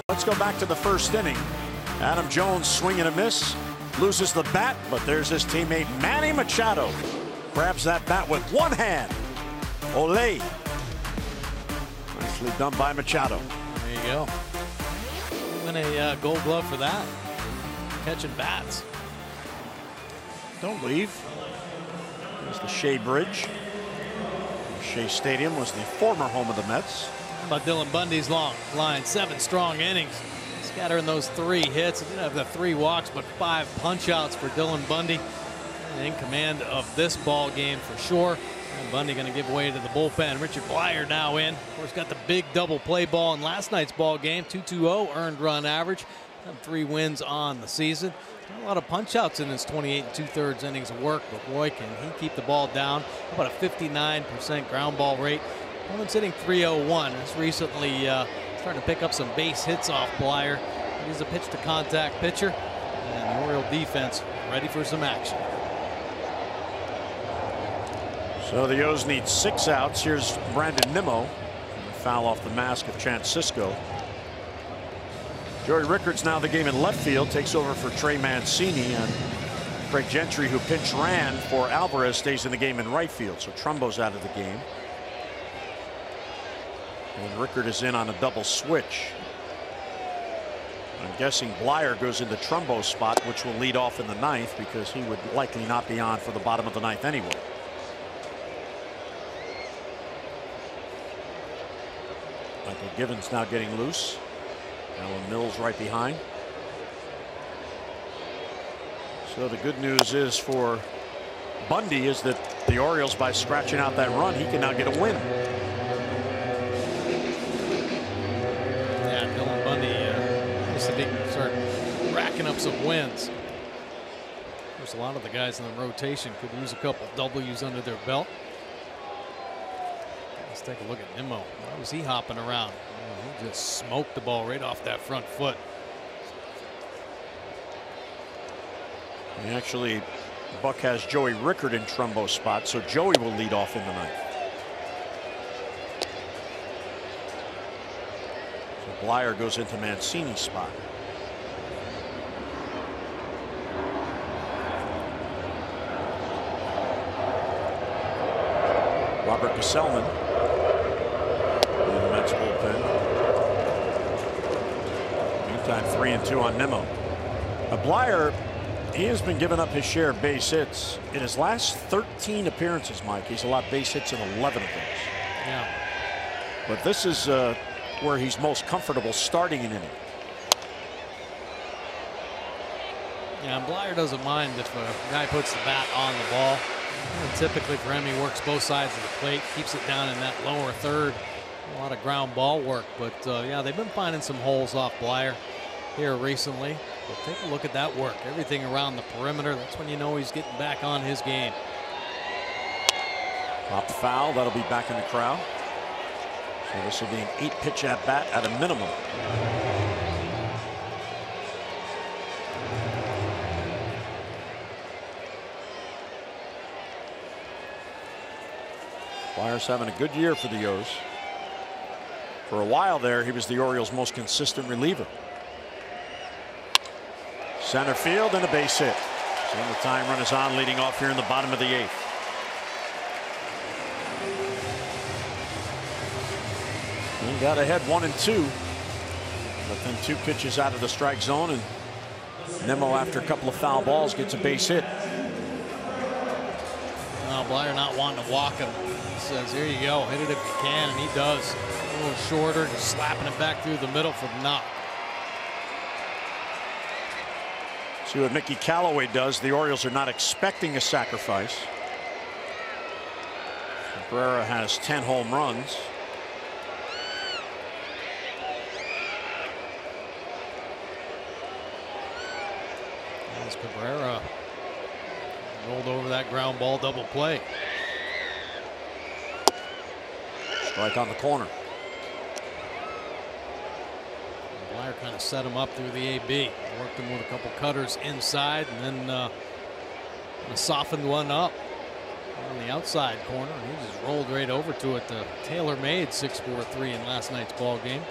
Let's go back to the first inning. Adam Jones swing and a miss, loses the bat, but there's his teammate Manny Machado. Grabs that bat with one hand. Ole. Nicely done by Machado. There you go. Win a Gold Glove for that. Catching bats. Don't leave. There's the Shea Bridge. Shea Stadium was the former home of the Mets. How about Dylan Bundy's long line? 7 strong innings. Scattering those 3 hits. He didn't have the 3 walks, but 5 punch-outs for Dylan Bundy. And in command of this ball game for sure. And Bundy going to give way to the bullpen. Richard Blyer now in. Of course, got the big double play ball in last night's ball game. 2.20 earned run average. 3 wins on the season. A lot of punch-outs in his 28 2/3 innings of work, but boy, can he keep the ball down. How about a 59% ground ball rate? Opponent's hitting .301. It's recently starting to pick up some base hits off Blyer. He's a pitch-to-contact pitcher, and the Oriole defense ready for some action. So the O's need 6 outs. Here's Brandon Nimmo. Foul off the mask of Chance Sisco. Joey Rickards now the game in left field, takes over for Trey Mancini, and Craig Gentry, who pinch ran for Alvarez, stays in the game in right field. So Trumbo's out of the game. And Rickard is in on a double switch. I'm guessing Blyer goes into Trumbo's spot, which will lead off in the 9th because he would likely not be on for the bottom of the 9th anyway. Michael Givens now getting loose. Alan Mills right behind. So the good news is for Bundy is that the Orioles, by scratching out that run, he can now get a win. Yeah, Dylan Bundy needs to start racking up some wins. Of course, a lot of the guys in the rotation could use a couple W's under their belt. Let's take a look at Nimmo. Why was he hopping around? He just smoked the ball right off that front foot. And actually, Buck has Joey Rickard in Trumbo's spot, so Joey will lead off in the 9th. So Blyer goes into Mancini's spot. Robert Gesellman in the Mets bullpen. Meantime, 3-2 on Nimmo. Blyer, he has been giving up his share of base hits. In his last 13 appearances, Mike, he's allowed base hits in 11 of those. Yeah. But this is where he's most comfortable starting an inning. Yeah, and Blyer doesn't mind if a guy puts the bat on the ball. And typically for him, he works both sides of the plate, keeps it down in that lower third. A lot of ground ball work, but yeah, they've been finding some holes off Blyer here recently. But take a look at that work. Everything around the perimeter. That's when you know he's getting back on his game. Popped foul. That'll be back in the crowd. So this will be an 8-pitch at bat at a minimum. Blyer's having a good year for the O's. For a while there, he was the Orioles' most consistent reliever. Center field and a base hit. So the time run is on, leading off here in the bottom of the 8th. He got ahead 1-2, but then 2 pitches out of the strike zone, and Nimmo, after a couple of foul balls, gets a base hit. Blyer not wanting to walk him. He says, here you go, hit it if you can, and he does. A little shorter, just slapping it back through the middle for the knock. See what Mickey Callaway does. The Orioles are not expecting a sacrifice. Cabrera has 10 home runs. As Cabrera rolled over that ground ball double play. Strike on the corner. Blyer kind of set him up through the AB. Worked him with a couple cutters inside, and then softened one up on the outside corner. He just rolled right over to it. The tailor-made 6-4-3 in last night's ball game.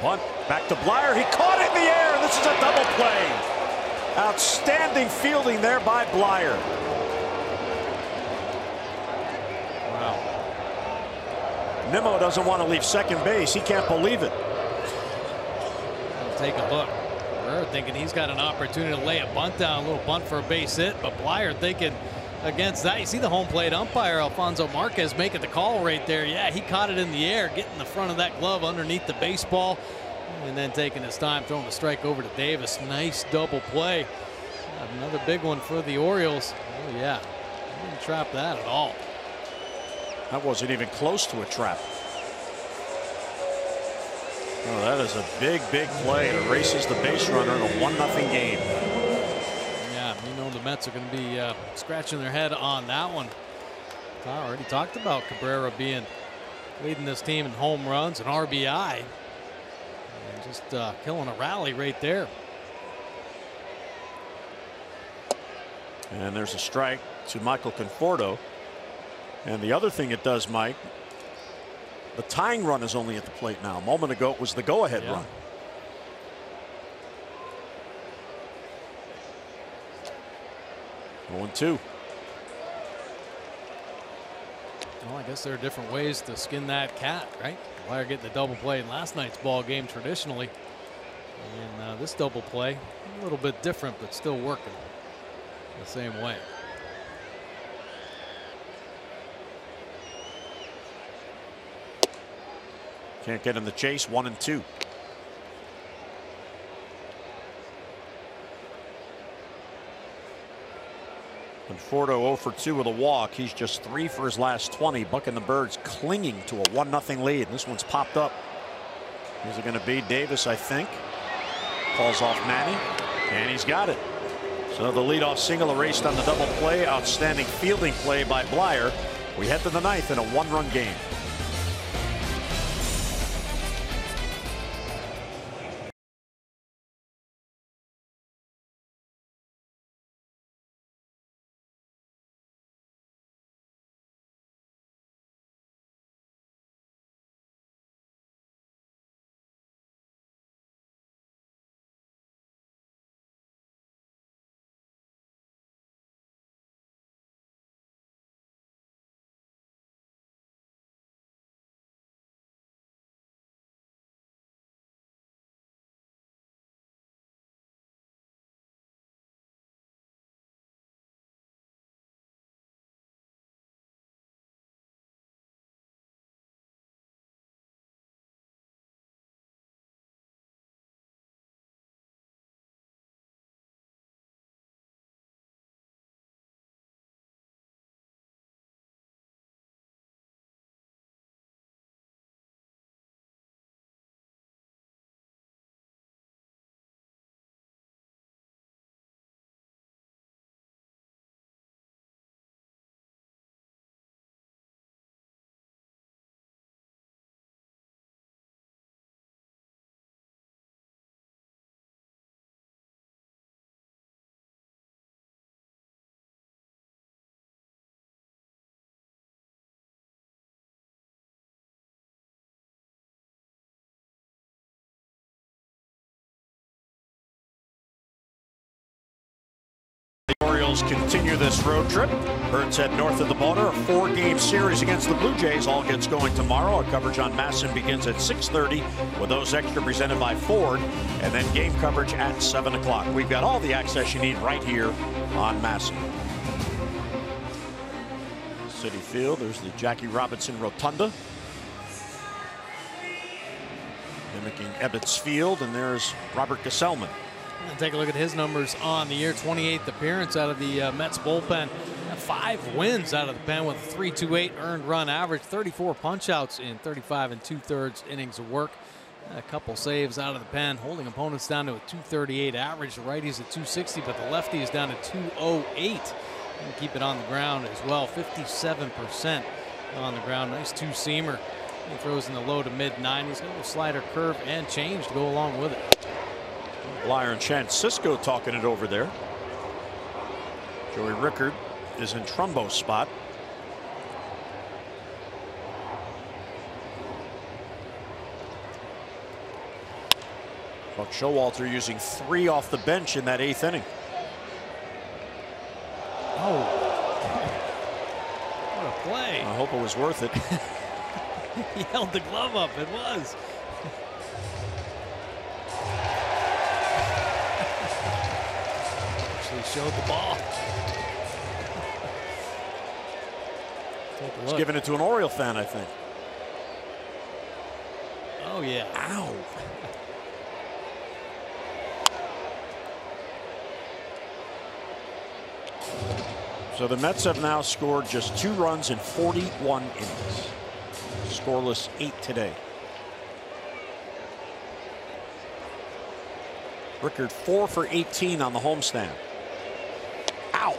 Bunt back to Blyer. He caught it in the air, and this is a double play. Outstanding fielding there by Blyer. Wow. Nimmo doesn't want to leave second base. He can't believe it. Take a look. We're thinking he's got an opportunity to lay a bunt down, a little bunt for a base hit, but Blyer thinking against that. You see the home plate umpire, Alfonso Marquez, making the call right there. Yeah, he caught it in the air, getting the front of that glove underneath the baseball, and then taking his time, throwing the strike over to Davis. Nice double play. Another big one for the Orioles. Oh, yeah. He didn't trap that at all. That wasn't even close to a trap. Oh, that is a big, big play. It erases the base runner in a 1-0 game. Yeah, you know the Mets are going to be scratching their head on that one. I already talked about Cabrera leading this team in home runs and RBI. And just killing a rally right there. And there's a strike to Michael Conforto. And the other thing it does, Mike, the tying run is only at the plate now. A moment ago, it was the go-ahead run. One, 2. Well, I guess there are different ways to skin that cat, right? Blyer getting the double play in last night's ball game traditionally. And this double play, a little bit different, but still working the same way. Can't get in the chase. 1 and 2. Conforto 0 for 2 with a walk. He's just 3 for his last 20. Buck and the Birds clinging to a 1-0 lead. This one's popped up. Who's it going to be? Davis, I think. Calls off Manny, and he's got it. So the leadoff single erased on the double play. Outstanding fielding play by Blyer. We head to the 9th in a 1-run game. The Orioles continue this road trip. Birds head north of the border. A 4-game series against the Blue Jays. All gets going tomorrow. Our coverage on MASN begins at 6:30 with those extra presented by Ford. And then game coverage at 7 o'clock. We've got all the access you need right here on MASN. City Field. There's the Jackie Robinson Rotunda. Mimicking Ebbets Field. And there's Robert Gesellman. And take a look at his numbers on the year. 28th appearance out of the Mets bullpen. 5 wins out of the pen with a 3.28 earned run average. 34 punch-outs in 35 2/3 innings of work. A couple saves out of the pen, holding opponents down to a 238 average. The righties at 260, but the lefty is down to 208. And keep it on the ground as well. 57% on the ground. Nice 2-seamer. He throws in the low to mid-90s. Got a little slider, curve, and change to go along with it. Blyer and Francisco talking it over there. Joey Rickard is in Trumbo's spot. Buck Showalter using 3 off the bench in that 8th inning. Oh, what a play. I hope it was worth it. He held the glove up. It was. Actually showed the ball. He's giving it to an Oriole fan, I think. Oh, yeah. Ow. So the Mets have now scored just 2 runs in 41 innings. Scoreless 8 today. Rickard 4 for 18 on the homestand. Ow.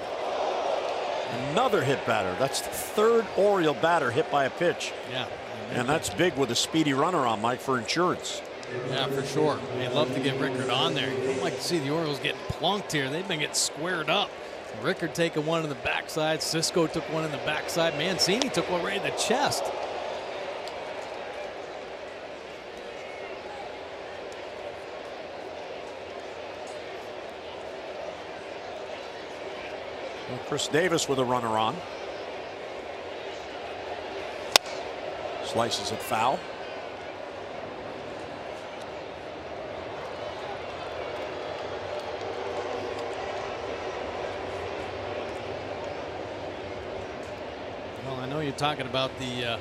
Another hit batter. That's the 3rd Oriole batter hit by a pitch. Yeah. And that's big with a speedy runner on, Mike, for insurance. Yeah, for sure. They'd love to get Rickard on there. You don't like to see the Orioles getting plunked here. They've been getting squared up. Rickard taking one in the backside. Cisco took one in the backside. Mancini took one right in the chest. Well, Chris Davis with a runner on. Slices it foul. Well, I know you're talking about the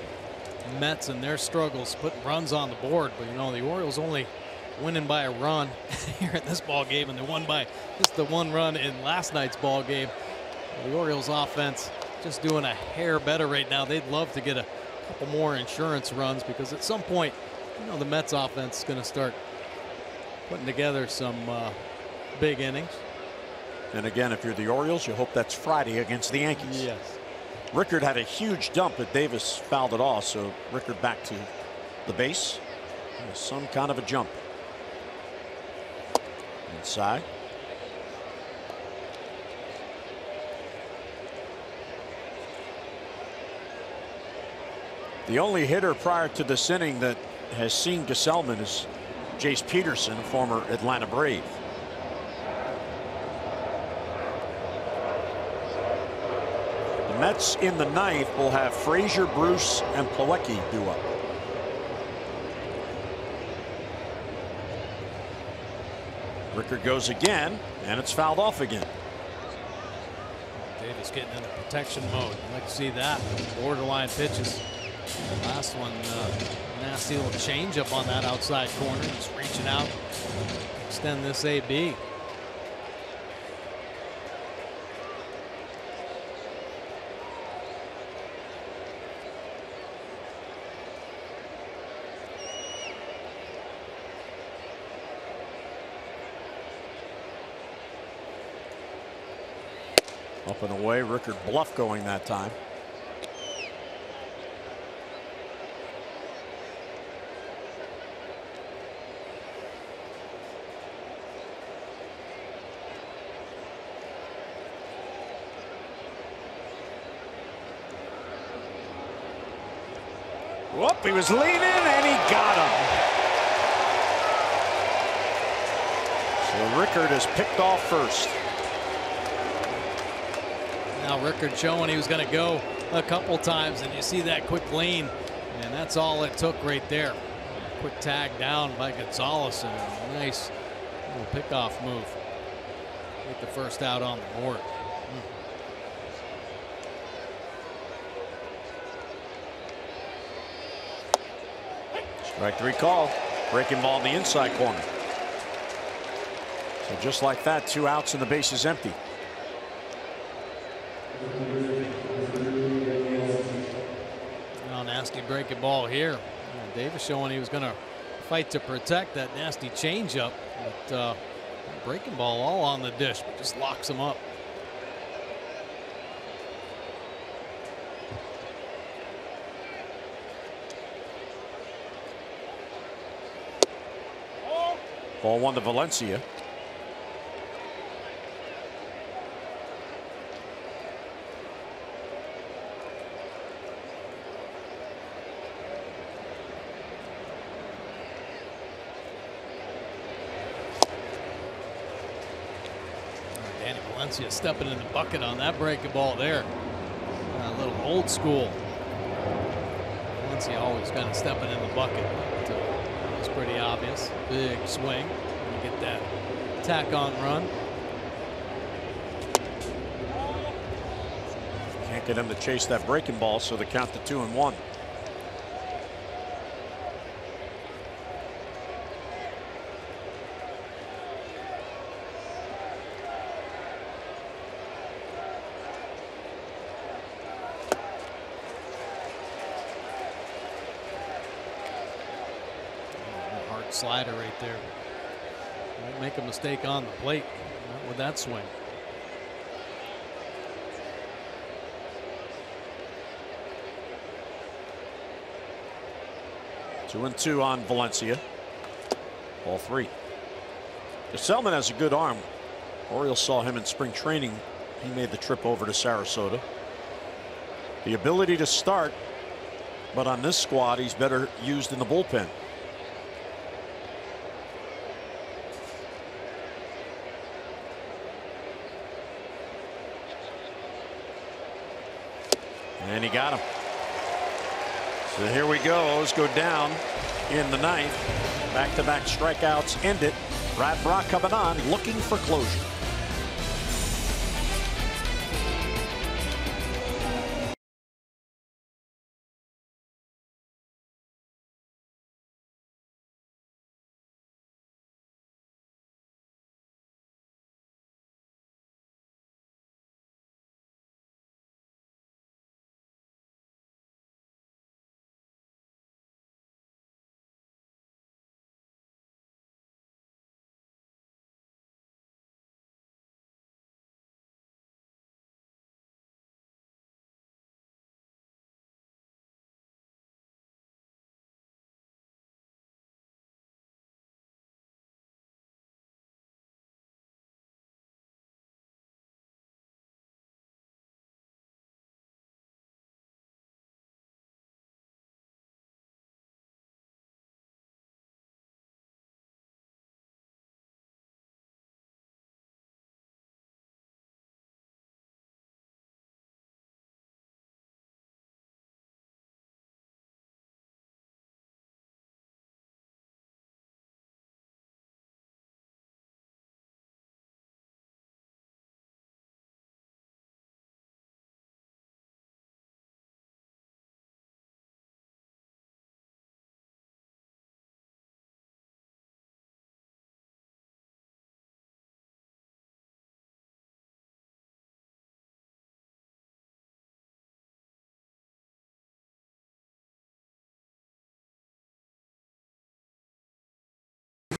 Mets and their struggles putting runs on the board, but you know the Orioles only winning by a run here in this ball game, and they won by just the 1 run in last night's ball game. The Orioles offense just doing a hair better right now. They'd love to get a couple more insurance runs, because at some point, you know, the Mets offense is going to start putting together some big innings. And again, if you're the Orioles, you hope that's Friday against the Yankees. Yes. Rickard had a huge dump, but Davis fouled it off, so Rickard back to the base. Some kind of a jump. Inside. The only hitter prior to this inning that has seen Gesellman is Jace Peterson, a former Atlanta Brave. The Mets in the 9th will have Frazier, Bruce, and Plawecki due up. Rickard goes again, and it's fouled off again. Davis getting into protection mode. I'd like to see that. Borderline pitches. Last one, nasty little changeup on that outside corner. Just reaching out, extend this AB. Up and away, Rickard bluff going that time. Whoop, he was leaning and he got him. So Rickard is picked off first. Now Rickard showing he was going to go a couple times, and you see that quick lean, and that's all it took right there. Quick tag down by Gonzalez, and a nice little pickoff move. Get the first out on the board. Strike 3 call. Breaking ball in the inside corner. So just like that, 2 outs and the base is empty. Now nasty breaking ball here. Davis showing he was going to fight to protect that nasty changeup, but breaking ball all on the dish, but just locks him up. Ball 1 to Valencia. Danny Valencia stepping in the bucket on that breaking ball there. A little old school. Valencia always kind of stepping in the bucket. It's pretty obvious. Big swing. You get that tack on run. Can't get him to chase that breaking ball, so they count to 2-1. Hard slider right there. Won't make a mistake on the plate. Not with that swing. 2-2 on Valencia. Ball 3. Selman has a good arm. Orioles saw him in spring training. He made the trip over to Sarasota. The ability to start, but on this squad, he's better used in the bullpen. And he got him. So here we go. O's go down in the ninth. Back-to-back strikeouts end it. Brad Brock coming on, looking for closure.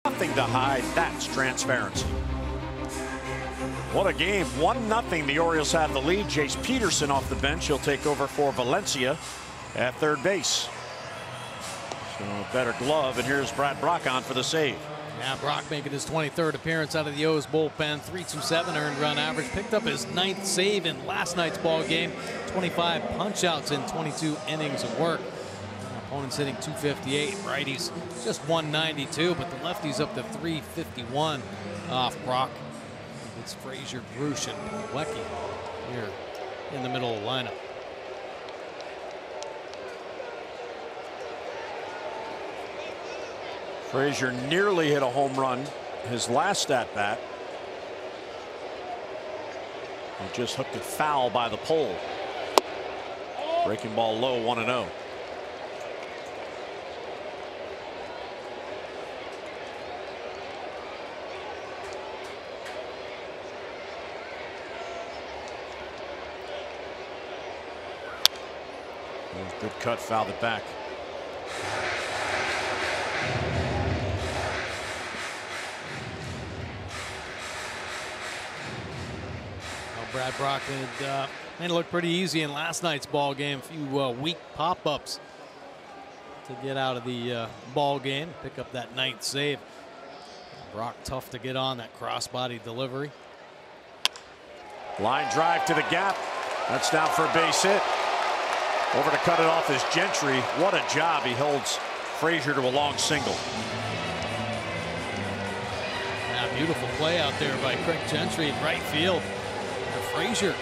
Nothing to hide. That's transparency. What a game. 1-0. The Orioles have the lead. Jace Peterson off the bench. He'll take over for Valencia at third base. So better glove. And here's Brad Brock on for the save. Yeah, Brock making his 23rd appearance out of the O's bullpen. 3.27 earned run average. Picked up his 9th save in last night's ball game. 25 punch-outs in 22 innings of work. Opponents hitting 258. Righties just 192, but the lefties up to 351 off Brock. It's Frazier, Grush, and Plewecki here in the middle of the lineup. Frazier nearly hit a home run his last at bat. He just hooked it foul by the pole. Breaking ball low, 1-0. Good cut, fouled it back. Brad Brock made it look pretty easy in last night's ball game. A few weak pop-ups to get out of the ball game, pick up that 9th save. Brock tough to get on that crossbody delivery. Line drive to the gap. That's down for a base hit. Over to cut it off is Gentry. What a job. He holds Frazier to a long single. Yeah, Beautiful play out there by Craig Gentry in right field. And Frazier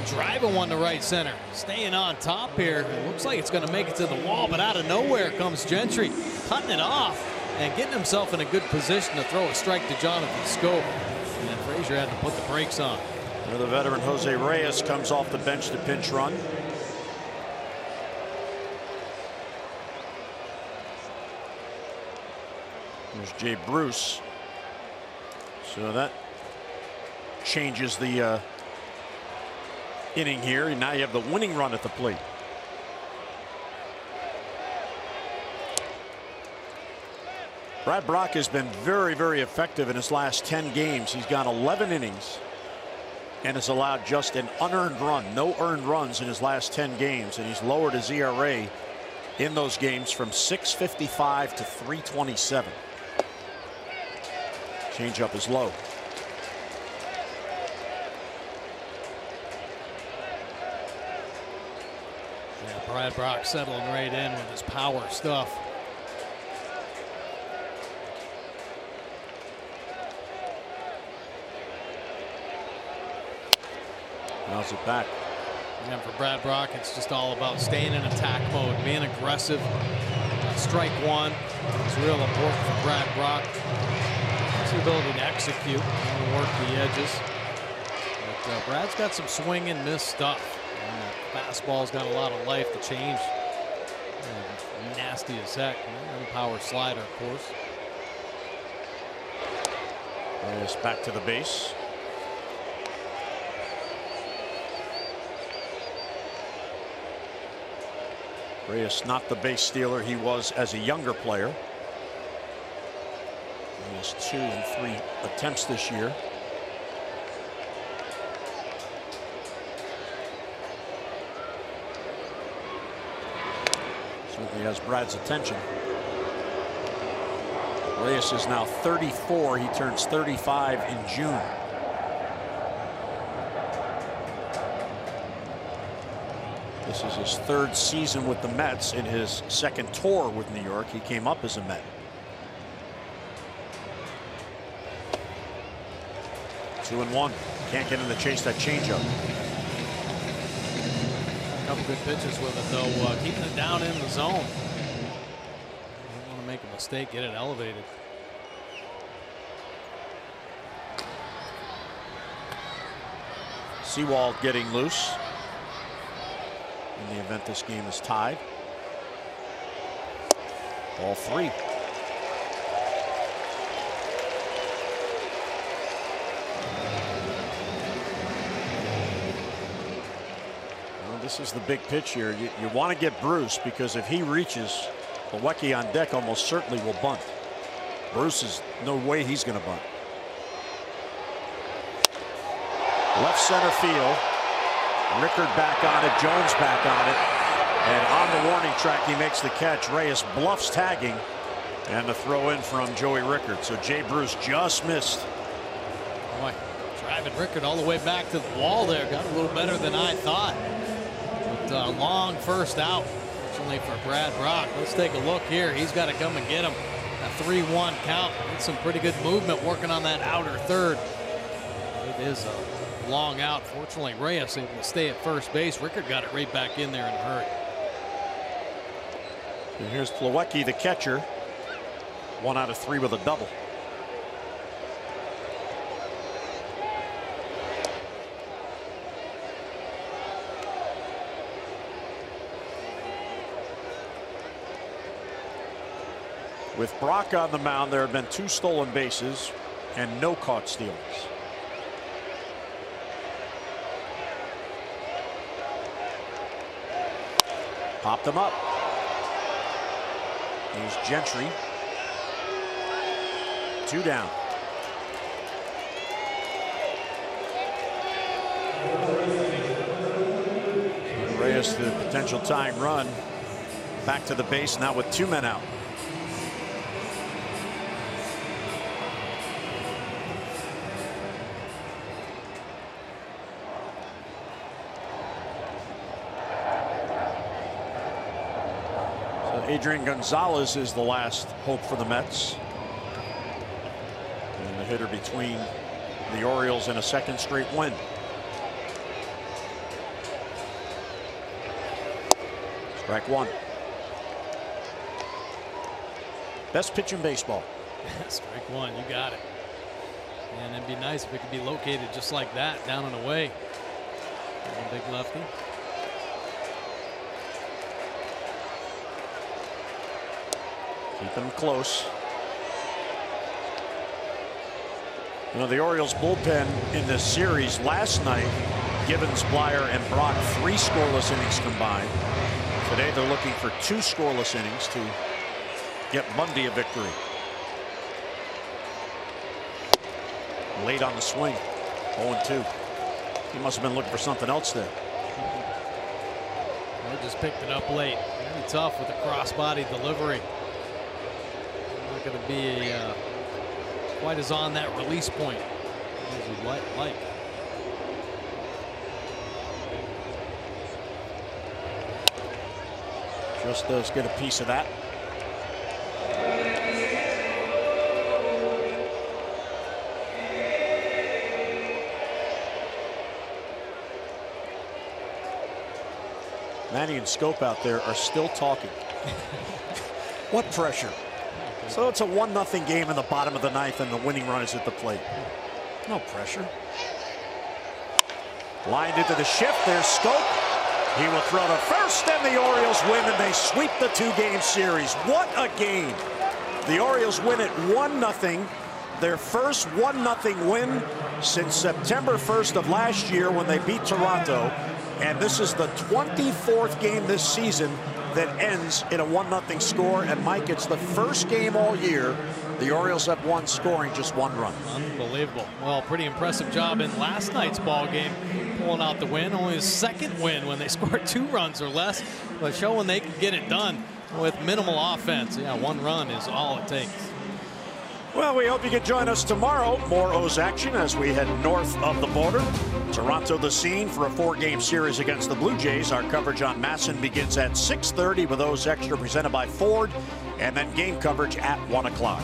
driving one to right center, staying on top here. It looks like it's going to make it to the wall, but out of nowhere comes Gentry, cutting it off and getting himself in a good position to throw a strike to Jonathan Scope. And then Frazier had to put the brakes on. The veteran Jose Reyes comes off the bench to pinch run. There's Jay Bruce. So that changes the inning here. And now you have the winning run at the plate. Brad Brock has been very, very effective in his last 10 games. He's gone 11 innings and has allowed just an unearned run, no earned runs in his last 10 games. And he's lowered his ERA in those games from 6.55 to 3.27. Changeup is low. Yeah, Brad Brock settling right in with his power stuff. Now's it back. And for Brad Brock, it's just all about staying in attack mode, being aggressive. Strike one is real important for Brad Brock. His ability to execute and work the edges. But Brad's got some swing and miss stuff. And the fastball's got a lot of life to change. And nasty as heck. And power slider, of course. Reyes back to the base. Reyes not the base stealer he was as a younger player. He has 2 and 3 attempts this year. Certainly has Brad's attention. Reyes is now 34. He turns 35 in June. This is his 3rd season with the Mets. In his 2nd tour with New York, he came up as a Met. 2-1. Can't get in the chase that changeup. A couple good pitches with it, though. Keeping it down in the zone. Don't want to make a mistake, get it elevated. Sewald getting loose in the event this game is tied. Ball 3. Well, this is the big pitch here. You want to get Bruce, because if he reaches, Plawecki on deck almost certainly will bunt. Bruce is no way he's going to bunt. Left center field. Rickard back on it, Jones back on it, and on the warning track he makes the catch. Reyes bluffs tagging, and the throw in from Joey Rickard. So Jay Bruce just missed. Boy, driving Rickard all the way back to the wall there. Got a little better than I thought. But long first out, fortunately for Brad Brock. Let's take a look here. He's got to come and get him. A 3-1 count. With some pretty good movement working on that outer third. It is a long out. Fortunately, Reyes able to stay at first base. Rickard got it right back in there in a hurry. And here's Plawecki, the catcher. 1 out of 3 with a double. With Brock on the mound, there have been 2 stolen bases and no caught stealers. Popped them up. Here's Gentry. 2 down. Reyes, the potential tying run, back to the base now with 2 men out. Adrian Gonzalez is the last hope for the Mets. And And the hitter between the Orioles and a second straight win. Strike one. Best pitch in baseball. Strike one, you got it. And it'd be nice if it could be located just like that, down and away. A big lefty. Keep them close. You know, the Orioles bullpen in this series last night, Gibbons, Blyer, and Brock, 3 scoreless innings combined. Today they're looking for 2 scoreless innings to get Monday a victory. Late on the swing, 0-2. He must have been looking for something else there. They just picked it up late. Very tough with a crossbody delivery. Not going to be quite as on that release point as you'd like. Just does get a piece of that. Manny and Scope out there are still talking. What pressure? So it's a 1-0 game in the bottom of the 9th, and the winning run is at the plate. No pressure. Lined into the shift. There's Scope. He will throw to first, and the Orioles win, and they sweep the 2-game series. What a game. The Orioles win it 1-0. Their first 1-0 win since September 1st of last year when they beat Toronto. And this is the 24th game this season that ends in a 1-0 score. And Mike, it's the first game all year the Orioles have won scoring just 1 run. Unbelievable. Well, pretty impressive job in last night's ball game, pulling out the win. Only his 2nd win when they scored 2 runs or less, but showing they can get it done with minimal offense. Yeah, 1 run is all it takes. Well, we hope you can join us tomorrow. More O's action as we head north of the border. Toronto the scene for a 4-game series against the Blue Jays. Our coverage on Masson begins at 6:30 with O's Extra presented by Ford, and then game coverage at 1 o'clock.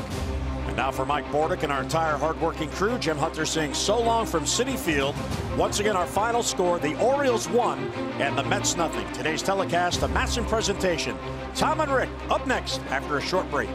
And now for Mike Bordick and our entire hardworking crew, Jim Hunter saying so long from Citi Field. Once again, our final score, the Orioles 1 and the Mets 0. Today's telecast, a Masson presentation. Tom and Rick up next after a short break.